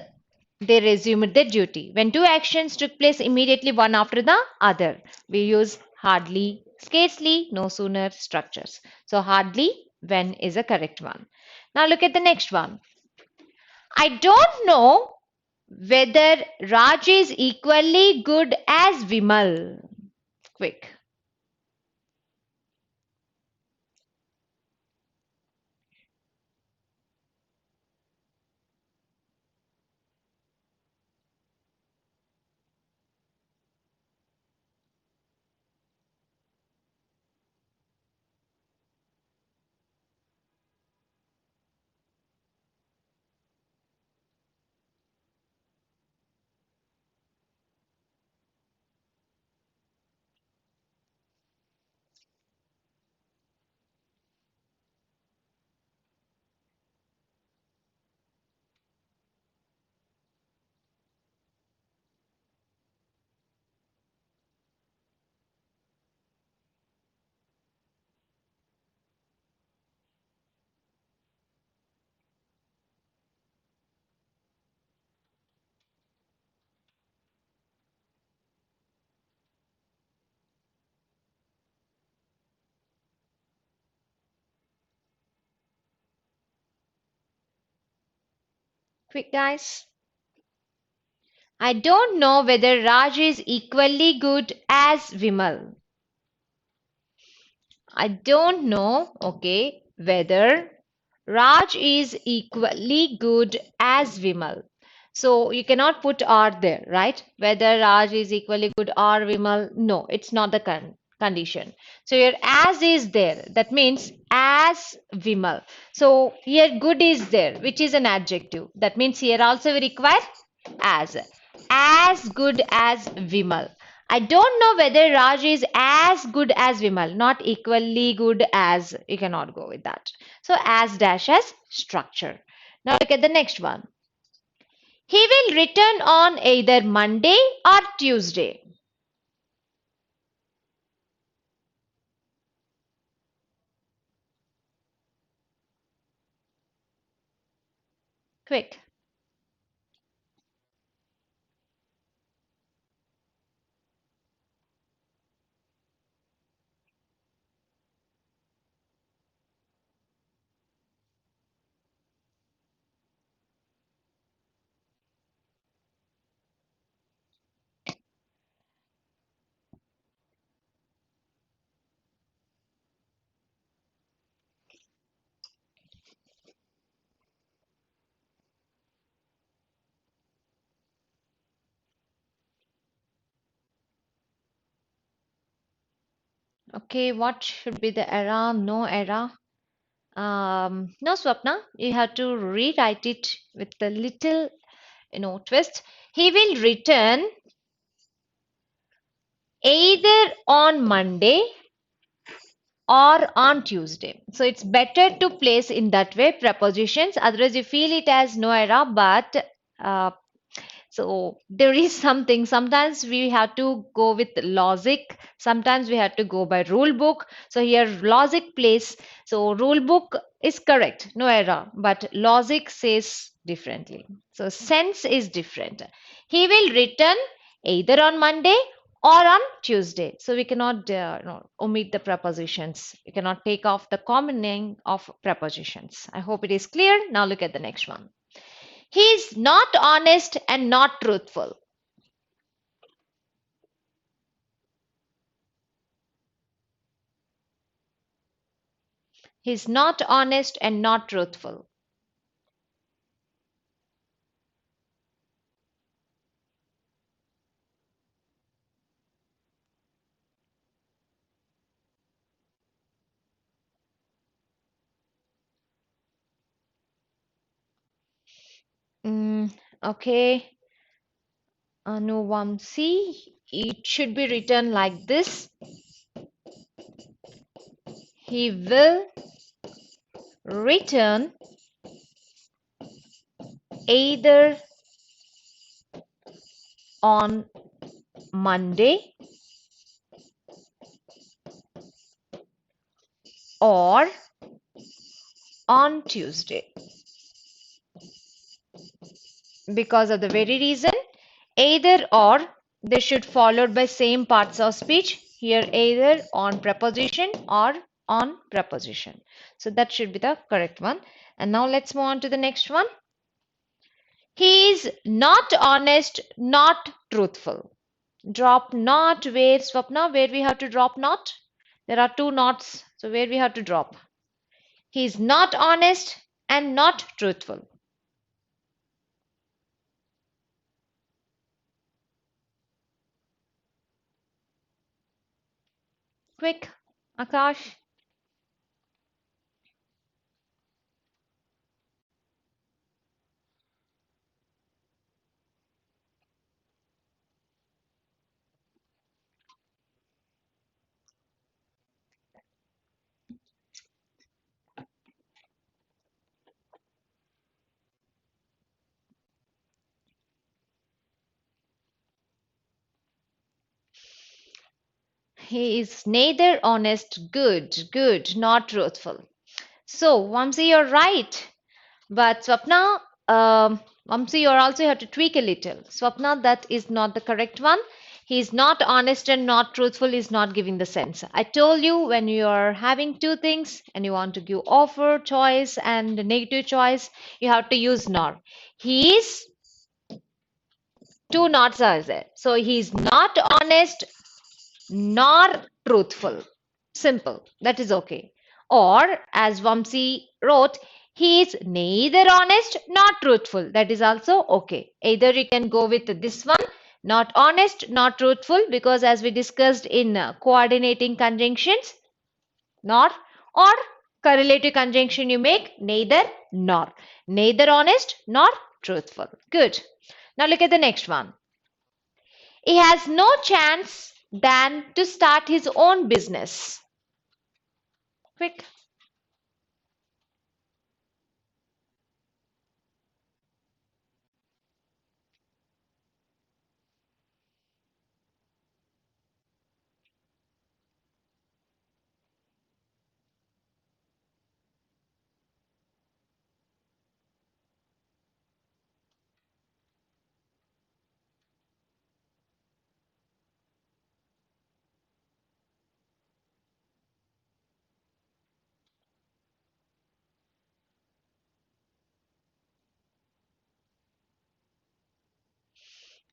they resumed their duty. When two actions took place immediately one after the other, we use hardly, scarcely, no sooner structures. So hardly when is a correct one. Now look at the next one. I don't know whether Raj is equally good as Vimal. Quick. Quick, guys. I don't know whether Raj is equally good as Vimal. I don't know, okay, whether Raj is equally good as Vimal. So you cannot put R there, right? Whether Raj is equally good or Vimal. No, it's not the condition. So your as is there. That means as Vimal. So here good is there, which is an adjective. That means here also we require as. As good as Vimal. I don't know whether Raj is as good as Vimal, not equally good as. You cannot go with that. So as dash as structure. Now look at the next one. He will return on either Monday or Tuesday. Quick. Okay, what should be the error? No error. No, Swapna, you have to rewrite it with a little, twist. He will return either on Monday or on Tuesday. So it's better to place in that way prepositions. Otherwise, you feel it as no error, but uh, so there is something. Sometimes we have to go with logic. Sometimes we have to go by rule book. So here logic plays. So rule book is correct, no error. But logic says differently. So sense is different. He will return either on Monday or on Tuesday. So we cannot omit the prepositions. We cannot take off the commoning of prepositions. I hope it is clear. Now look at the next one. He is not honest and not truthful. He is not honest and not truthful. Mm, okay, Anuvamsi. It should be written like this. He will return either on Monday or on Tuesday. Because of the very reason, either or they should followed by same parts of speech. Here either on preposition or on preposition. So that should be the correct one. And now let's move on to the next one. He is not honest, not truthful. Drop not where, Swapna, where we have to drop not? There are two knots. So where we have to drop? He is not honest and not truthful. Quick, Akash. He is neither honest, good, not truthful. So, Vamsi, you're right. But Swapna, Vamsi, you also have to tweak a little. Swapna, that is not the correct one. He is not honest and not truthful is not giving the sense. I told you when you are having two things and you want to give offer, choice, and negative choice, you have to use nor. He is two nots are there. So he is not honest nor truthful. Simple. That is okay. Or, as Vamsi wrote, he is neither honest nor truthful. That is also okay. Either you can go with this one, not honest, not truthful, because as we discussed in coordinating conjunctions, nor, or correlative conjunction you make neither nor. Neither honest nor truthful. Good. Now look at the next one. He has no chance than to start his own business. Quick.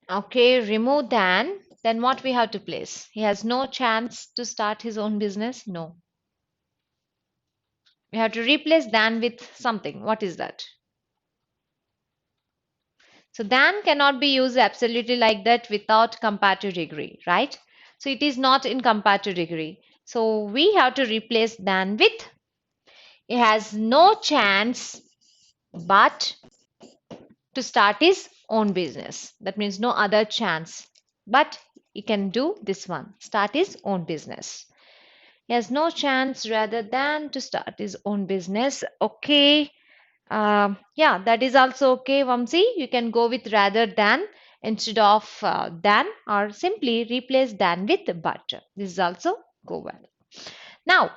Okay, remove than. Then what we have to place? He has no chance to start his own business? No. We have to replace than with something. What is that? So than cannot be used absolutely like that without comparative degree, right? So it is not in comparative degree. So we have to replace than with. He has no chance but to start his own business. That means no other chance. But he can do this one, start his own business. He has no chance rather than to start his own business. Okay. Yeah, that is also okay, Vamsi. You can go with rather than instead of than, or simply replace than with but. This is also go well. Now,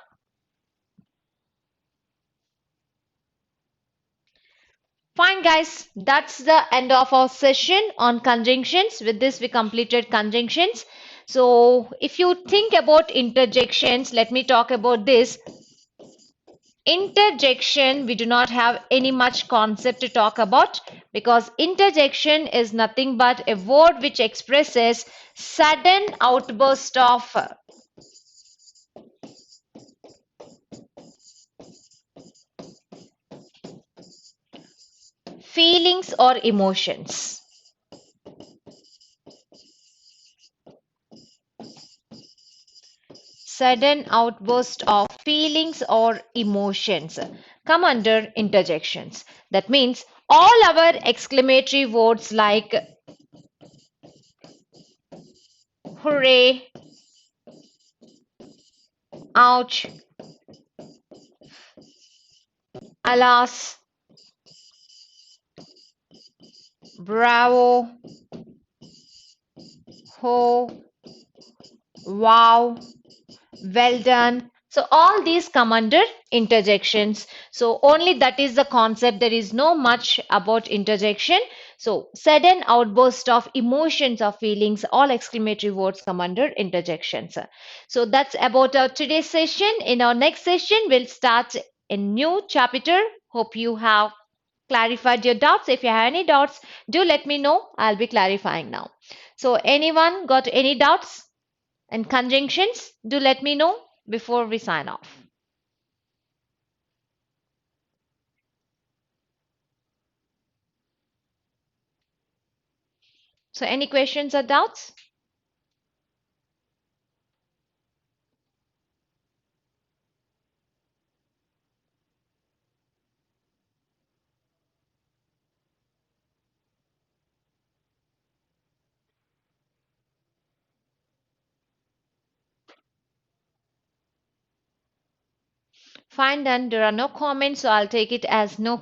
fine, guys, that's the end of our session on conjunctions. With this, we completed conjunctions. So, if you think about interjections, let me talk about this. Interjection, we do not have any much concept to talk about because interjection is nothing but a word which expresses sudden outburst of feelings or emotions. Sudden outburst of feelings or emotions come under interjections. That means all our exclamatory words like hooray, ouch, alas, bravo, ho, wow, well done. So all these come under interjections. So only that is the concept. There is no much about interjection. So sudden outburst of emotions or feelings, all exclamatory words come under interjections. So that's about our today's session. In our next session, we'll start a new chapter. Hope you have clarified your doubts. If you have any doubts, do let me know. I'll be clarifying now. So anyone got any doubts? And conjunctions, do let me know before we sign off. So any questions or doubts? Fine, then there are no comments, so I'll take it as no